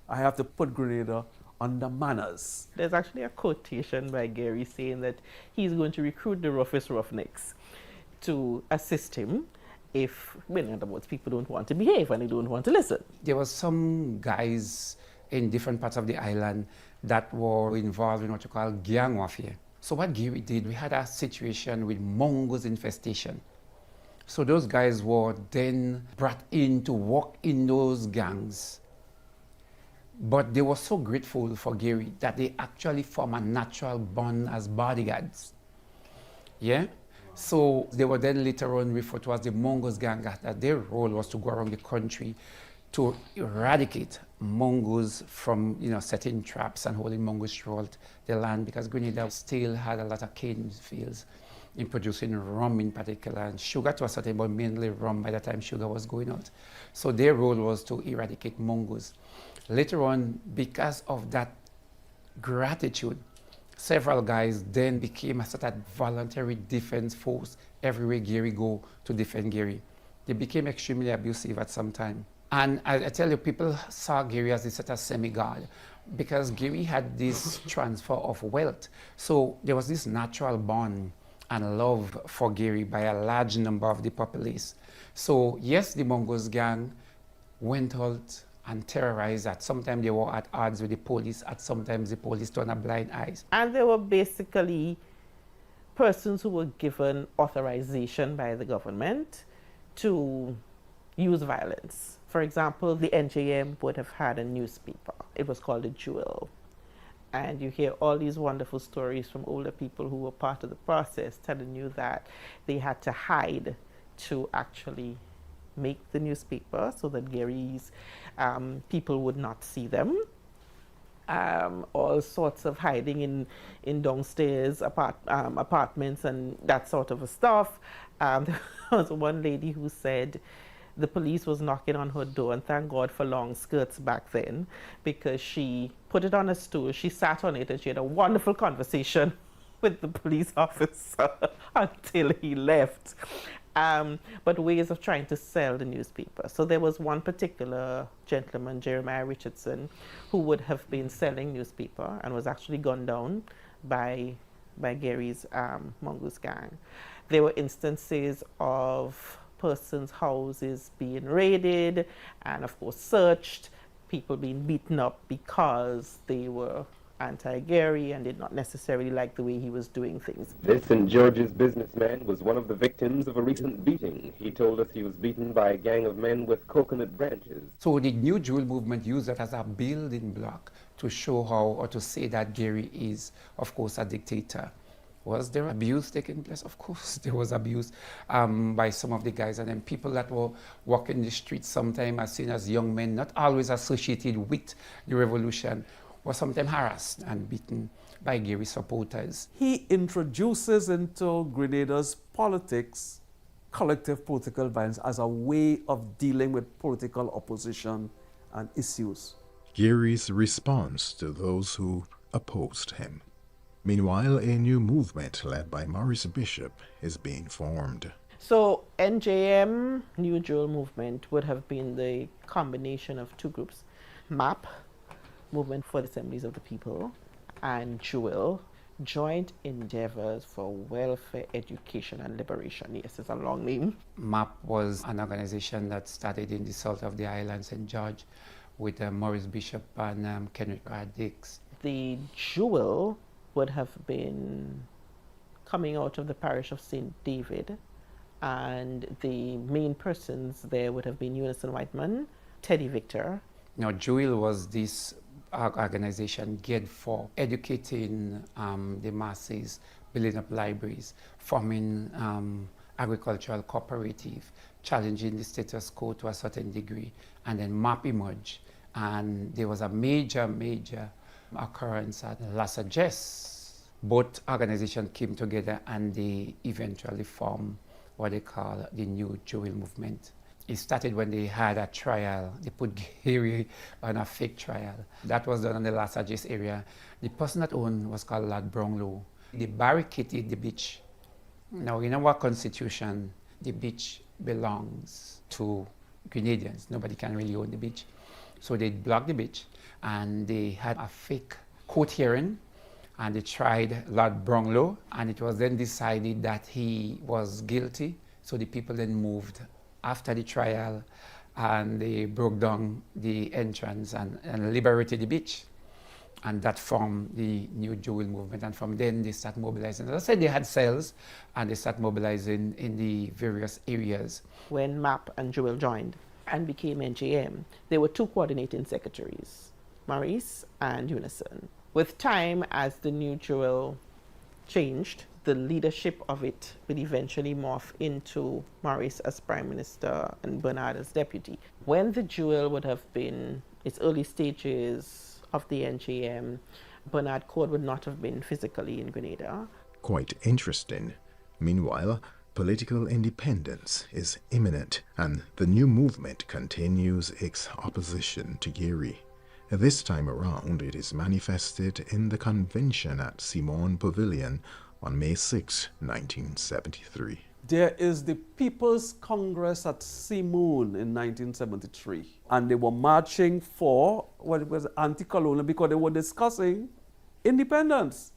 I have to put Grenada under manners. There's actually a quotation by Gary saying that he's going to recruit the roughest roughnecks to assist him if, in other words, people don't want to behave and they don't want to listen. There was some guys in different parts of the island that were involved in what you call gang warfare. So what Gary did, we had a situation with mongoose infestation. So those guys were then brought in to work in those gangs. But they were so grateful for Gary that they actually formed a natural bond as bodyguards. Yeah? So they were then later on referred to as the Mongoose Gang, that their role was to go around the country to eradicate mongoose from, setting traps and holding mongoose throughout the land, because Grenada still had a lot of cane fields in producing rum in particular, and sugar to a certain, but mainly rum by the time sugar was going out. So their role was to eradicate mongoose. Later on, because of that gratitude, several guys then became a sort of voluntary defense force everywhere Gary go to defend Gary. They became extremely abusive at some time. And I tell you, people saw Gary as a sort of semi-god because Gary had this transfer of wealth. So there was this natural bond and love for Gary by a large number of the populace. So yes, the Mongoose Gang went out and terrorized. At sometimes they were at odds with the police, at sometimes the police turned a blind eye. And they were basically persons who were given authorization by the government to use violence. For example, the NJM would have had a newspaper. It was called the Jewel. And you hear all these wonderful stories from older people who were part of the process telling you that they had to hide to actually make the newspaper so that Gary's people would not see them. All sorts of hiding in downstairs apartments and that sort of stuff. There was one lady who said the police was knocking on her door, and thank God for long skirts back then, because she put it on a stool, she sat on it, and she had a wonderful conversation with the police officer until he left. But ways of trying to sell the newspaper. So there was one particular gentleman, Jeremiah Richardson, who would have been selling newspaper and was actually gunned down by Gary's Mongoose Gang. There were instances of persons' houses being raided and of course searched, people being beaten up because they were anti-Gary and did not necessarily like the way he was doing things. This St. George's businessman was one of the victims of a recent beating. He told us he was beaten by a gang of men with coconut branches. So the New Jewel movement used it as a building block to show how, or to say that Gary is, of course, a dictator. Was there abuse taking place? Of course, there was abuse by some of the guys, and then people that were walking the streets sometimes as seen as young men, not always associated with the revolution, were sometimes harassed and beaten by Gary supporters. He introduces into Grenada's politics collective political violence as a way of dealing with political opposition and issues. Gary's response to those who opposed him. Meanwhile, a new movement led by Maurice Bishop is being formed. So NJM, New Jewel movement, would have been the combination of two groups. MAP, Movement for the Assemblies of the People, and Jewel, Joint Endeavors for Welfare, Education and Liberation. Yes, it's a long name. MAP was an organization that started in the south of the island, St. George, with Maurice Bishop and Kenneth Dix. The Jewel would have been coming out of the parish of St. David, and the main persons there would have been Unison Whiteman, Teddy Victor. Now, Jewel was this organization geared for educating the masses, building up libraries, forming agricultural cooperative, challenging the status quo to a certain degree, and then MAP emerged. And there was a major occurrence at La Sagesse. Both organizations came together and they eventually formed what they call the New Jewel movement. It started when they had a trial. They put Gary on a fake trial. That was done in the La Sagesse area. The person that owned was called Lord Brownlow. They barricaded the beach. Now, in our constitution, the beach belongs to Grenadians. Nobody can really own the beach. So they blocked the beach and they had a fake court hearing and they tried Lord Brownlow, and it was then decided that he was guilty. So the people then moved after the trial and they broke down the entrance and liberated the beach. And that formed the New Jewel movement. And from then they start mobilizing. As I said, they had cells and they start mobilizing in the various areas. When MAP and Jewel joined and became NJM, there were two coordinating secretaries. Maurice and Unison. With time, as the new jewel changed, the leadership of it would eventually morph into Maurice as Prime Minister and Bernard as Deputy. When the jewel would have been its early stages of the NGM, Bernard Court would not have been physically in Grenada. Quite interesting. Meanwhile, political independence is imminent, and the new movement continues its opposition to Geary. This time around, it is manifested in the convention at Simon Pavilion on May 6, 1973. There is the People's Congress at Simon in 1973, and they were marching for what it was anti-colonial because they were discussing independence.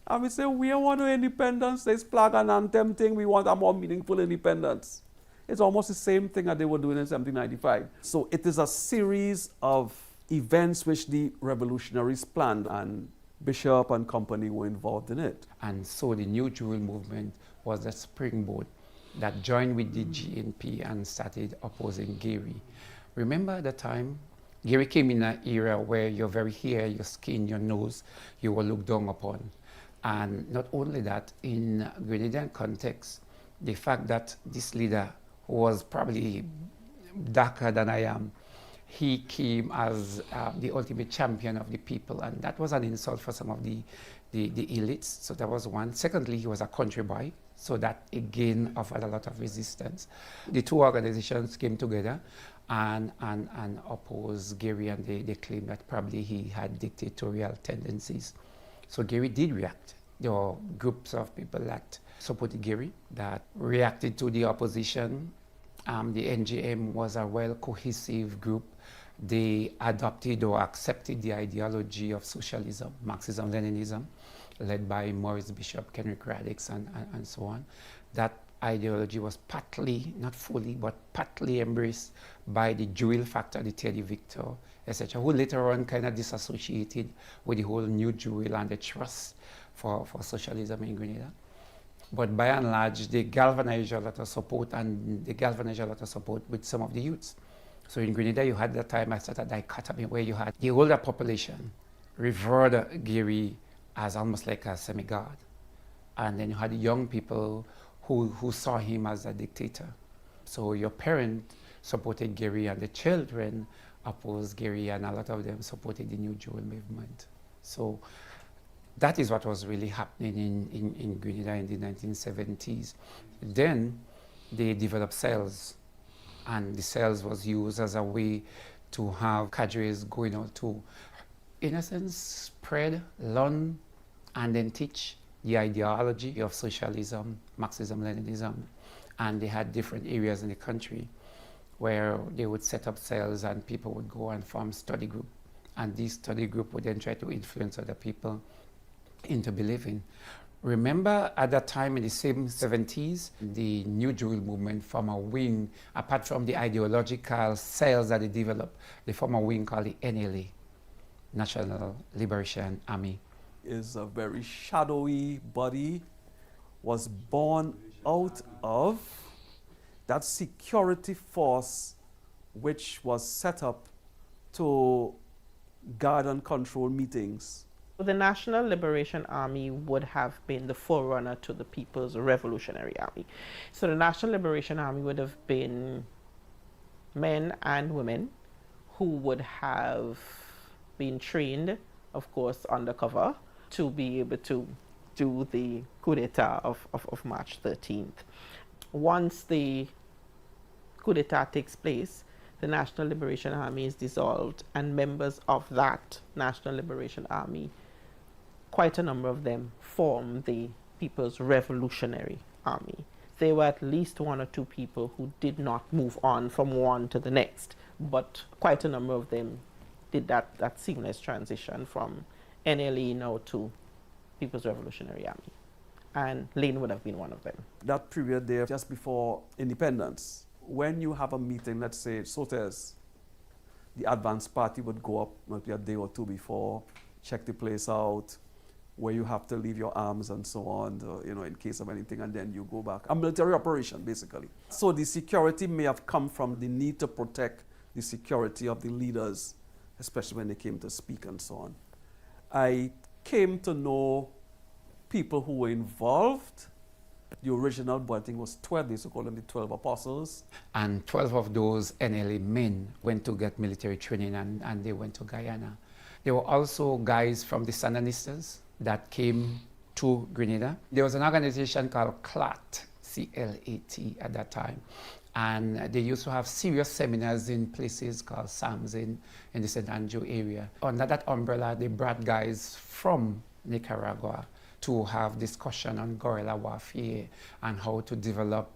And we say, we want independence, this flag and anthem thing, we want a more meaningful independence. It's almost the same thing that they were doing in 1795. So it is a series of events which the revolutionaries planned, and Bishop and company were involved in it. And so the New Jewel movement was the springboard that joined with the GNP and started opposing Geary. Remember at the time, Geary came in an era where your very hair, your skin, your nose, you were looked down upon. And not only that, in Grenadian context, the fact that this leader, who was probably darker than I am, he came as the ultimate champion of the people, and that was an insult for some of the elites. So that was one. Secondly, he was a country boy, so that again offered a lot of resistance. The two organizations came together and opposed Geary, and they claimed that probably he had dictatorial tendencies. So Geary did react. There were groups of people that supported Geary, that reacted to the opposition. The NGM was a well cohesive group. They adopted or accepted the ideology of socialism, Marxism-Leninism, led by Maurice Bishop, Kenrick Radix, and so on. That ideology was partly, not fully, but partly embraced by the Jewel factor, the Teddy Victor, etc., who later on kind of disassociated with the whole New Jewel and the trust for socialism in Grenada. But by and large, they galvanized a lot of support, and they galvanized a lot of support with some of the youths. So in Grenada, you had that time a sort of dichotomy where you had the older population revered Geary as almost like a semi-god. And then you had the young people who saw him as a dictator. So your parents supported Geary, and the children opposed Geary, and a lot of them supported the New Jewel movement. So that is what was really happening in Grenada in the 1970s. Then they developed cells, and the cells was used as a way to have cadres going out to, in a sense, spread, learn, and then teach the ideology of socialism, Marxism-Leninism. And they had different areas in the country where they would set up cells, and people would go and form study group. And this study group would then try to influence other people into believing. Remember at that time in the same 70s, the New Jewel movement formed a wing, apart from the ideological cells that they developed, they formed a wing called the NLA, National Liberation Army. Is a very shadowy body, was born out of that security force which was set up to guard and control meetings. The National Liberation Army would have been the forerunner to the People's Revolutionary Army. So the National Liberation Army would have been men and women who would have been trained, of course, undercover, to be able to do the coup d'etat of March 13th. Once the coup d'etat takes place, the National Liberation Army is dissolved, and members of that National Liberation Army, quite a number of them, form the People's Revolutionary Army. There were at least one or two people who did not move on from one to the next, but quite a number of them did that seamless transition from NLE now to People's Revolutionary Army. And Lane would have been one of them. That period there, just before independence, when you have a meeting, let's say Sotes, the advance party would go up maybe a day or two before, check the place out, where you have to leave your arms and so on, in case of anything, and then you go back. A military operation, basically. So the security may have come from the need to protect the security of the leaders, especially when they came to speak and so on. I came to know people who were involved. The original board, I think, was 12. They used to call them the 12 apostles. And 12 of those NLA men went to get military training and they went to Guyana. There were also guys from the Sandinistas that came to Grenada. There was an organization called CLAT, C-L-A-T at that time. And they used to have serious seminars in places called SAMS in the St. Andrew area. Under that umbrella, they brought guys from Nicaragua to have discussion on guerrilla warfare and how to develop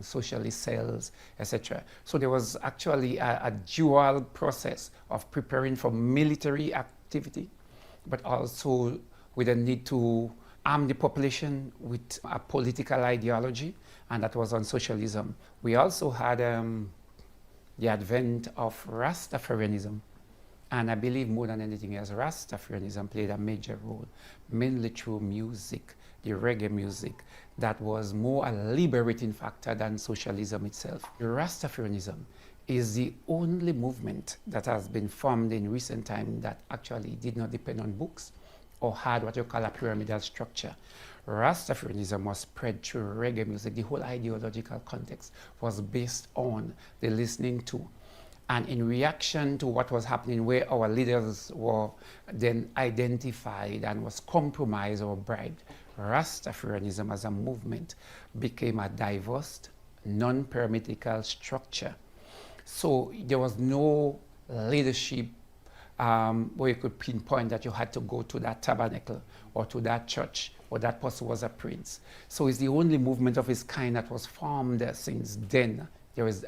socialist cells, etc. So there was actually a dual process of preparing for military activity, but also with a need to arm the population with a political ideology, and that was on socialism. We also had the advent of Rastafarianism. And I believe more than anything else, Rastafarianism played a major role, mainly through music, the reggae music, that was more a liberating factor than socialism itself. Rastafarianism is the only movement that has been formed in recent time that actually did not depend on books or had what you call a pyramidal structure. Rastafarianism was spread through reggae music. The whole ideological context was based on the listening to. And in reaction to what was happening, where our leaders were then identified and was compromised or bribed, Rastafarianism as a movement became a diverse, non-pyramidical structure. So there was no leadership where you could pinpoint that you had to go to that tabernacle or to that church or that person was a prince. So it's the only movement of its kind that was formed since then. There is,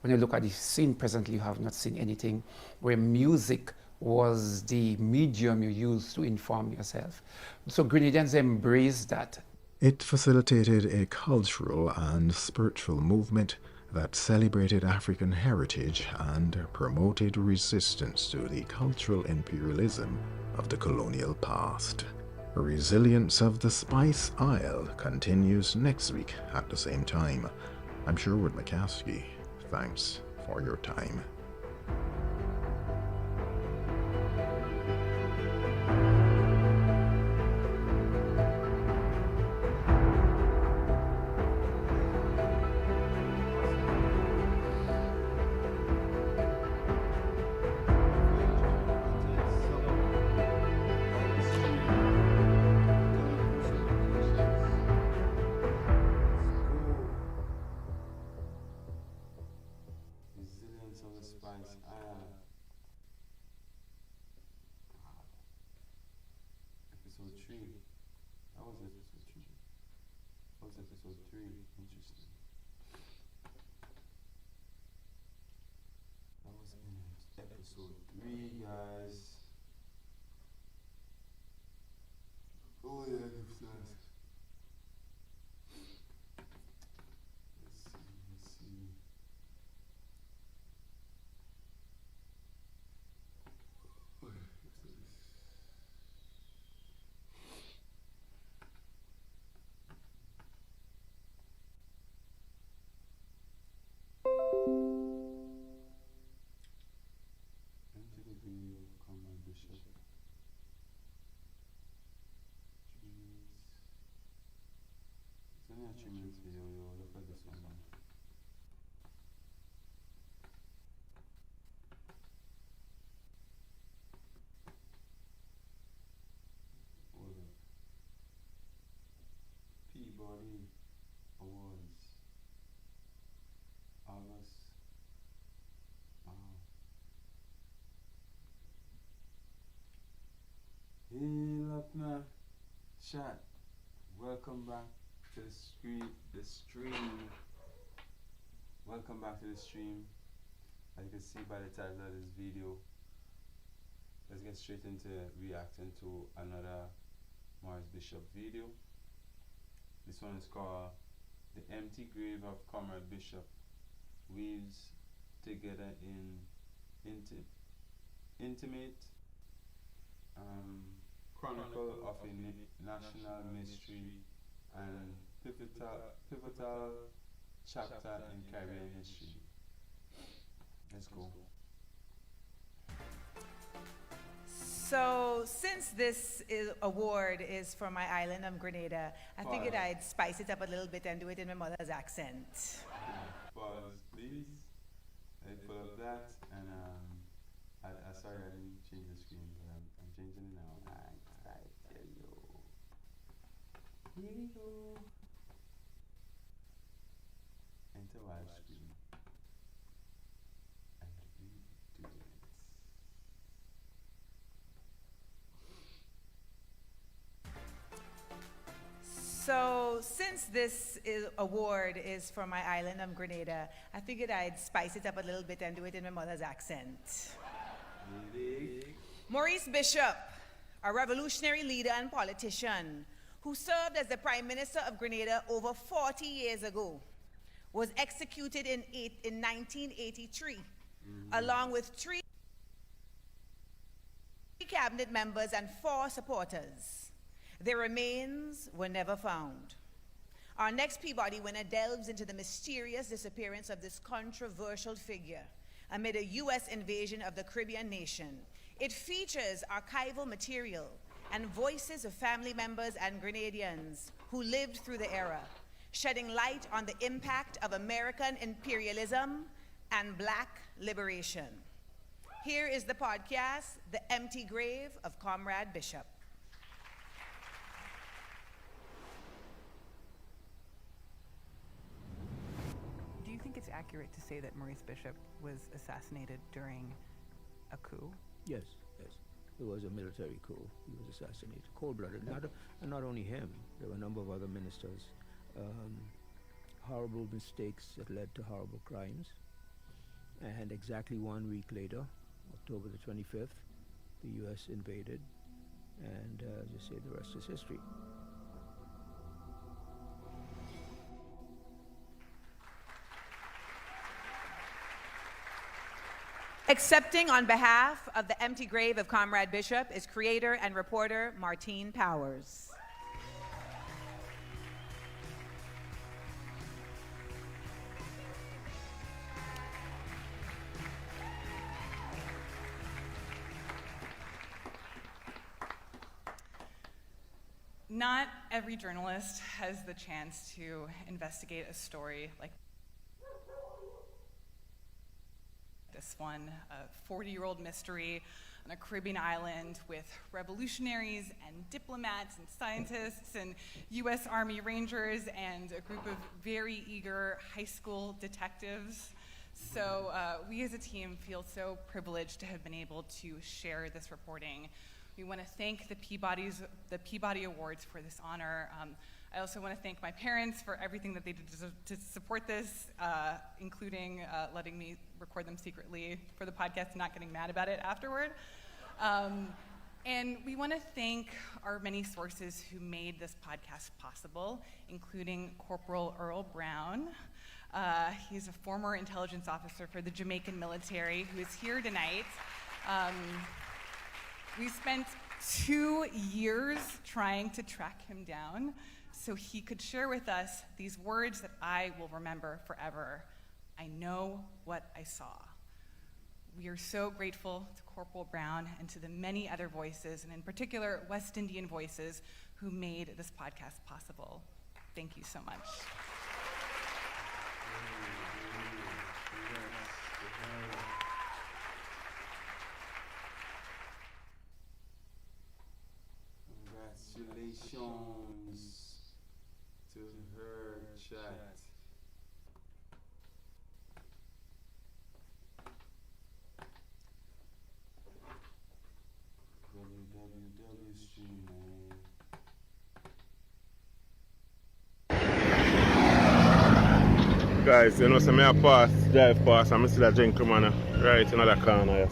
when you look at the scene presently, you have not seen anything where music was the medium you used to inform yourself. So Grenadians embraced that. It facilitated a cultural and spiritual movement that celebrated African heritage and promoted resistance to the cultural imperialism of the colonial past. Resilience of the Spice Isle continues next week at the same time. I'm Sherwood McCaskey. Thanks for your time. Episode 3. That was episode 3. That was episode 3. Interesting. That was episode 3, guys. Oh yeah, it's nice. Let's see. Bishop. It's only a 3 minutes video, yo. Look at this one, man. Hold up. Peabody Awards. August. Wow. Hey, Luckner. Chat. Welcome back to the stream. Welcome back to the stream. As you can see by the title of this video, let's get straight into reacting to another Maurice Bishop video. This one is called The Empty Grave of Comrade Bishop Weaves Together in Intimate Chronicle of a National Mystery and pivotal chapter in Caribbean history. Let's go. So, since award is for my island of Grenada, I figured I'd spice it up a little bit and do it in my mother's accent. Pause, please. I pull up that, and sorry, I didn't change the screen, but I'm changing it now. Alright, here we go. Here we go. Enter live screen. And we do it. So, since award is for my island of Grenada, I figured I'd spice it up a little bit and do it in my mother's accent. Maurice Bishop, a revolutionary leader and politician who served as the Prime Minister of Grenada over 40 years ago, was executed in 1983, along with 3 cabinet members and 4 supporters. Their remains were never found. Our next Peabody winner delves into the mysterious disappearance of this controversial figure amid a U.S. invasion of the Caribbean nation. It features archival material and voices of family members and Grenadians who lived through the era, shedding light on the impact of American imperialism and Black liberation. Here is the podcast, The Empty Grave of Comrade Bishop. Do you think it's accurate to say that Maurice Bishop was assassinated during a coup? Yes, yes. It was a military coup. He was assassinated, cold-blooded. And not only him, there were a number of other ministers. Horrible mistakes that led to horrible crimes. And exactly 1 week later, October the 25th, the U.S. invaded, and as I say, the rest is history. Accepting on behalf of the empty grave of Comrade Bishop is creator and reporter Martine Powers. Not every journalist has the chance to investigate a story like this one, a 40-year-old mystery on a Caribbean island with revolutionaries and diplomats and scientists and U.S. Army Rangers and a group of very eager high school detectives. So we as a team feel so privileged to have been able to share this reporting. We want to thank the Peabody Awards for this honor. I also want to thank my parents for everything that they did to support this, including letting me record them secretly for the podcast and not getting mad about it afterward. And we want to thank our many sources who made this podcast possible, including Corporal Earl Brown. He's a former intelligence officer for the Jamaican military who is here tonight. We spent 2 years trying to track him down so he could share with us these words that I will remember forever. I know what I saw. We are so grateful to Corporal Brown and to the many other voices, and in particular, West Indian voices, who made this podcast possible. Thank you so much. Congratulations to her chat. Stream, Guys, you know, so I drive past, and I see that gentleman right in that corner here.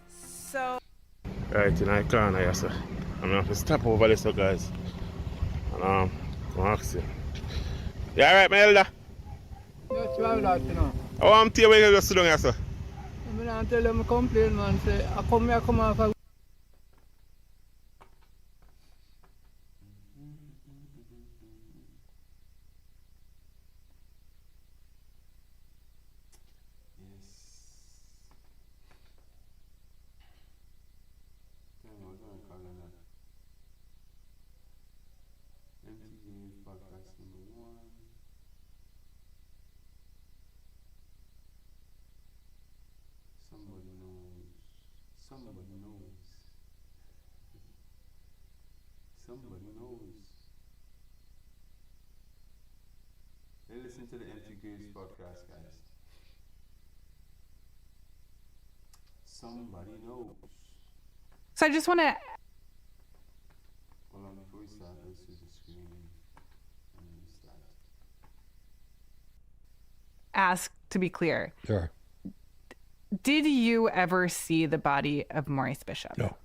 So. Right in that corner here, so I'm going to have to stop over this, so guys. And I'm ask you. You alright, my elder? Yes, well, that, you know. Oh, I'm here where you go sit down here, sir. I'm going to tell them to complain, man. Say, I come here, come off. They listen to the Empty Graves podcast, guys. Somebody knows. So I just want to Hold on, before we start, let's use the screen and then start. ask to be clear. Sure. Did you ever see the body of Maurice Bishop? No.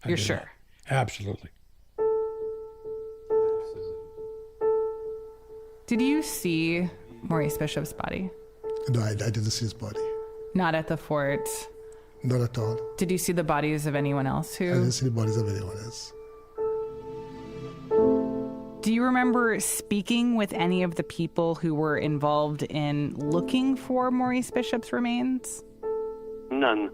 You're sure? Absolutely. Did you see Maurice Bishop's body? No, I didn't see his body. Not at the fort? Not at all. Did you see the bodies of anyone else I didn't see the bodies of anyone else. Do you remember speaking with any of the people who were involved in looking for Maurice Bishop's remains? None.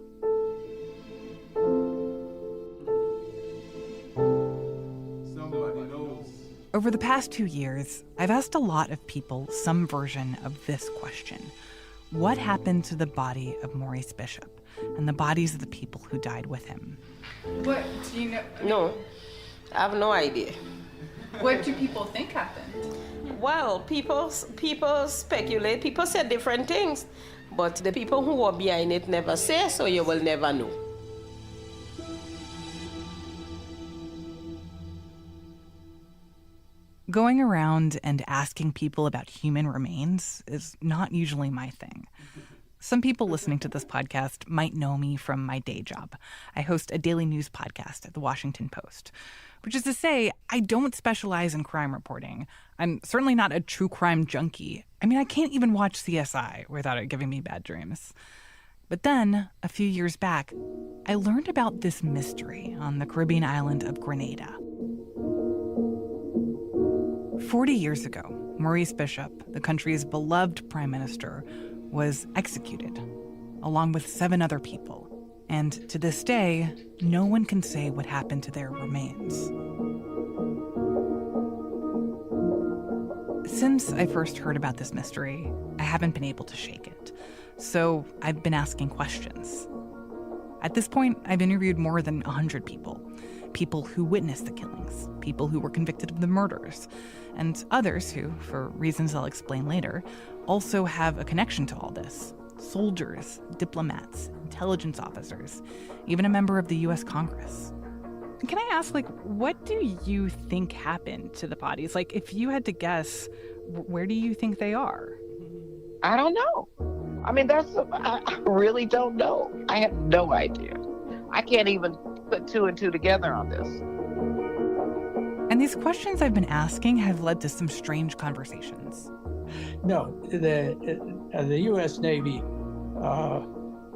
Somebody knows. Over the past 2 years, I've asked a lot of people some version of this question. What happened to the body of Maurice Bishop and the bodies of the people who died with him? What do you know? No, I have no idea. What do people think happened? Well, people speculate, people say different things, but the people who are behind it never say, so you will never know. Going around and asking people about human remains is not usually my thing. Some people listening to this podcast might know me from my day job. I host a daily news podcast at the Washington Post, which is to say, I don't specialize in crime reporting. I'm certainly not a true crime junkie. I mean, I can't even watch CSI without it giving me bad dreams. But then, a few years back, I learned about this mystery on the Caribbean island of Grenada. 40 years ago, Maurice Bishop, the country's beloved prime minister, was executed, along with 7 other people. And to this day, no one can say what happened to their remains. Since I first heard about this mystery, I haven't been able to shake it. So I've been asking questions. At this point, I've interviewed more than 100 people. People who witnessed the killings, people who were convicted of the murders, and others who, for reasons I'll explain later, also have a connection to all this. Soldiers, diplomats, intelligence officers, even a member of the U.S. Congress. Can I ask, what do you think happened to the bodies? If you had to guess, where do you think they are? I don't know. I mean, I really don't know. I have no idea. I can't even put 2 and 2 together on this. And these questions I've been asking have led to some strange conversations. No, the U.S. Navy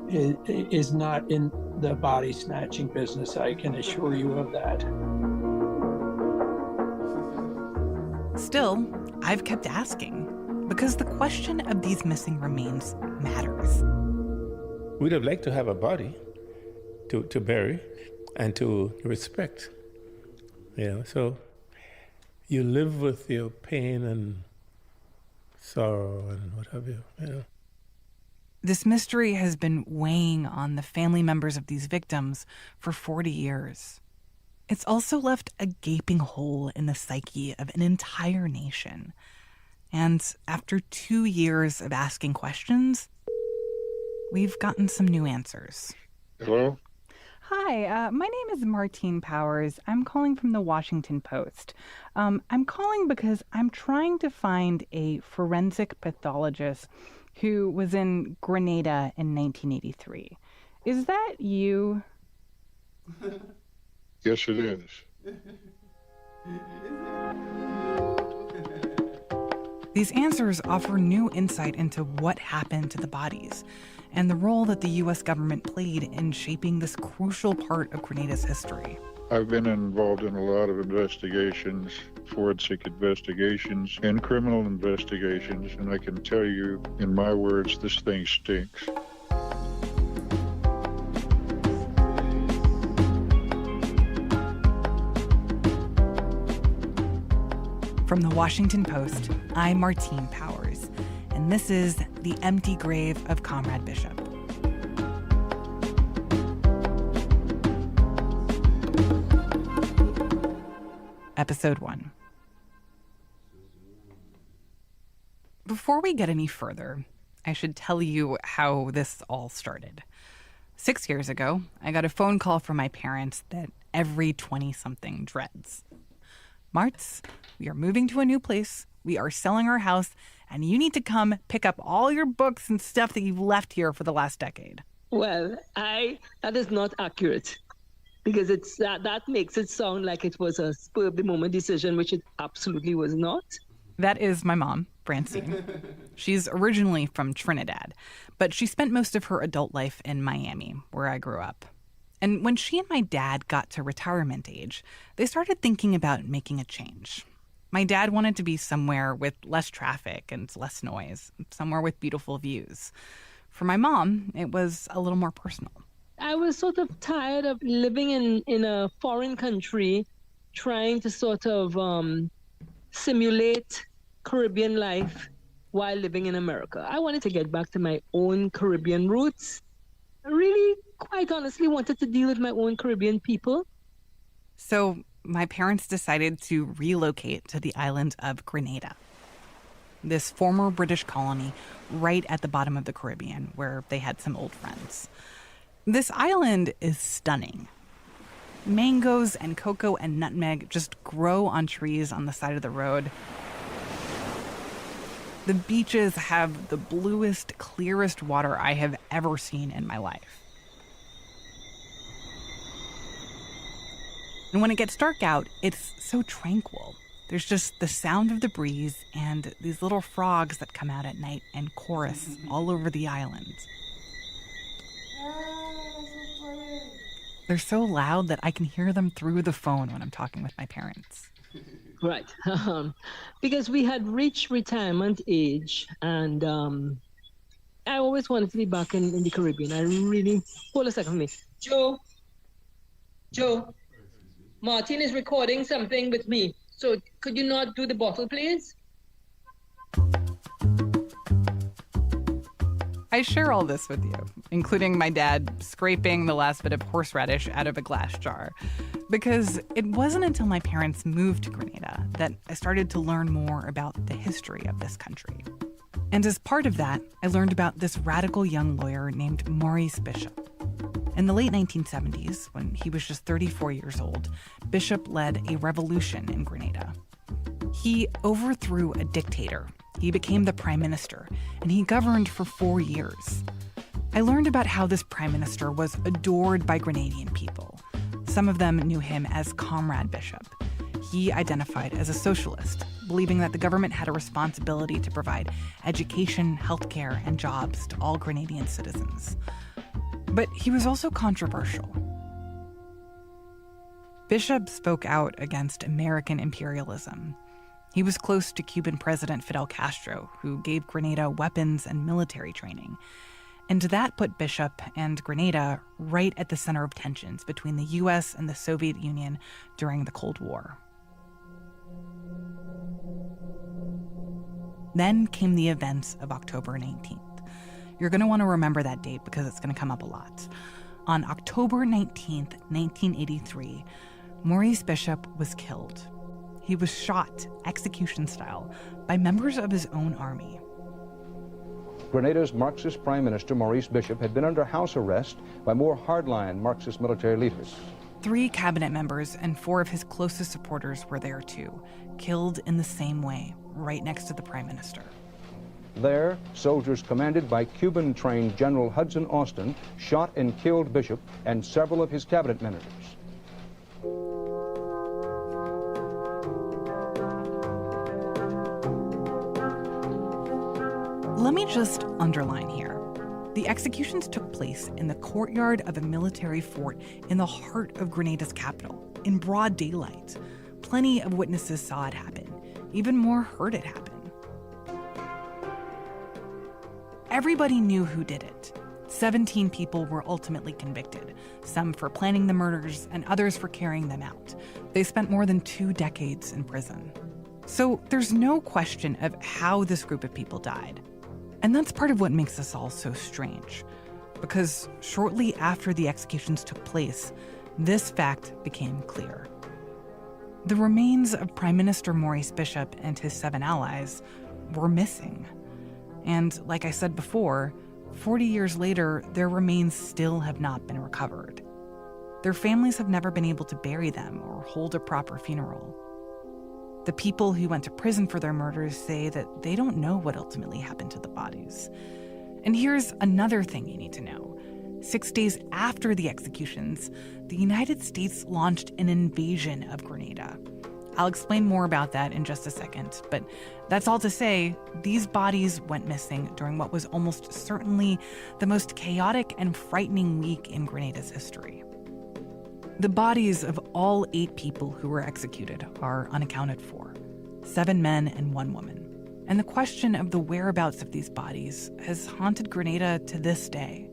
is not in the body snatching business. I can assure you of that. Still, I've kept asking because the question of these missing remains matters. We'd have liked to have a body to bury and to respect. So you live with your pain and sorrow and what have you. This mystery has been weighing on the family members of these victims for 40 years. It's also left a gaping hole in the psyche of an entire nation. And after 2 years of asking questions, we've gotten some new answers. Hello? Hi, my name is Martine Powers. I'm calling from the Washington Post. I'm calling because I'm trying to find a forensic pathologist who was in Grenada in 1983. Is that you? Yes, it is. These answers offer new insight into what happened to the bodies and the role that the U.S. government played in shaping this crucial part of Grenada's history. I've been involved in a lot of investigations, forensic investigations, and criminal investigations, and I can tell you, in my words, this thing stinks. From the Washington Post, I'm Martine Powers, and this is The Empty Grave of Comrade Bishop. Episode 1. Before we get any further, I should tell you how this all started. 6 years ago, I got a phone call from my parents that every 20-something dreads. Martz, we are moving to a new place, we are selling our house, and you need to come pick up all your books and stuff that you've left here for the last decade. Well, that is not accurate, because that makes it sound like it was a spur-of-the-moment decision, which it absolutely was not. That is my mom, Francine. She's originally from Trinidad, but she spent most of her adult life in Miami, where I grew up. And when she and my dad got to retirement age, they started thinking about making a change. My dad wanted to be somewhere with less traffic and less noise, somewhere with beautiful views. For my mom, it was a little more personal. I was sort of tired of living in a foreign country, trying to sort of simulate Caribbean life while living in America. I wanted to get back to my own Caribbean roots. I really, quite honestly, wanted to deal with my own Caribbean people. So my parents decided to relocate to the island of Grenada, this former British colony right at the bottom of the Caribbean where they had some old friends. This island is stunning. Mangoes and cocoa and nutmeg just grow on trees on the side of the road. The beaches have the bluest, clearest water I have ever seen in my life. And when it gets dark out, it's so tranquil. There's just the sound of the breeze and these little frogs that come out at night and chorus all over the island. They're so loud that I can hear them through the phone when I'm talking with my parents. Right. Because we had reached retirement age, and I always wanted to be back in the Caribbean. I really... Hold a second for me. Joe, Martin is recording something with me. So could you not do the bottle, please? I share all this with you, including my dad scraping the last bit of horseradish out of a glass jar, because it wasn't until my parents moved to Grenada that I started to learn more about the history of this country. And as part of that, I learned about this radical young lawyer named Maurice Bishop. In the late 1970s, when he was just 34 years old, Bishop led a revolution in Grenada. He overthrew a dictator. He became the prime minister, and he governed for 4 years. I learned about how this prime minister was adored by Grenadian people. Some of them knew him as Comrade Bishop. He identified as a socialist, believing that the government had a responsibility to provide education, healthcare, and jobs to all Grenadian citizens. But he was also controversial. Bishop spoke out against American imperialism. He was close to Cuban President Fidel Castro, who gave Grenada weapons and military training. And that put Bishop and Grenada right at the center of tensions between the U.S. and the Soviet Union during the Cold War. Then came the events of October 19th. You're going to want to remember that date because it's going to come up a lot. On October 19th, 1983, Maurice Bishop was killed. He was shot, execution style, by members of his own army. Grenada's Marxist Prime Minister Maurice Bishop had been under house arrest by more hardline Marxist military leaders. 3 cabinet members and 4 of his closest supporters were there too, killed in the same way, right next to the Prime Minister. There, soldiers commanded by Cuban-trained General Hudson Austin shot and killed Bishop and several of his cabinet ministers. Let me just underline here. The executions took place in the courtyard of a military fort in the heart of Grenada's capital, in broad daylight. Plenty of witnesses saw it happen. Even more heard it happen. Everybody knew who did it. 17 people were ultimately convicted, some for planning the murders and others for carrying them out. They spent more than 2 decades in prison. So there's no question of how this group of people died. And that's part of what makes this all so strange. Because shortly after the executions took place, this fact became clear. The remains of Prime Minister Maurice Bishop and his 7 allies were missing. And like I said before, 40 years later, their remains still have not been recovered. Their families have never been able to bury them or hold a proper funeral. The people who went to prison for their murders say that they don't know what ultimately happened to the bodies. And here's another thing you need to know. 6 days after the executions, the United States launched an invasion of Grenada. I'll explain more about that in just a second, but that's all to say, these bodies went missing during what was almost certainly the most chaotic and frightening week in Grenada's history. The bodies of all 8 people who were executed are unaccounted for, 7 men and 1 woman. And the question of the whereabouts of these bodies has haunted Grenada to this day.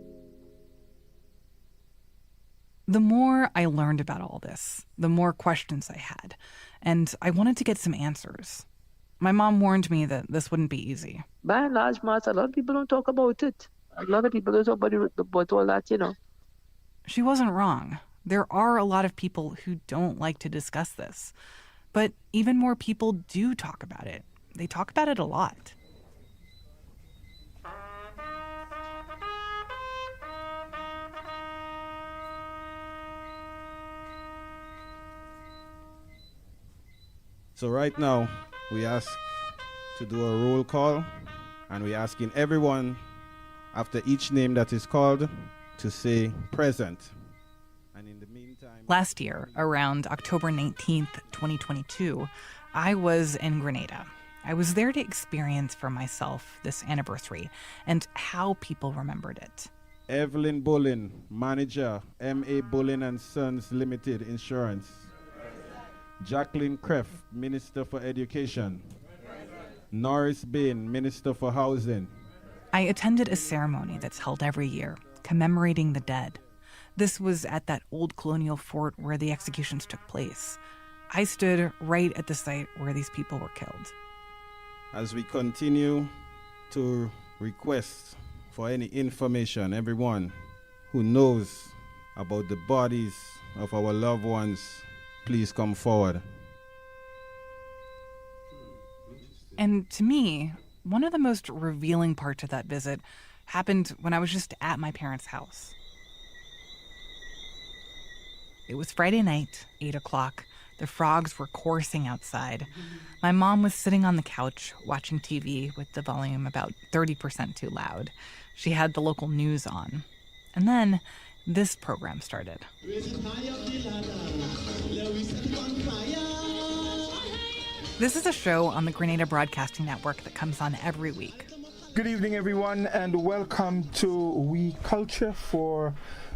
The more I learned about all this, the more questions I had, and I wanted to get some answers. My mom warned me that this wouldn't be easy. By and large, Martha, a lot of people don't talk about it. A lot of people don't talk about all that, you know. She wasn't wrong. There are a lot of people who don't like to discuss this. But even more people do talk about it. They talk about it a lot. So right now, we ask to do a roll call, and we're asking everyone, after each name that is called, to say present. And in the meantime... Last year, around October 19th, 2022, I was in Grenada. I was there to experience for myself this anniversary and how people remembered it. Evelyn Bullen, manager, M.A. Bullen and Sons Limited Insurance. Jacqueline Kreff, Minister for Education. Norris Bain, Minister for Housing. I attended a ceremony that's held every year, commemorating the dead. This was at that old colonial fort where the executions took place. I stood right at the site where these people were killed. As we continue to request for any information, everyone who knows about the bodies of our loved ones, please come forward. And to me, one of the most revealing parts of that visit happened when I was just at my parents' house. It was Friday night, 8 o'clock. The frogs were chorusing outside. My mom was sitting on the couch watching TV with the volume about 30% too loud. She had the local news on. And then this program started. This is a show on the Grenada Broadcasting Network that comes on every week. Good evening, everyone, and welcome to We Culture for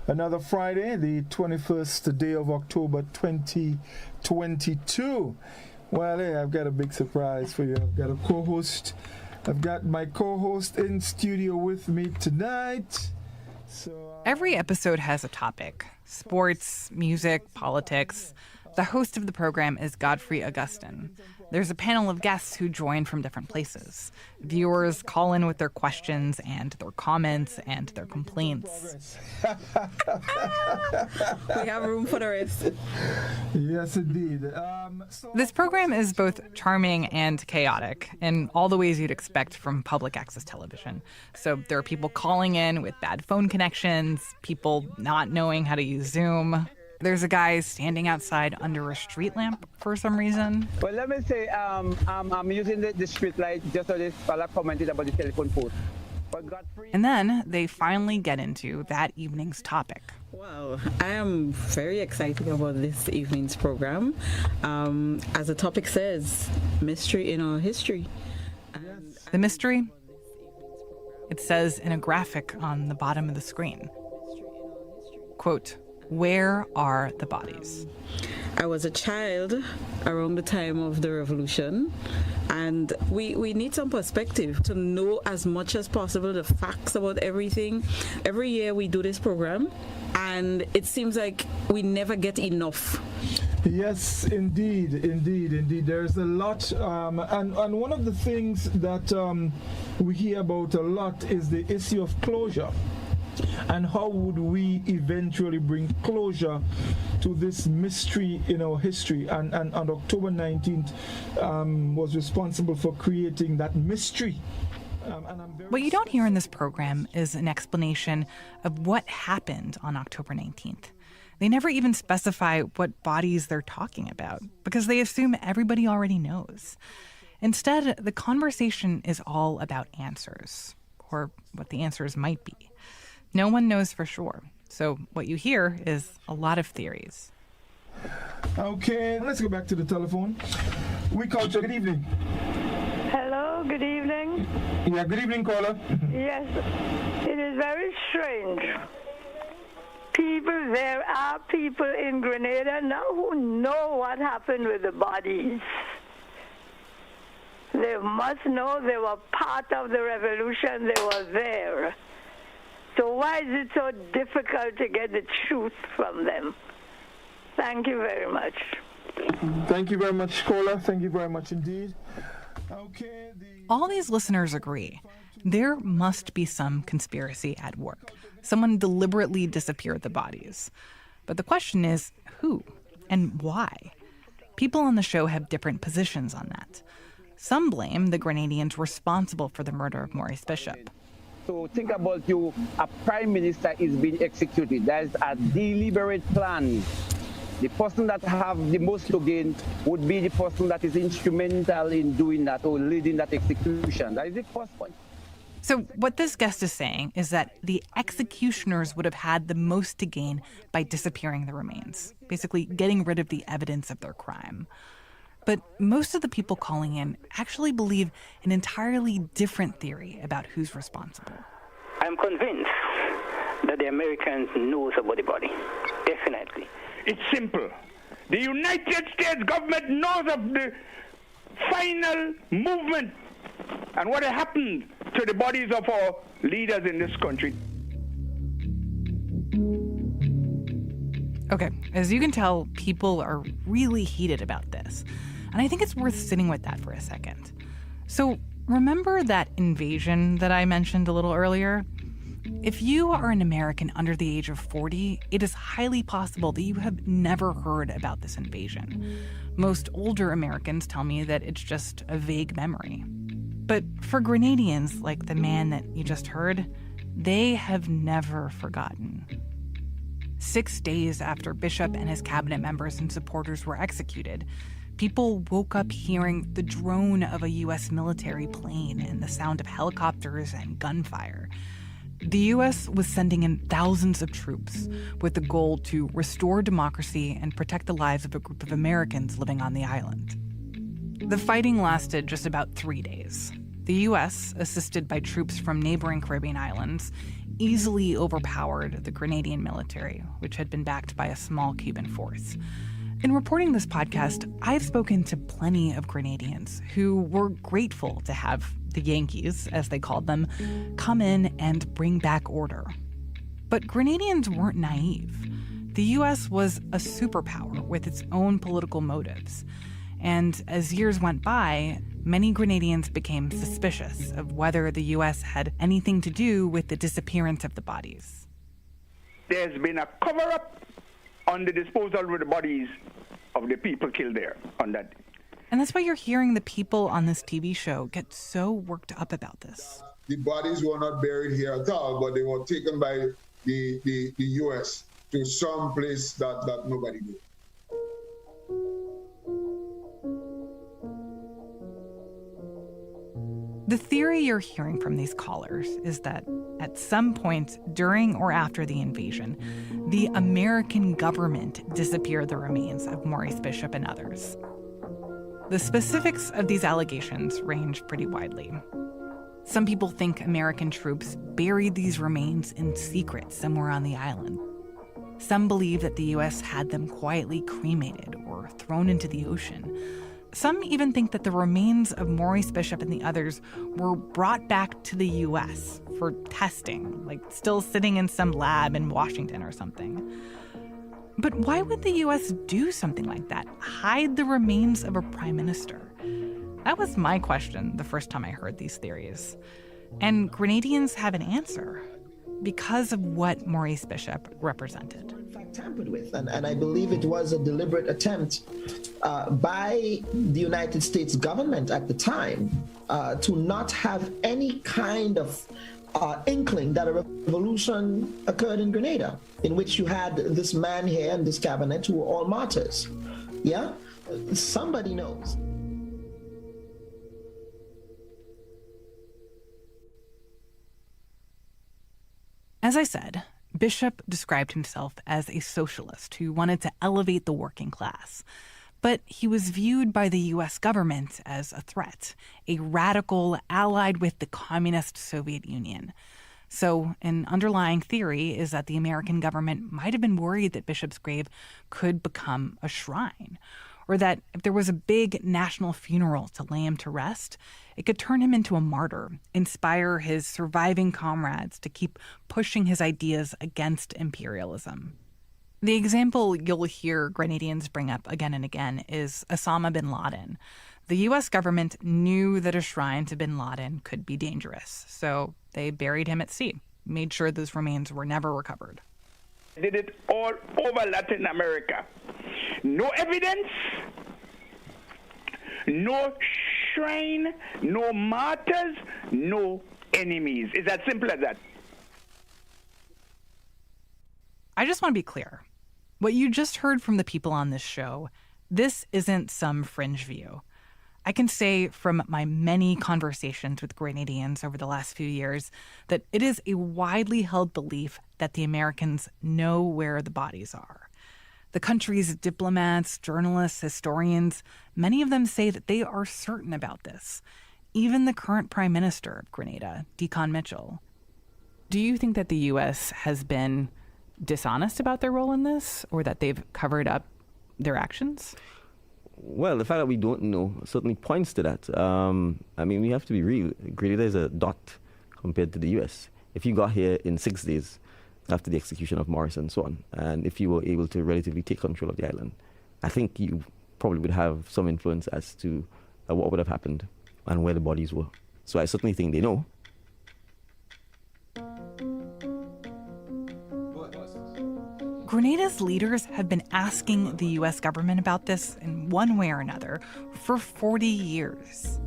another Friday, the 21st day of October 2022. Well, hey, I've got a big surprise for you. I've got a co-host. I've got my co-host in studio with me tonight. Every episode has a topic: sports, music, politics. The host of the program is Godfrey Augustin. There's a panel of guests who join from different places. Viewers call in with their questions and their comments and their complaints. We have room for the rest. Yes, indeed. This program is both charming and chaotic in all the ways you'd expect from public access television. So there are people calling in with bad phone connections, people not knowing how to use Zoom. There's a guy standing outside under a street lamp for some reason. Well, let me say, I'm using the street light just so this fella commented about the telephone pole. And then they finally get into that evening's topic. Wow, I am very excited about this evening's program. As the topic says, mystery in our history. The mystery? It says in a graphic on the bottom of the screen. Quote, "Where are the bodies?" I was a child around the time of the revolution, and we need some perspective to know as much as possible the facts about everything. Every year we do this program, and it seems like we never get enough. Yes, indeed. There's a lot, and one of the things that we hear about a lot is the issue of closure. And how would we eventually bring closure to this mystery in our history? And on October 19th was responsible for creating that mystery. What you don't hear in this program is an explanation of what happened on October 19th. They never even specify what bodies they're talking about because they assume everybody already knows. Instead, the conversation is all about answers, or what the answers might be. No one knows for sure. So what you hear is a lot of theories. Okay, let's go back to the telephone. We called you. Good evening. Hello, good evening. Yeah, good evening, caller. Yes, it is very strange. There are people in Grenada now who know what happened with the bodies. They must know they were part of the revolution, they were there. So why is it so difficult to get the truth from them? Thank you very much. Thank you very much, caller. Thank you very much indeed. Okay. All these listeners agree. There must be some conspiracy at work. Someone deliberately disappeared the bodies. But the question is, who and why? People on the show have different positions on that. Some blame the Grenadians responsible for the murder of Maurice Bishop. So think about a prime minister is being executed. That is a deliberate plan. The person that have the most to gain would be the person that is instrumental in doing that or leading that execution. That is the first point. So what this guest is saying is that the executioners would have had the most to gain by disappearing the remains, basically getting rid of the evidence of their crime. But most of the people calling in actually believe an entirely different theory about who's responsible. I'm convinced that the Americans knows about the body. Definitely. It's simple. The United States government knows of the final movement and what happened to the bodies of our leaders in this country. Okay, as you can tell, people are really heated about this. And I think it's worth sitting with that for a second. So remember that invasion that I mentioned a little earlier? If you are an American under the age of 40, it is highly possible that you have never heard about this invasion. Most older Americans tell me that it's just a vague memory. But for Grenadians, like the man that you just heard, they have never forgotten. 6 days after Bishop and his cabinet members and supporters were executed, people woke up hearing the drone of a U.S. military plane and the sound of helicopters and gunfire. The U.S. was sending in thousands of troops with the goal to restore democracy and protect the lives of a group of Americans living on the island. The fighting lasted just about 3 days. The U.S., assisted by troops from neighboring Caribbean islands, easily overpowered the Grenadian military, which had been backed by a small Cuban force. In reporting this podcast, I've spoken to plenty of Grenadians who were grateful to have the Yankees, as they called them, come in and bring back order. But Grenadians weren't naive. The U.S. was a superpower with its own political motives. And as years went by, many Grenadians became suspicious of whether the U.S. had anything to do with the disappearance of the bodies. There's been a cover-up on the disposal of the bodies of the people killed there on that day. And that's why you're hearing the people on this TV show get so worked up about this. The bodies were not buried here at all, but they were taken by the U.S. to some place that nobody knew. The theory you're hearing from these callers is that at some point during or after the invasion, the American government disappeared the remains of Maurice Bishop and others. The specifics of these allegations range pretty widely. Some people think American troops buried these remains in secret somewhere on the island. Some believe that the U.S. had them quietly cremated or thrown into the ocean. Some even think that the remains of Maurice Bishop and the others were brought back to the U.S. for testing, like still sitting in some lab in Washington or something. But why would the U.S. do something like that? Hide the remains of a prime minister? That was my question the first time I heard these theories. And Grenadians have an answer. because of what Maurice Bishop represented. Tampered with, and I believe it was a deliberate attempt by the United States government at the time to not have any kind of inkling that a revolution occurred in Grenada, in which you had this man here and this cabinet who were all martyrs. Yeah? Somebody knows. As I said, Bishop described himself as a socialist who wanted to elevate the working class. But he was viewed by the U.S. government as a threat, a radical allied with the communist Soviet Union. So an underlying theory is that the American government might have been worried that Bishop's grave could become a shrine, or that if there was a big national funeral to lay him to rest, it could turn him into a martyr, inspire his surviving comrades to keep pushing his ideas against imperialism. The example you'll hear Grenadians bring up again and again is Osama bin Laden. The U.S. government knew that a shrine to bin Laden could be dangerous, so they buried him at sea, made sure those remains were never recovered. Did it all over Latin America. No evidence, no shrine, no martyrs, no enemies. It's as simple as that. I just want to be clear. What you just heard from the people on this show, this isn't some fringe view. I can say from my many conversations with Grenadians over the last few years that it is a widely held belief that the Americans know where the bodies are. The country's diplomats, journalists, historians, many of them say that they are certain about this. Even the current Prime Minister of Grenada, Decon Mitchell. Do you think that the U.S. has been dishonest about their role in this, or that they've covered up their actions? Well, the fact that we don't know certainly points to that. I mean, we have to be real. Grenada is a dot compared to the U.S. If you got here in 6 days after the execution of Maurice and so on, and if you were able to relatively take control of the island, I think you probably would have some influence as to what would have happened and where the bodies were. So I certainly think they know. Grenada's leaders have been asking the U.S. government about this in one way or another for 40 years.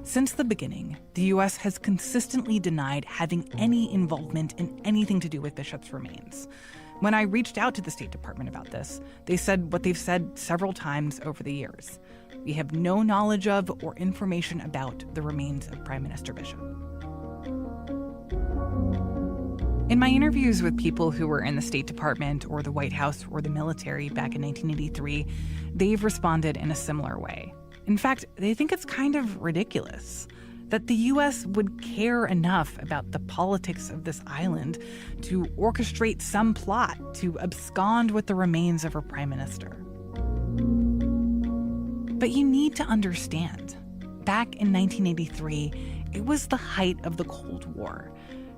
Since the beginning, the U.S. has consistently denied having any involvement in anything to do with Bishop's remains. When I reached out to the State Department about this, they said what they've said several times over the years. We have no knowledge of or information about the remains of Prime Minister Bishop. In my interviews with people who were in the State Department or the White House or the military back in 1983, they've responded in a similar way. In fact, they think it's kind of ridiculous that the U.S. would care enough about the politics of this island to orchestrate some plot to abscond with the remains of her prime minister. But you need to understand, back in 1983, it was the height of the Cold War.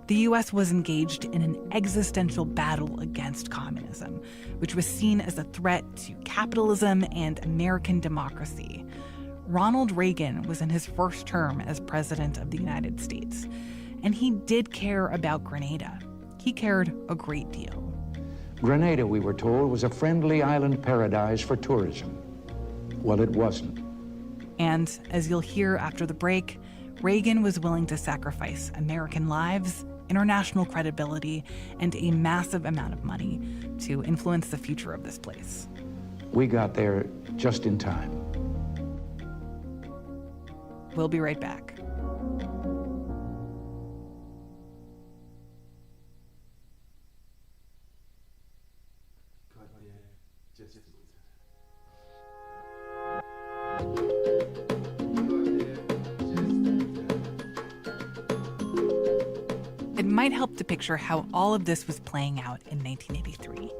The U.S. was engaged in an existential battle against communism, which was seen as a threat to capitalism and American democracy. Ronald Reagan was in his first term as president of the United States, and he did care about Grenada. He cared a great deal. Grenada, we were told, was a friendly island paradise for tourism. Well, it wasn't. And as you'll hear after the break, Reagan was willing to sacrifice American lives, international credibility, and a massive amount of money to influence the future of this place. We got there just in time. We'll be right back. It might help to picture how all of this was playing out in 1983.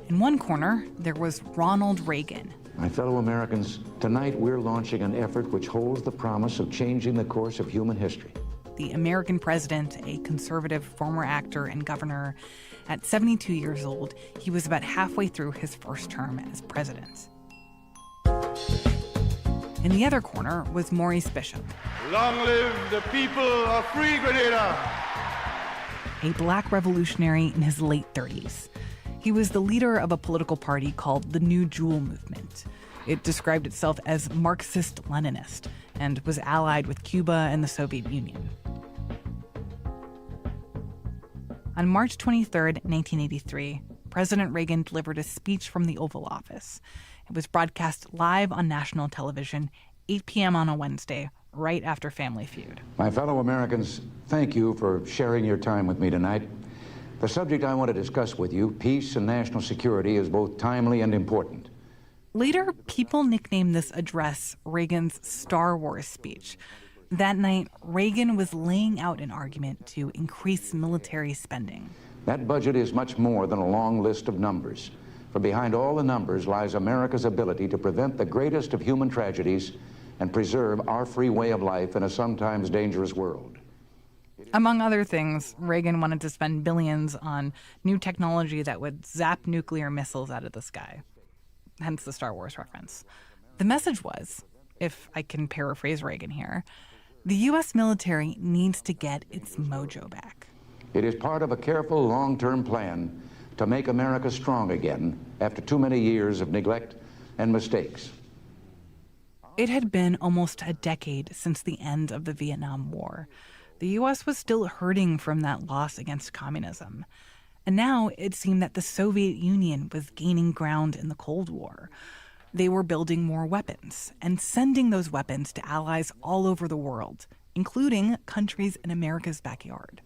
In one corner, there was Ronald Reagan. My fellow Americans, tonight we're launching an effort which holds the promise of changing the course of human history. The American president, a conservative former actor and governor. At 72 years old, he was about halfway through his first term as president. In the other corner was Maurice Bishop. Long live the people of free Grenada! a black revolutionary in his late 30s. He was the leader of a political party called the New Jewel Movement. It described itself as Marxist-Leninist and was allied with Cuba and the Soviet Union. On March 23, 1983, President Reagan delivered a speech from the Oval Office. It was broadcast live on national television, 8 p.m. on a Wednesday, right after Family Feud. My fellow Americans, thank you for sharing your time with me tonight. The subject I want to discuss with you, peace and national security, is both timely and important. Later, people nicknamed this address Reagan's Star Wars speech. That night, Reagan was laying out an argument to increase military spending. That budget is much more than a long list of numbers. For behind all the numbers lies America's ability to prevent the greatest of human tragedies and preserve our free way of life in a sometimes dangerous world. Among other things, Reagan wanted to spend billions on new technology that would zap nuclear missiles out of the sky. Hence the Star Wars reference. The message was, if I can paraphrase Reagan here, the U.S. military needs to get its mojo back. It is part of a careful long-term plan to make America strong again after too many years of neglect and mistakes. It had been almost a decade since the end of the Vietnam War. The U.S. was still hurting from that loss against communism. And now it seemed that the Soviet Union was gaining ground in the Cold War. They were building more weapons and sending those weapons to allies all over the world, including countries in America's backyard.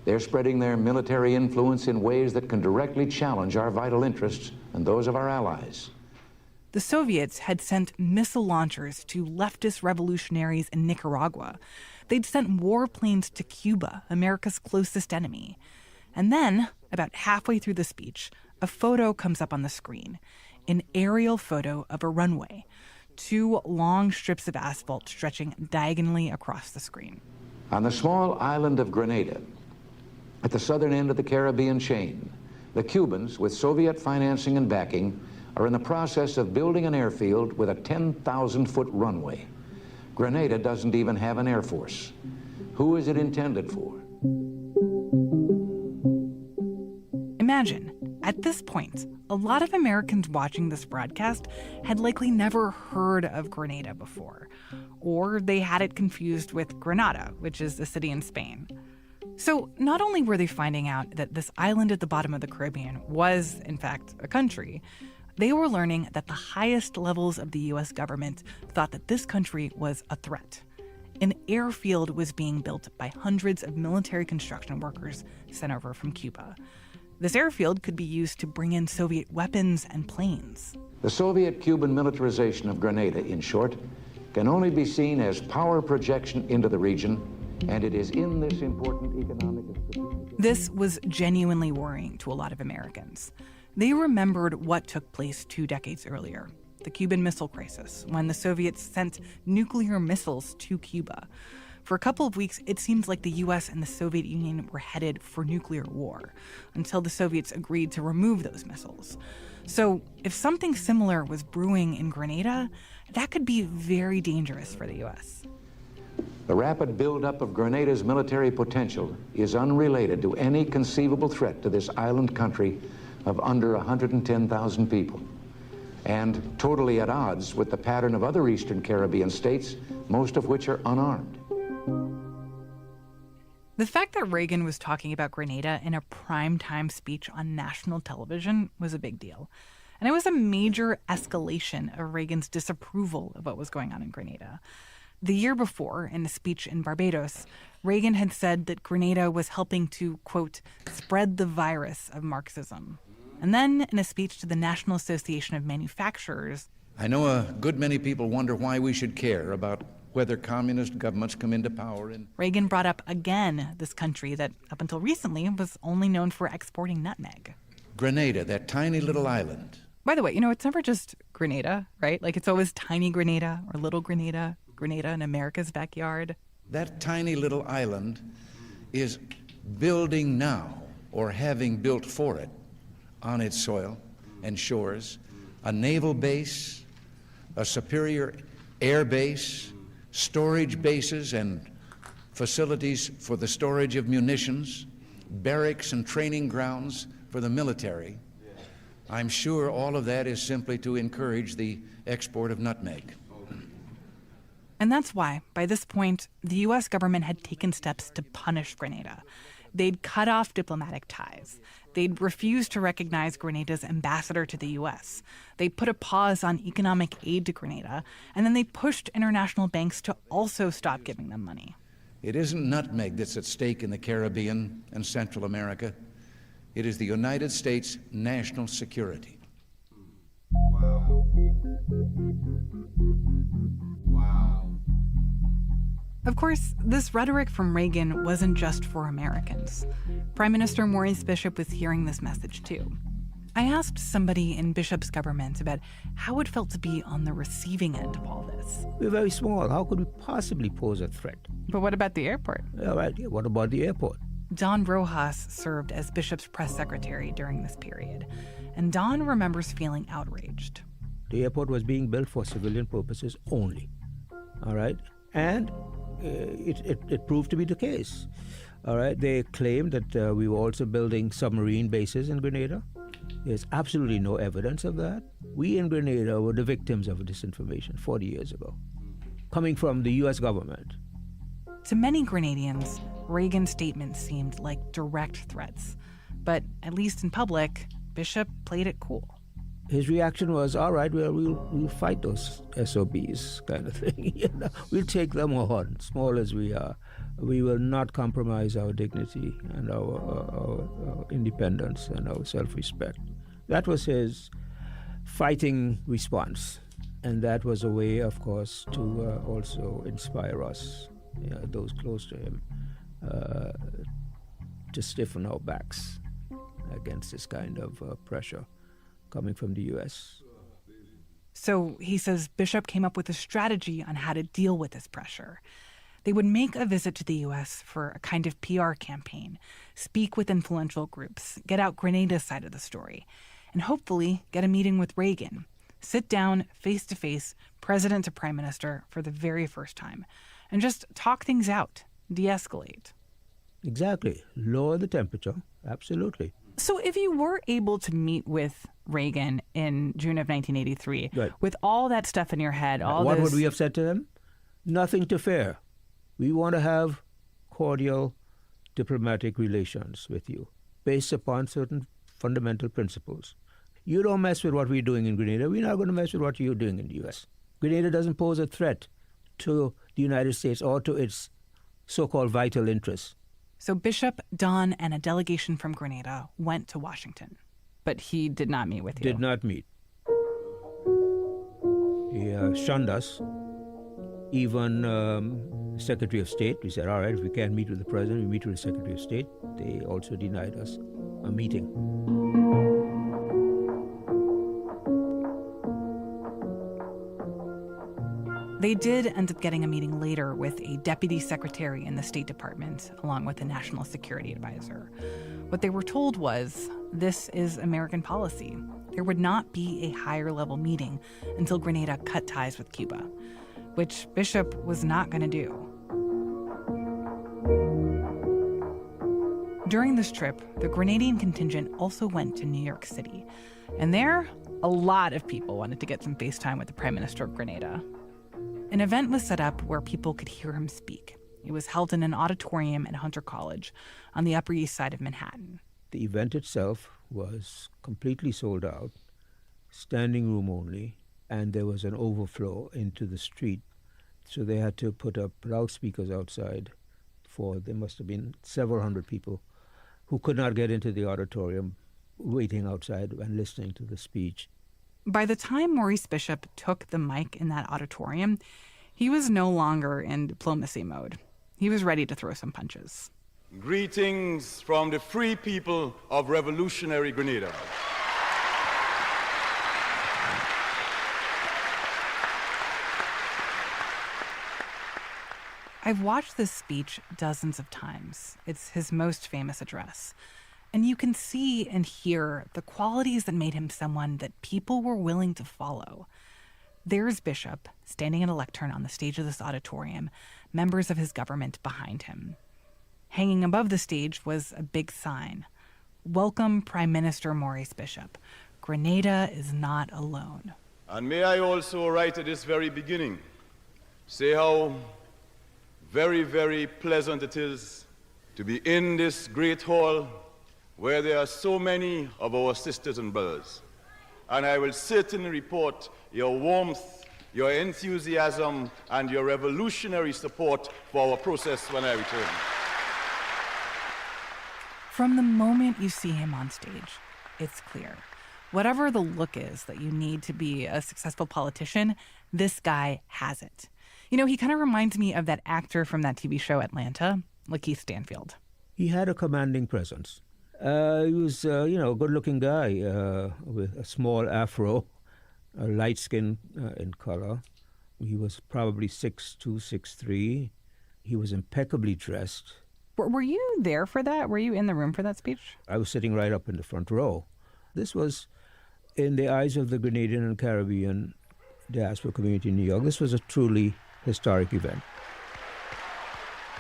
They're spreading their military influence in ways that can directly challenge our vital interests and those of our allies. The Soviets had sent missile launchers to leftist revolutionaries in Nicaragua. They'd sent warplanes to Cuba, America's closest enemy. And then, about halfway through the speech, a photo comes up on the screen. An aerial photo of a runway. 2 long strips of asphalt stretching diagonally across the screen. On the small island of Grenada, at the southern end of the Caribbean chain, the Cubans, with Soviet financing and backing, are in the process of building an airfield with a 10,000-foot runway. Grenada doesn't even have an air force. Who is it intended for? Imagine, at this point, a lot of Americans watching this broadcast had likely never heard of Grenada before, or they had it confused with Grenada, which is a city in Spain. So not only were they finding out that this island at the bottom of the Caribbean was, in fact, a country, they were learning that the highest levels of the U.S. government thought that this country was a threat. An airfield was being built by hundreds of military construction workers sent over from Cuba. This airfield could be used to bring in Soviet weapons and planes. The Soviet-Cuban militarization of Grenada, in short, can only be seen as power projection into the region, and it is in this important economic and strategic... This was genuinely worrying to a lot of Americans. They remembered what took place 2 decades earlier, the Cuban Missile Crisis, when the Soviets sent nuclear missiles to Cuba. For a couple of weeks, it seemed like the U.S. and the Soviet Union were headed for nuclear war, until the Soviets agreed to remove those missiles. So if something similar was brewing in Grenada, that could be very dangerous for the U.S. The rapid buildup of Grenada's military potential is unrelated to any conceivable threat to this island country of under 110,000 people, and totally at odds with the pattern of other Eastern Caribbean states, most of which are unarmed. The fact that Reagan was talking about Grenada in a primetime speech on national television was a big deal. And it was a major escalation of Reagan's disapproval of what was going on in Grenada. The year before, in a speech in Barbados, Reagan had said that Grenada was helping to, quote, spread the virus of Marxism. And then, in a speech to the National Association of Manufacturers, I know a good many people wonder why we should care about whether communist governments come into power in... Reagan brought up again this country that, up until recently, was only known for exporting nutmeg. Grenada, that tiny little island. By the way, it's never just Grenada, right? Like, it's always tiny Grenada or little Grenada, Grenada in America's backyard. That tiny little island is building now, or having built for it, on its soil and shores, a naval base, a superior air base, storage bases and facilities for the storage of munitions, barracks and training grounds for the military. I'm sure all of that is simply to encourage the export of nutmeg. And that's why, by this point, the U.S. government had taken steps to punish Grenada. They'd cut off diplomatic ties. They'd refused to recognize Grenada's ambassador to the U.S. They put a pause on economic aid to Grenada, and then they pushed international banks to also stop giving them money. It isn't nutmeg that's at stake in the Caribbean and Central America. It is the United States' national security. Wow. Of course, this rhetoric from Reagan wasn't just for Americans. Prime Minister Maurice Bishop was hearing this message too. I asked somebody in Bishop's government about how it felt to be on the receiving end of all this. We're very small. How could we possibly pose a threat? But what about the airport? All right, yeah, what about the airport? Don Rojas served as Bishop's press secretary during this period, and Don remembers feeling outraged. The airport was being built for civilian purposes only, all right? And it proved to be the case, all right? They claimed that we were also building submarine bases in Grenada. There's absolutely no evidence of that. We in Grenada were the victims of disinformation 40 years ago, coming from the U.S. government. To many Grenadians, Reagan's statements seemed like direct threats. But at least in public, Bishop played it cool. His reaction was, all right, well, we'll fight those SOBs kind of thing. You know, we'll take them on, small as we are. We will not compromise our dignity and our independence and our self-respect. That was his fighting response. And that was a way, of course, to also inspire us, those close to him, to stiffen our backs against this kind of pressure coming from the U.S. So he says Bishop came up with a strategy on how to deal with this pressure. They would make a visit to the U.S. for a kind of PR campaign, speak with influential groups, get out Grenada's side of the story, and hopefully get a meeting with Reagan. Sit down, face-to-face, president to prime minister for the very first time, and just talk things out, de-escalate. Exactly. Lower the temperature. Absolutely. So if you were able to meet with Reagan in June of 1983, right, with all that stuff in your head, what would we have said to him? Nothing to fear. We want to have cordial diplomatic relations with you based upon certain fundamental principles. You don't mess with what we're doing in Grenada. We're not going to mess with what you're doing in the U.S. Grenada doesn't pose a threat to the United States or to its so-called vital interests. So Bishop, Don, and a delegation from Grenada went to Washington. But he did not meet with you. Did not meet. He shunned us. Even Secretary of State, we said, all right, if we can't meet with the President, we meet with the Secretary of State. They also denied us a meeting. They did end up getting a meeting later with a deputy secretary in the State Department, along with a national security advisor. What they were told was, this is American policy. There would not be a higher level meeting until Grenada cut ties with Cuba, which Bishop was not going to do. During this trip, the Grenadian contingent also went to New York City. And there, a lot of people wanted to get some FaceTime with the Prime Minister of Grenada. An event was set up where people could hear him speak. It was held in an auditorium at Hunter College on the Upper East Side of Manhattan. The event itself was completely sold out, standing room only, and there was an overflow into the street. So they had to put up loudspeakers outside there must have been several hundred people who could not get into the auditorium, waiting outside and listening to the speech. By the time Maurice Bishop took the mic in that auditorium, he was no longer in diplomacy mode. He was ready to throw some punches. Greetings from the free people of revolutionary Grenada. I've watched this speech dozens of times. It's his most famous address. And you can see and hear the qualities that made him someone that people were willing to follow. There's Bishop, standing at a lectern on the stage of this auditorium, members of his government behind him. Hanging above the stage was a big sign. Welcome, Prime Minister Maurice Bishop. Grenada is not alone. And may I also, right at this very beginning, say how very, very pleasant it is to be in this great hall where there are so many of our sisters and brothers. And I will certainly report your warmth, your enthusiasm, and your revolutionary support for our process when I return. From the moment you see him on stage, it's clear. Whatever the look is that you need to be a successful politician, this guy has it. You know, he kind of reminds me of that actor from that TV show Atlanta, Lakeith Stanfield. He had a commanding presence. He was, a good-looking guy with a small afro, light skin in color. He was probably 6'2", 6'3". He was impeccably dressed. Were you there for that? Were you in the room for that speech? I was sitting right up in the front row. This was, in the eyes of the Grenadian and Caribbean diaspora community in New York, this was a truly historic event.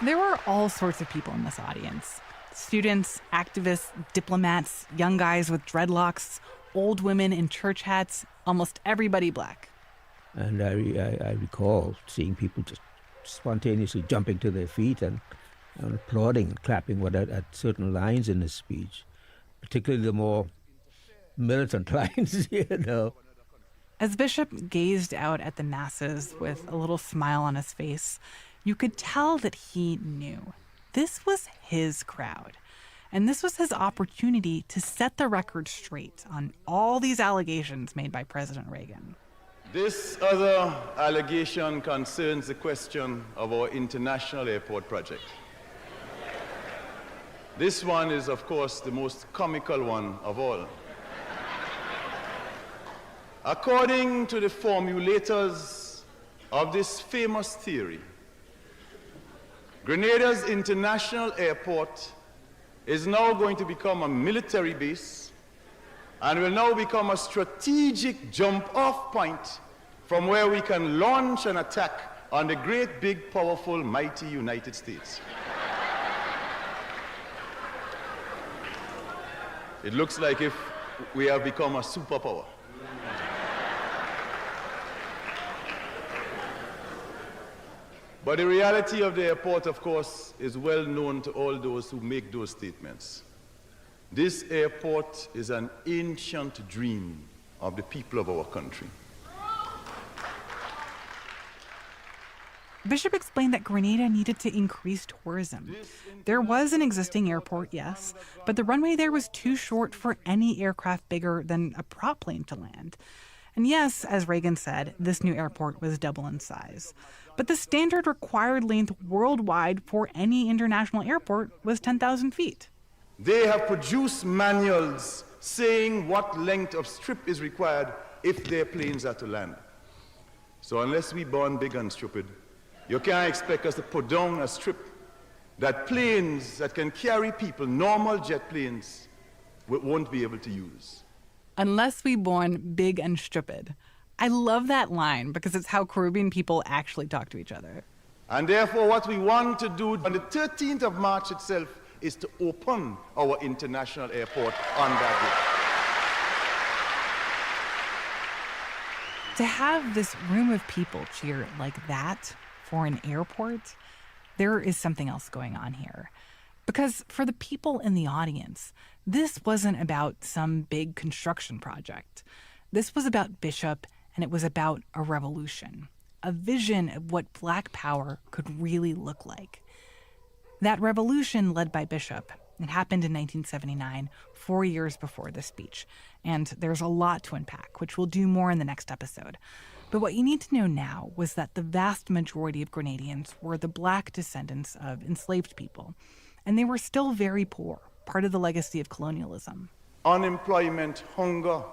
There were all sorts of people in this audience. Students, activists, diplomats, young guys with dreadlocks, old women in church hats, almost everybody black. And I recall seeing people just spontaneously jumping to their feet and applauding and clapping at certain lines in his speech, particularly the more militant lines, As Bishop gazed out at the masses with a little smile on his face, you could tell that he knew. This was his crowd. And this was his opportunity to set the record straight on all these allegations made by President Reagan. This other allegation concerns the question of our international airport project. This one is, of course, the most comical one of all. According to the formulators of this famous theory, Grenada's international airport is now going to become a military base and will now become a strategic jump-off point from where we can launch an attack on the great, big, powerful, mighty United States. It looks like if we have become a superpower. But the reality of the airport, of course, is well known to all those who make those statements. This airport is an ancient dream of the people of our country. Bishop explained that Grenada needed to increase tourism. There was an existing airport, yes, but the runway there was too short for any aircraft bigger than a prop plane to land. And yes, as Reagan said, this new airport was double in size. But the standard required length worldwide for any international airport was 10,000 feet. They have produced manuals saying what length of strip is required if their planes are to land. So unless we born big and stupid, you can't expect us to put down a strip that planes that can carry people, normal jet planes, won't be able to use. Unless we born big and stupid. I love that line because it's how Caribbean people actually talk to each other. And therefore, what we want to do on the 13th of March itself is to open our international airport on that day. To have this room of people cheer like that for an airport, there is something else going on here. Because for the people in the audience, this wasn't about some big construction project. This was about Bishop, and it was about a revolution, a vision of what Black power could really look like. That revolution led by Bishop, it happened in 1979, 4 years before this speech. And there's a lot to unpack, which we'll do more in the next episode. But what you need to know now was that the vast majority of Grenadians were the Black descendants of enslaved people. And they were still very poor, part of the legacy of colonialism. Unemployment, hunger,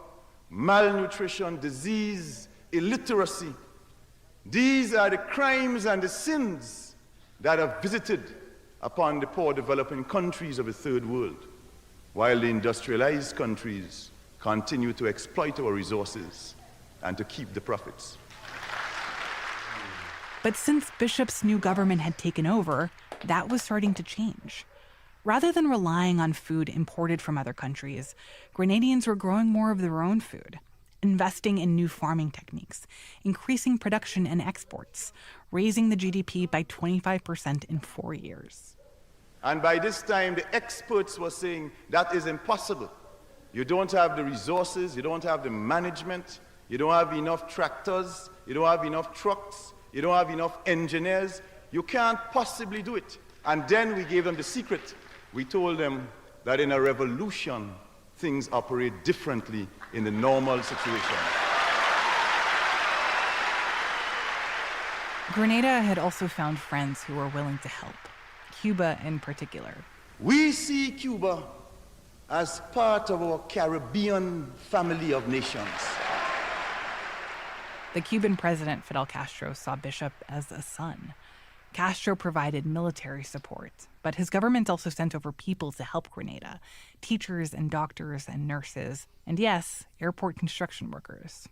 malnutrition, disease, illiteracy. These are the crimes and the sins that have visited upon the poor developing countries of the third world, while the industrialized countries continue to exploit our resources and to keep the profits. But since Bishop's new government had taken over, that was starting to change. Rather than relying on food imported from other countries, Grenadians were growing more of their own food, investing in new farming techniques, increasing production and exports, raising the GDP by 25% in 4 years. And by this time, the experts were saying that is impossible. You don't have the resources, you don't have the management, you don't have enough tractors, you don't have enough trucks, you don't have enough engineers. You can't possibly do it. And then we gave them the secret. We told them that in a revolution, things operate differently in the normal situation. Grenada had also found friends who were willing to help, Cuba in particular. We see Cuba as part of our Caribbean family of nations. The Cuban president, Fidel Castro, saw Bishop as a son. Castro provided military support, but his government also sent over people to help Grenada, teachers and doctors and nurses, and yes, airport construction workers.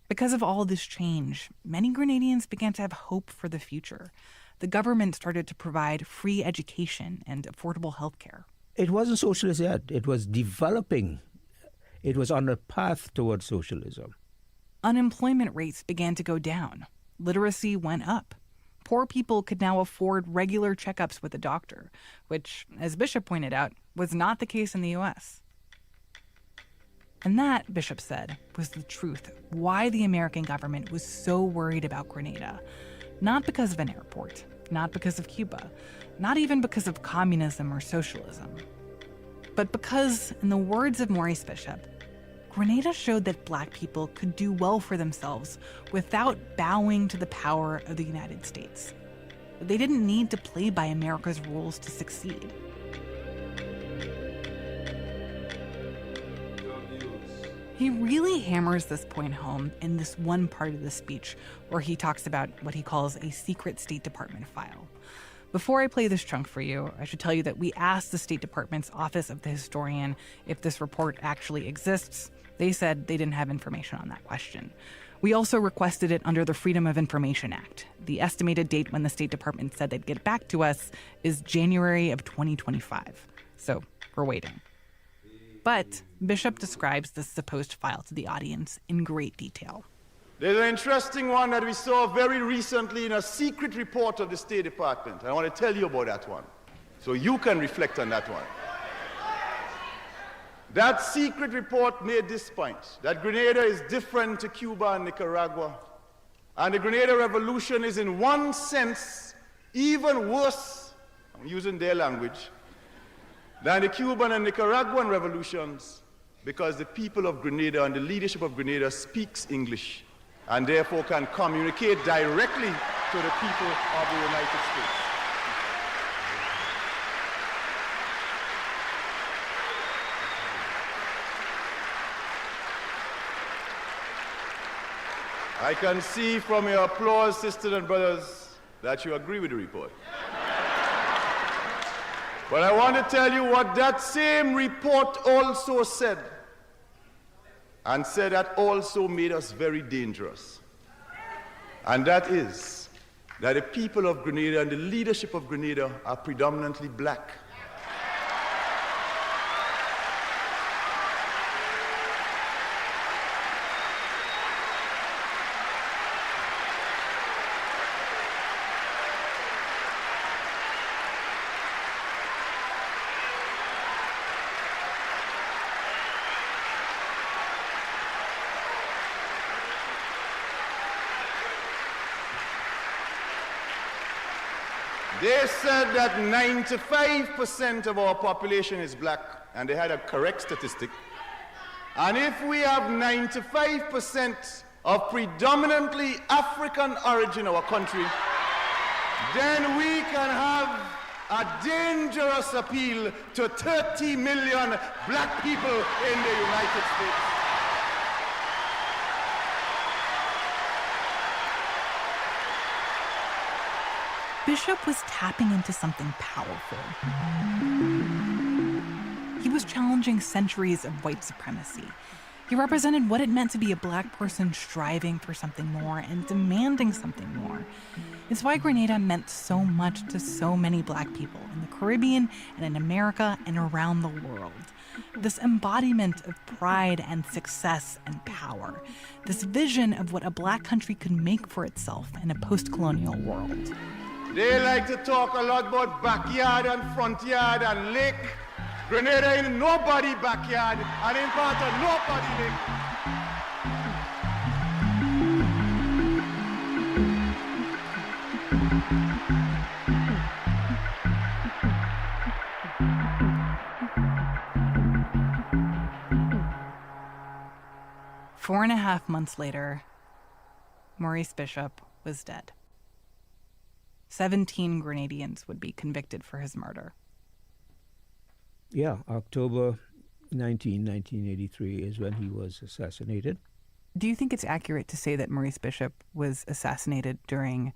Because of all this change, many Grenadians began to have hope for the future. The government started to provide free education and affordable health care. It wasn't socialist yet. It was developing. It was on a path towards socialism. Unemployment rates began to go down. Literacy went up. Poor people could now afford regular checkups with a doctor, which, as Bishop pointed out, was not the case in the U.S. And that, Bishop said, was the truth of why the American government was so worried about Grenada. Not because of an airport, not because of Cuba, not even because of communism or socialism, but because, in the words of Maurice Bishop, Grenada showed that Black people could do well for themselves without bowing to the power of the United States. They didn't need to play by America's rules to succeed. He really hammers this point home in this one part of the speech where he talks about what he calls a secret State Department file. Before I play this chunk for you, I should tell you that we asked the State Department's Office of the Historian if this report actually exists. They said they didn't have information on that question. We also requested it under the Freedom of Information Act. The estimated date when the State Department said they'd get back to us is January of 2025. So we're waiting. But Bishop describes this supposed file to the audience in great detail. There's an interesting one that we saw very recently in a secret report of the State Department. I want to tell you about that one, so you can reflect on that one. That secret report made this point, that Grenada is different to Cuba and Nicaragua, and the Grenada Revolution is in one sense even worse, I'm using their language, than the Cuban and Nicaraguan revolutions, because the people of Grenada and the leadership of Grenada speaks English and therefore can communicate directly to the people of the United States. I can see from your applause, sisters and brothers, that you agree with the report. But I want to tell you what that same report also said, and said that also made us very dangerous. And that is that the people of Grenada and the leadership of Grenada are predominantly Black. They said that 95% of our population is Black, and they had a correct statistic. And if we have 95% of predominantly African origin in our country, then we can have a dangerous appeal to 30 million Black people in the United States. Bishop was tapping into something powerful. He was challenging centuries of white supremacy. He represented what it meant to be a black person striving for something more and demanding something more. It's why Grenada meant so much to so many black people in the Caribbean and in America and around the world. This embodiment of pride and success and power. This vision of what a black country could make for itself in a post-colonial world. They like to talk a lot about backyard and front yard and lake. Grenada ain't nobody backyard and ain't part of nobody lake. Four and a half months later, Maurice Bishop was dead. 17 Grenadians would be convicted for his murder. Yeah, October 1983 is when he was assassinated. Do you think it's accurate to say that Maurice Bishop was assassinated during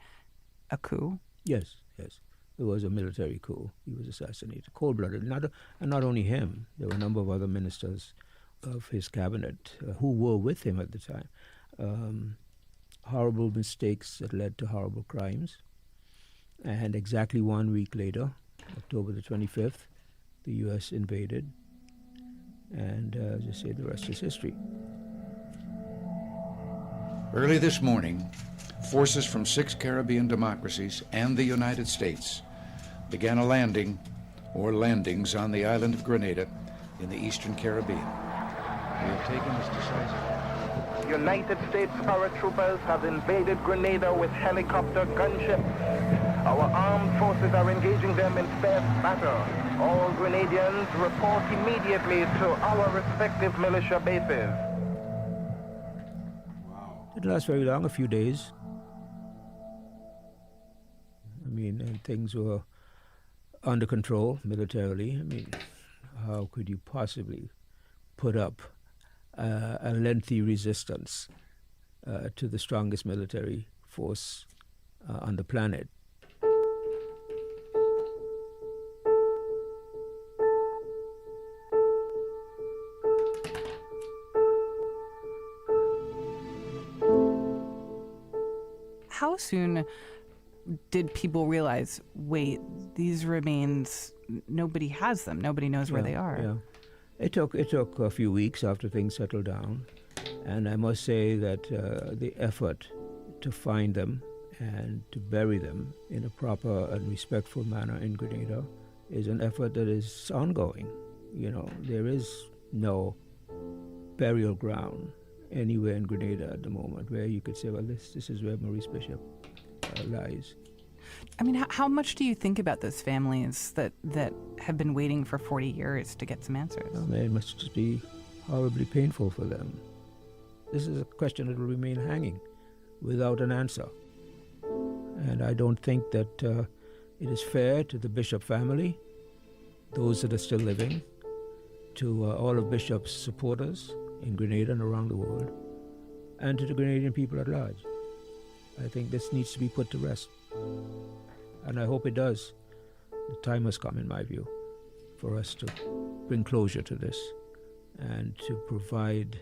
a coup? Yes. It was a military coup. He was assassinated, cold-blooded. And not only him, there were a number of other ministers of his cabinet who were with him at the time. Horrible mistakes that led to horrible crimes. And exactly 1 week later, October the 25th, the U.S. invaded. And as I say, the rest is history. Early this morning, forces from 6 Caribbean democracies and the United States began a landing or landings on the island of Grenada in the Eastern Caribbean. We have taken this decisive. United States paratroopers have invaded Grenada with helicopter gunships. Our armed forces are engaging them in fierce battle. All Grenadians report immediately to our respective militia bases. It didn't last very long, a few days. I mean, and things were under control militarily. I mean, how could you possibly put up a lengthy resistance to the strongest military force on the planet? How soon did people realize, wait, these remains, nobody has them, nobody knows where they are? Yeah. It took a few weeks after things settled down, and I must say that the effort to find them and to bury them in a proper and respectful manner in Grenada is an effort that is ongoing. You know, there is no burial ground anywhere in Grenada at the moment where you could say, well, this is where Maurice Bishop lies. I mean, how much do you think about those families that have been waiting for 40 years to get some answers? I mean, it must just be horribly painful for them. This is a question that will remain hanging without an answer. And I don't think that it is fair to the Bishop family, those that are still living, to all of Bishop's supporters in Grenada and around the world, and to the Grenadian people at large. I think this needs to be put to rest. And I hope it does. The time has come, in my view, for us to bring closure to this and to provide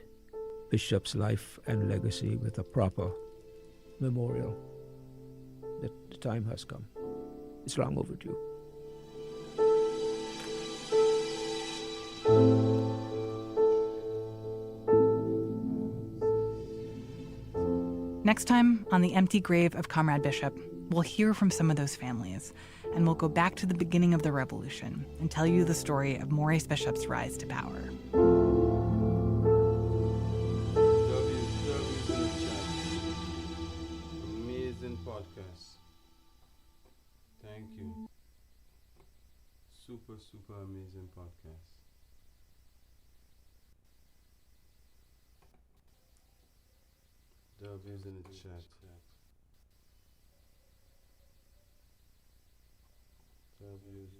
Bishop's life and legacy with a proper memorial. The time has come. It's long overdue. Next time on The Empty Grave of Comrade Bishop, we'll hear from some of those families, and we'll go back to the beginning of the revolution and tell you the story of Maurice Bishop's rise to power. Amazing podcast. Thank you. Super amazing podcast. W's in the chat. W's.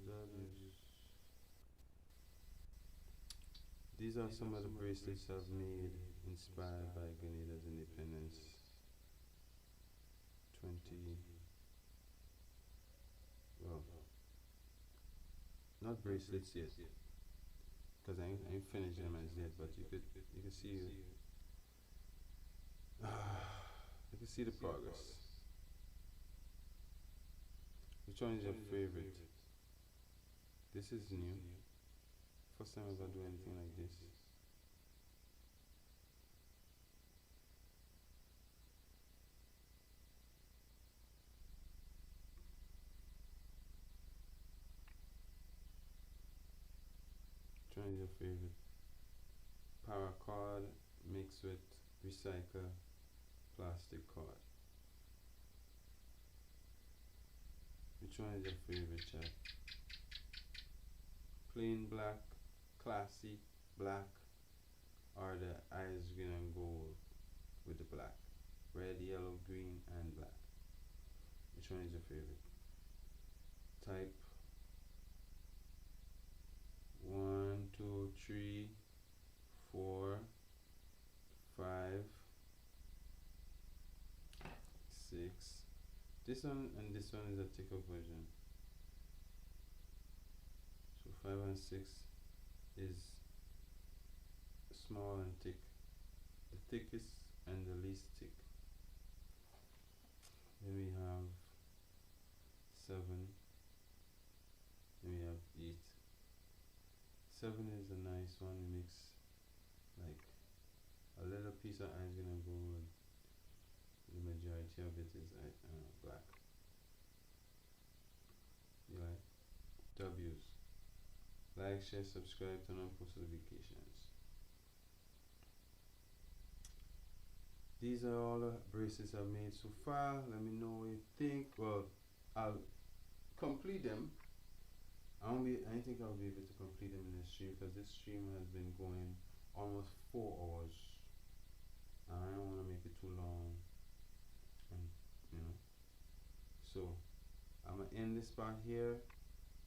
These are some of the bracelets I've made inspired by Grenada's independence. 20. Well, not bracelets yet. because I ain't finished them as yet, but you can see you can see the progress. Which one is your favorite? This is new. First time I've ever do anything like this. Which one is your favorite? Paracord mixed with recycle plastic cord. Which one is your favorite, chat? Plain black, classy black, or the ice green and gold with the black? Red, yellow, green, and black. Which one is your favorite? Type 1, 2, 3, 4, 5, 6. This one and this one is a thicker version. So 5 and 6 is small and thick. The thickest and the least thick. Then we have 7. Then we have 8. 7 is a nice one. It makes like a little piece of ice gonna go with. The majority of it is black. You like? W's. Like, share, subscribe, turn on post notifications. These are all the bracelets I've made so far. Let me know what you think. Well, I'll complete them. I don't think I'll be able to complete them in this stream because this stream has been going almost 4 hours. I don't want to make it too long. And so I'm gonna end this part here.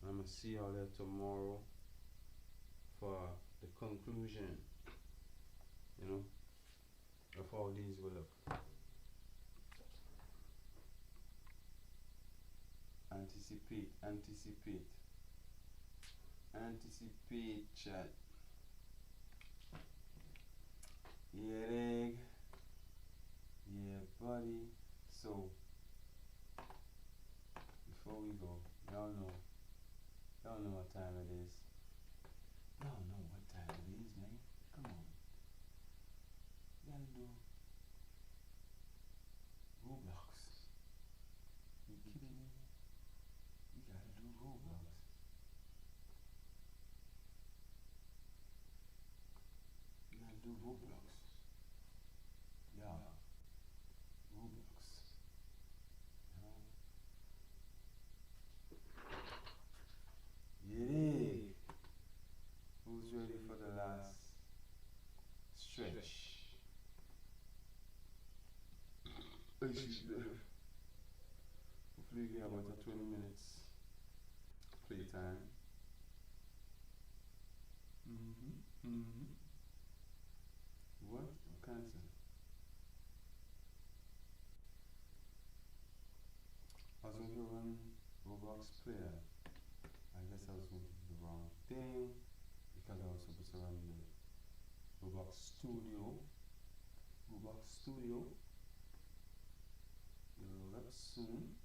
I'm gonna see y'all there tomorrow for the conclusion, of how these will look. Anticipate, chat. Yeah, dig. Yeah, buddy. So, before we go, y'all know what time it is. Y'all know what time it is, man. Come on. You gotta do Roblox. You kidding me? You gotta do Roblox. You gotta do Roblox. Yeah. Roblox. Yeah. Who's ready for the last stretch? Hopefully we have about 20 minutes playtime. What? Cancel. I was going to run Roblox player. I guess I was going to do the wrong thing because I was supposed to run the Roblox Studio. It'll load up soon.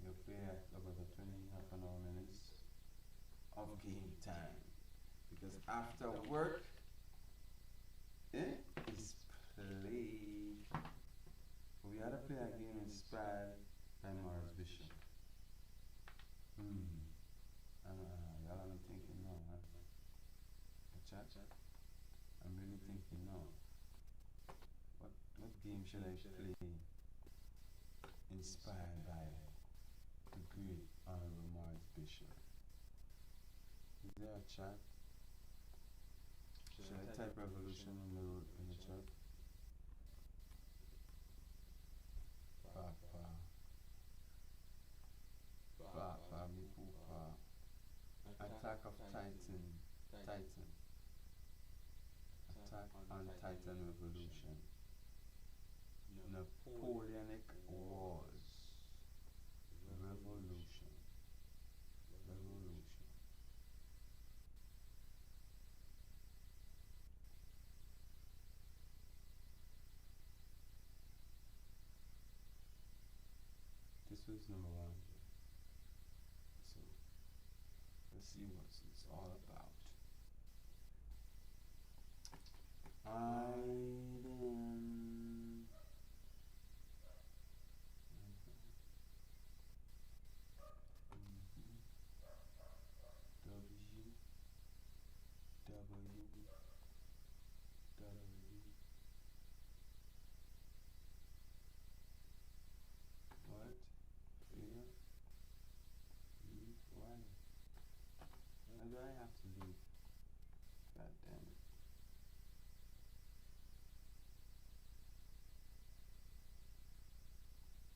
You'll play at about half an hour minutes of game time. Because after work, is play. We had to play a game inspired by Maurice Bishop. Y'all are thinking no, huh? Chat? I'm really thinking no. What game should I play inspired by the great Honorable Maurice Bishop? Is there a chat? Should I type revolution in the chat? Attack of Titan. Attack on Titan Revolution. Napoleonic Wars. Revolution. was number 100. So let's see what it's all about. What? Freedom? Leave? Why? Why do I have to leave? God damn it.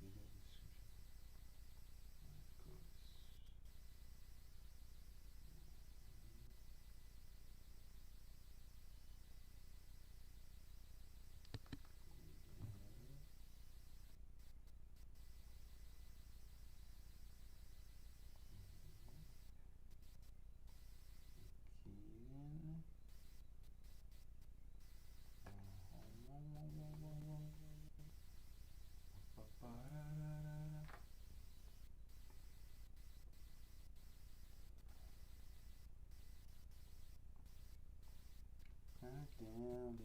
Video description. Of course. God damn,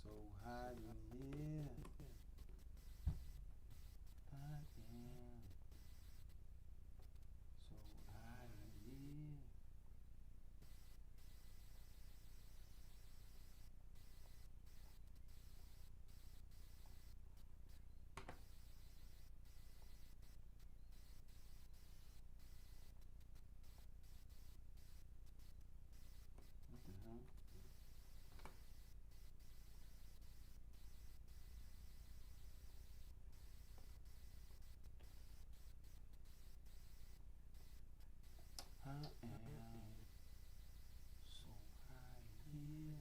so hot in here. God damn, so hot in here. What the hell? I am so high here.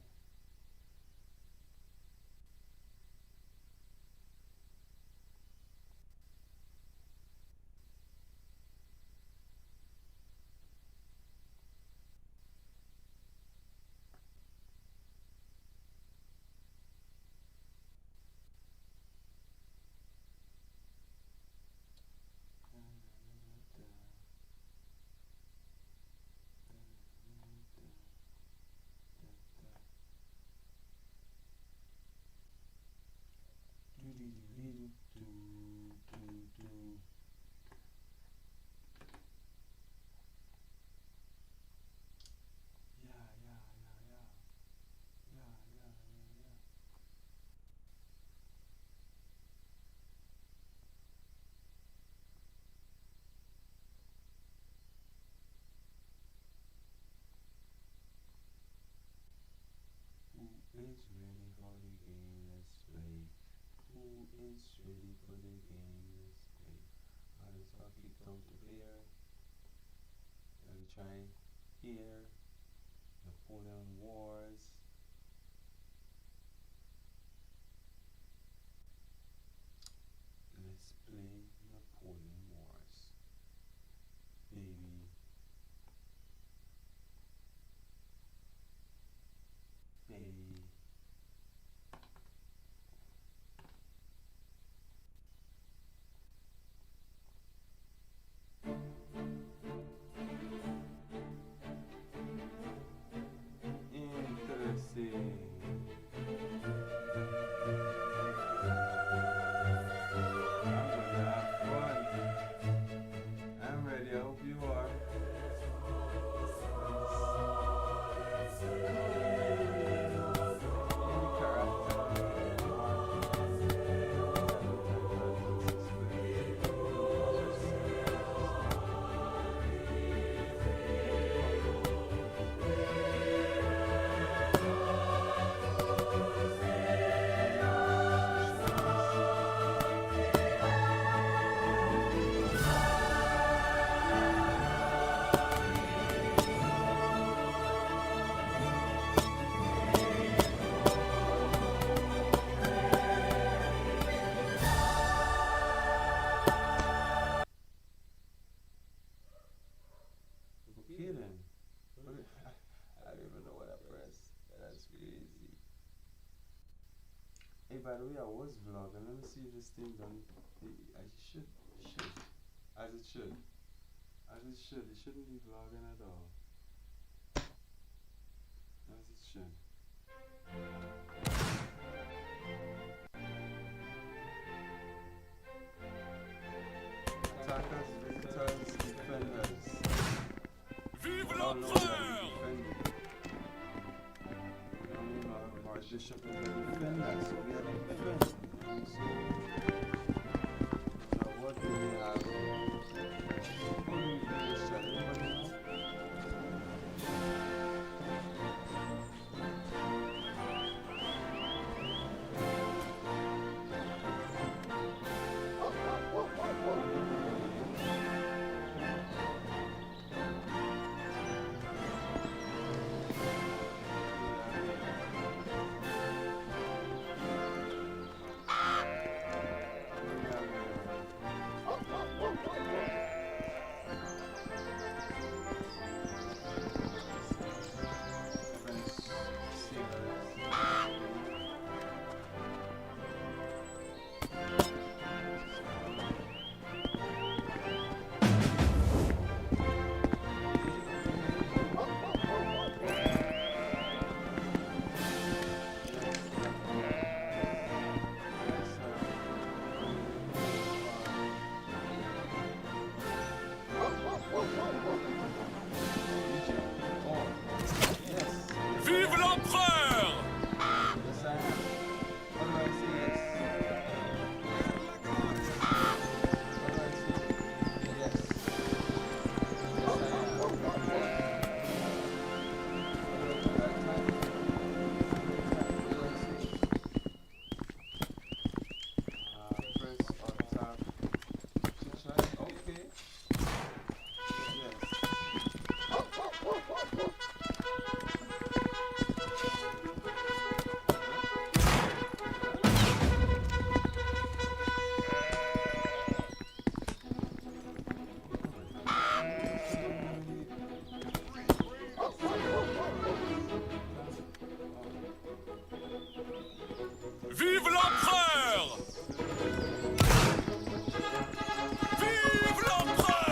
Who is ready for the game? Let's play. Who is ready for the game? Let's play. Others are kicked out of here. Gotta try here. Napoleon Wars. Let's play Napoleon Wars. Baby. Baby. Interesting. I'm ready, I hope you are. Okay then. I don't even know what I pressed. That's crazy. Hey, by the way, I was vlogging. Let me see if this thing done. I should As it should. As it should. It shouldn't be vlogging at all. As it should. Attackers, visitors, defenders. Vive l'empereur! Maurice Bishop is a defender, so we have to defend. So what do we have? Vive l'empereur! Vive l'empereur! Vive l'empereur! Vive l'empereur!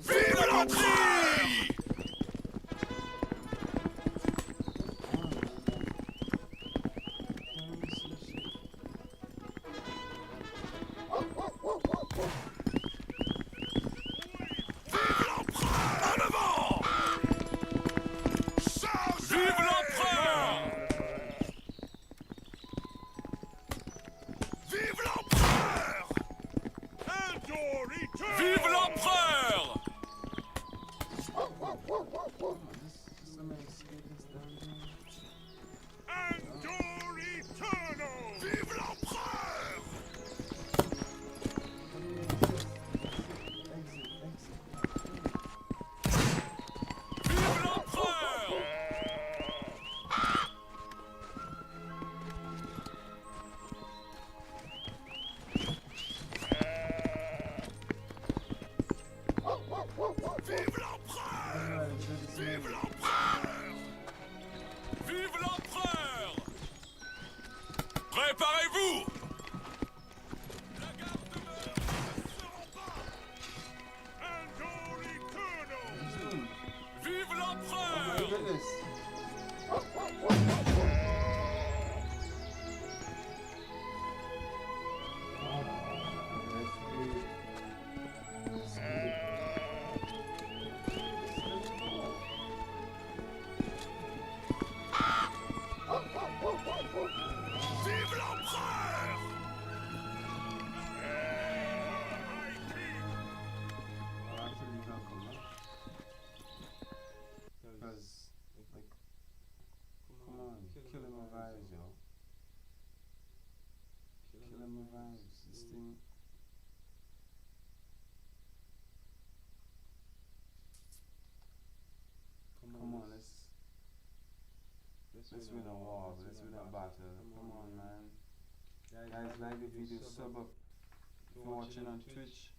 Vive l'entrée! Vive l'empereur! En avant! Vive l'empereur! Vive l'empereur! Vive l'empereur! Vive l'empereur! Vive l'empereur! Vive l'empereur! Vive l'empereur! Vive l'empereur! Préparez-vous! La garde demeure ne seront pas! Vive l'empereur! Vive l'empereur! killing my vibes, yo. Killing my vibes. This thing. Come on, let's win a war, let's win a battle. Come on, man. Guys, like the video, sub up. If you're watching on Twitch,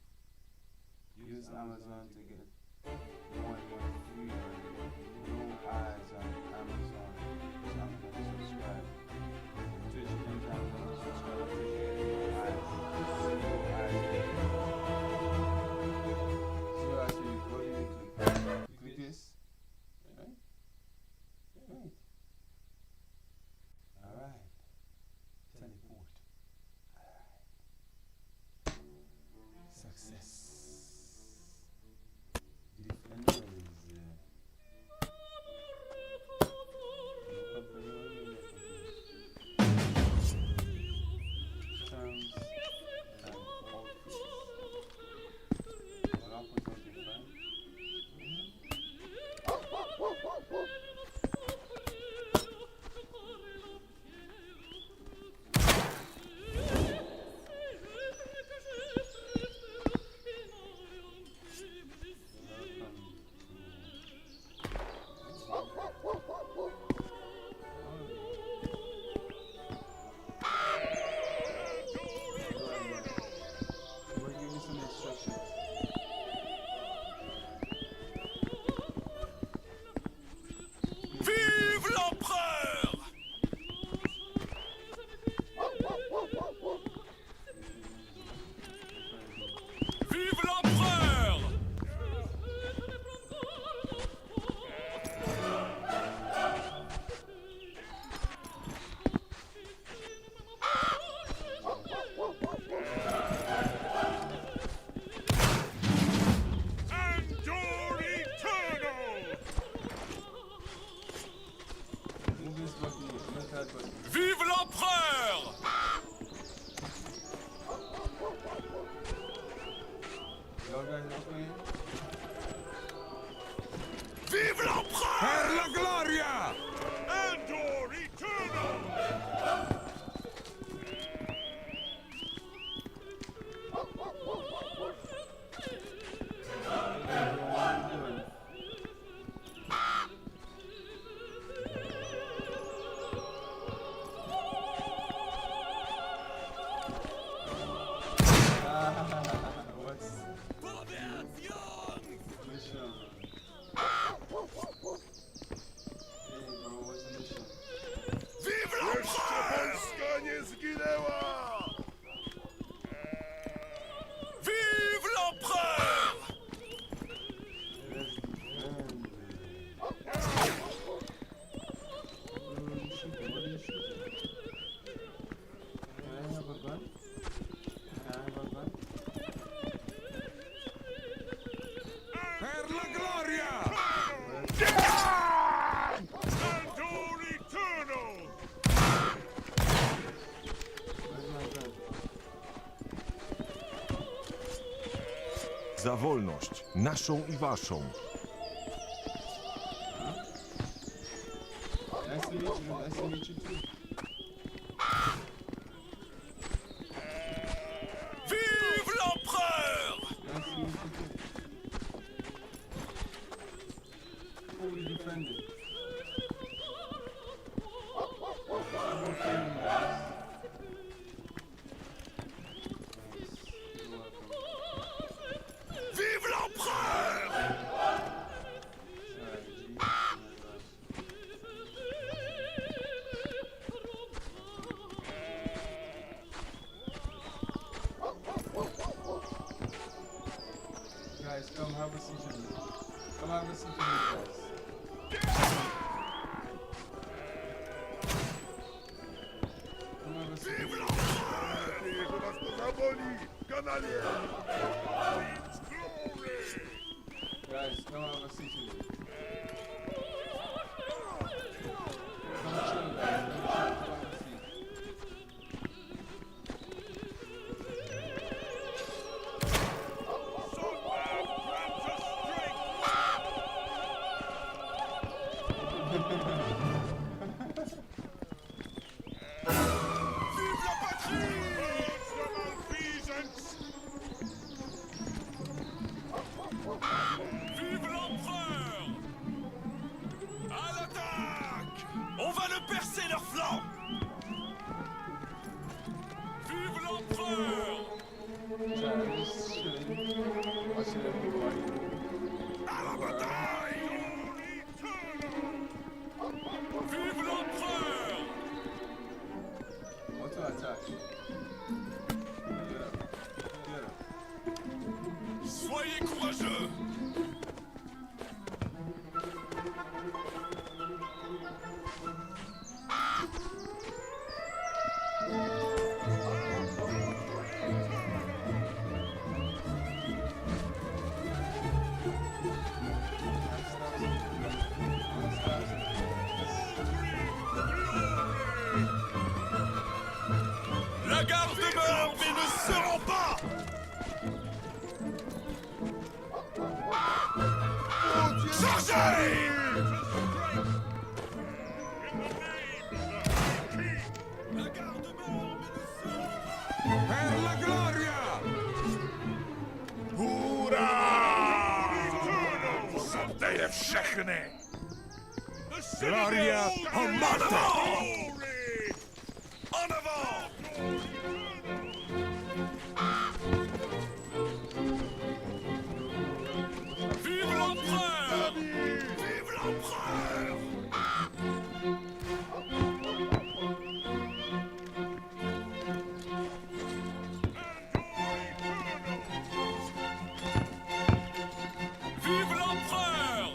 use Amazon to get more and more free. No ads on Amazon. So I'm gonna subscribe. Twitch, you can subscribe to get ads. No ads. So actually, what do you do? Click this. Right? Right. Alright. Teleport. Alright. Success. Defenders. Terms and outfits. All opposite different. Vive l'empereur! Vive l'empereur! Endure eternal! Vive l'empereur! Vive l'empereur! Per la gloria! Endure eternal! Vive l'empereur! Vive l'empereur! Per la gloria! Endure eternal! Za wolność, naszą i waszą. Nice to meet you. Nice to meet you too. Vive l'empereur! Nice to meet you too. Fully defended. Vive l'empereur! Guys, come have a seat with me. Come have a seat with me, guys. Come have a seat with me. Guys, come have a seat with me. Come chill, guys. Come chill. Come have a seat. Všechny! Gloria a Marte! En avant! Vive l'empereur! Vive l'empereur! Vive l'empereur!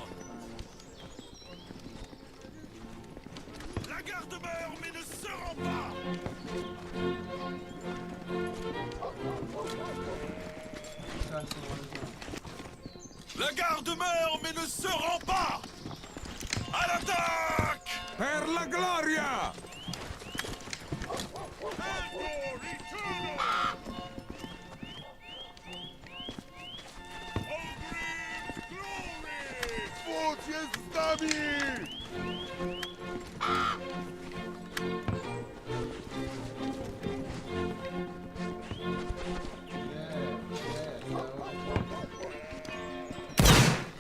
La garde meurt mais ne se rend pas! La garde meurt mais ne se rend pas! À l'attaque! Per la gloria! Bóg jest z nami!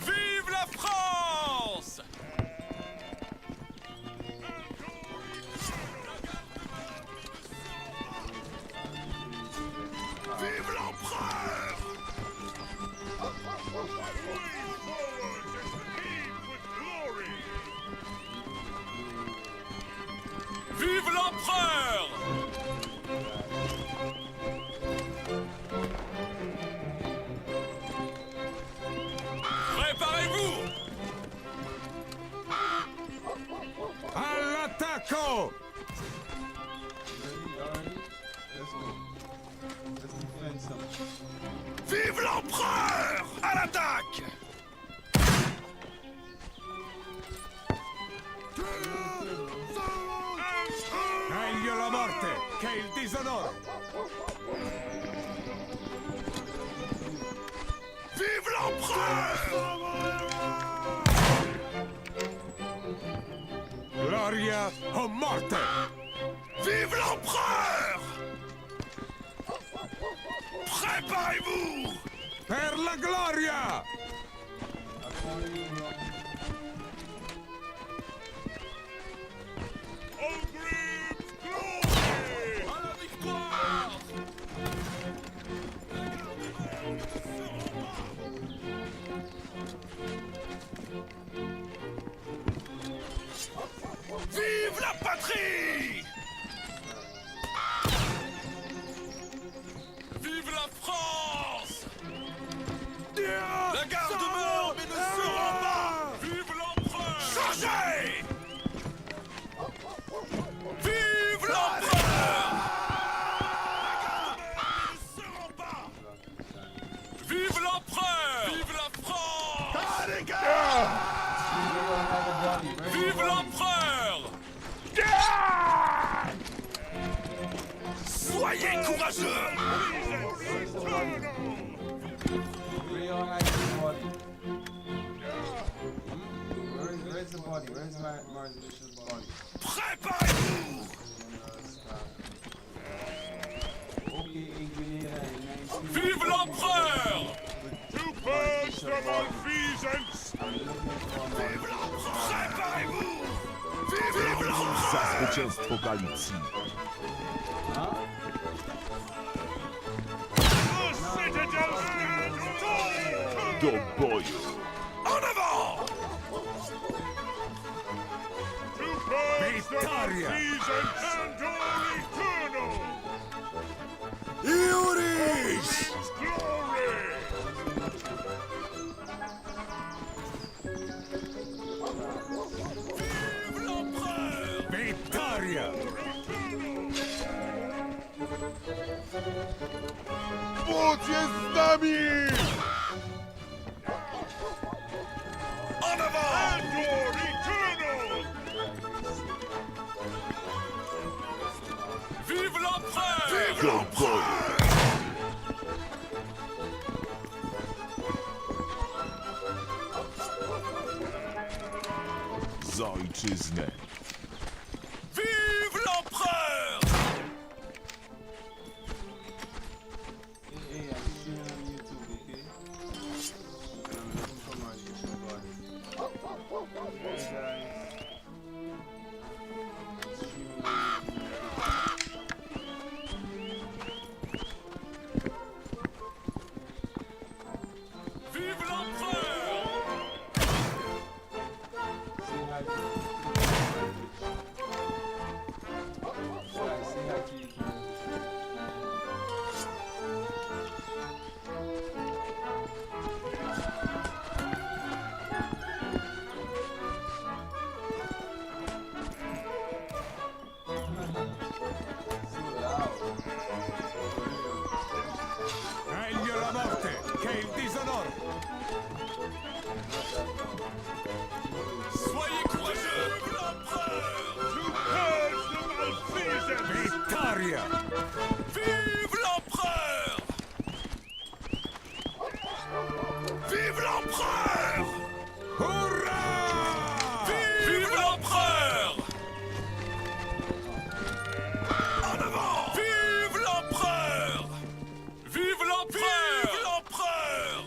Vive la France! Vive l'empereur! Vive l'empereur! Préparez-vous! All'attacco! Vive l'empereur! À l'attaque! Meglio la morte che il disonore! Vive l'empereur! Gloria o morte! Vive l'empereur! Préparez-vous! Per la gloria! À la victoire! Vive la patrie! Vive la France! La garde meurt mais ne se rend pas! Vive l'empereur! Changez! Vive l'empereur! Vive l'empereur! Vive la France! Vive l'empereur! Soyez courageux! Where's the body? Where's Maurice Bishop's body? Préparez-vous! Okay, in Grenada in 19... Vive l'empereur! Vive l'empereur! Préparez-vous! Vive l'empereur! Za zwycięstwo Galicji! Do boju! En avant! Vittoria! Iuris! Vive l'empereur! Vittoria! Bóg jest z nami! En avant! Vive l'empereur! Vive l'empereur! Za ojczyznę! Vive l'empereur! Hey, I'm seeing on YouTube, okay? And I'm looking for Maurice Bishop's body. Meglio la morte che il disonore. Soyez courageux, l'empereur! Vittoria! Vive l'empereur! Vive l'empereur! Hurrah! Vive l'empereur! En avant! Vive l'empereur! Vive l'empereur! Vive l'empereur!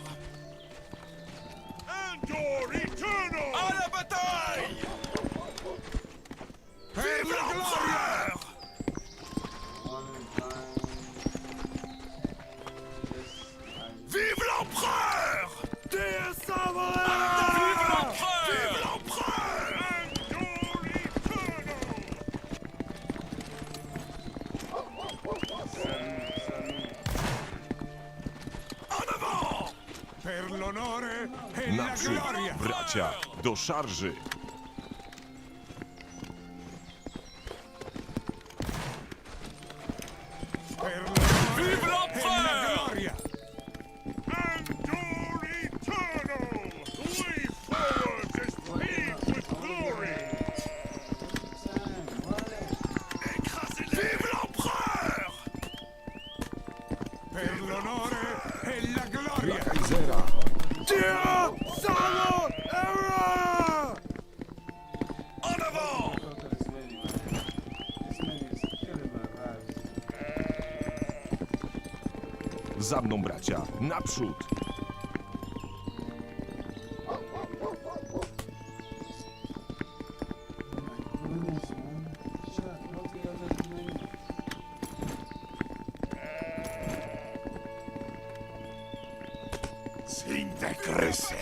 Endure eternal! À la bataille! Vive l'empereur! Vive l'empereur! Vive l'empereur! Vive l'empereur! En avant! Per l'onore e la Naprzód, gloria! bracia, do szarży! Per l'onore Vive e la l'empereur! gloria! Endure eternal! We forward this speed with glory! Vive l'empereur! Per l'onore e la gloria! Dio Salo Era! En avant! Za mną, bracia, naprzód! Sin de crece!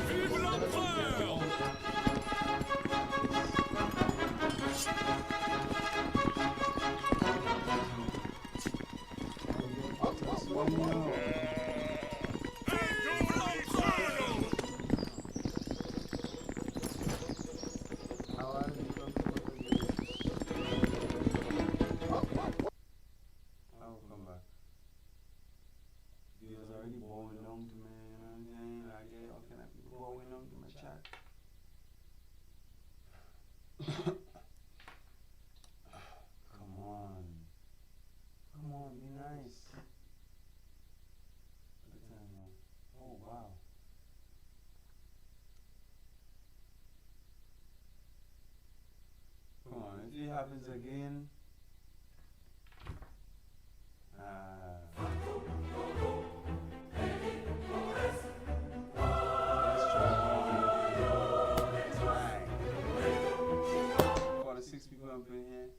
Vive l'empereur! If it happens again, for the 6 people up in here.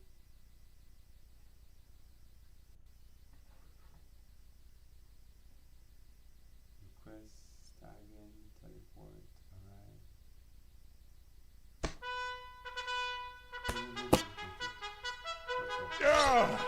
Request, start again, teleport, alright. Yeah!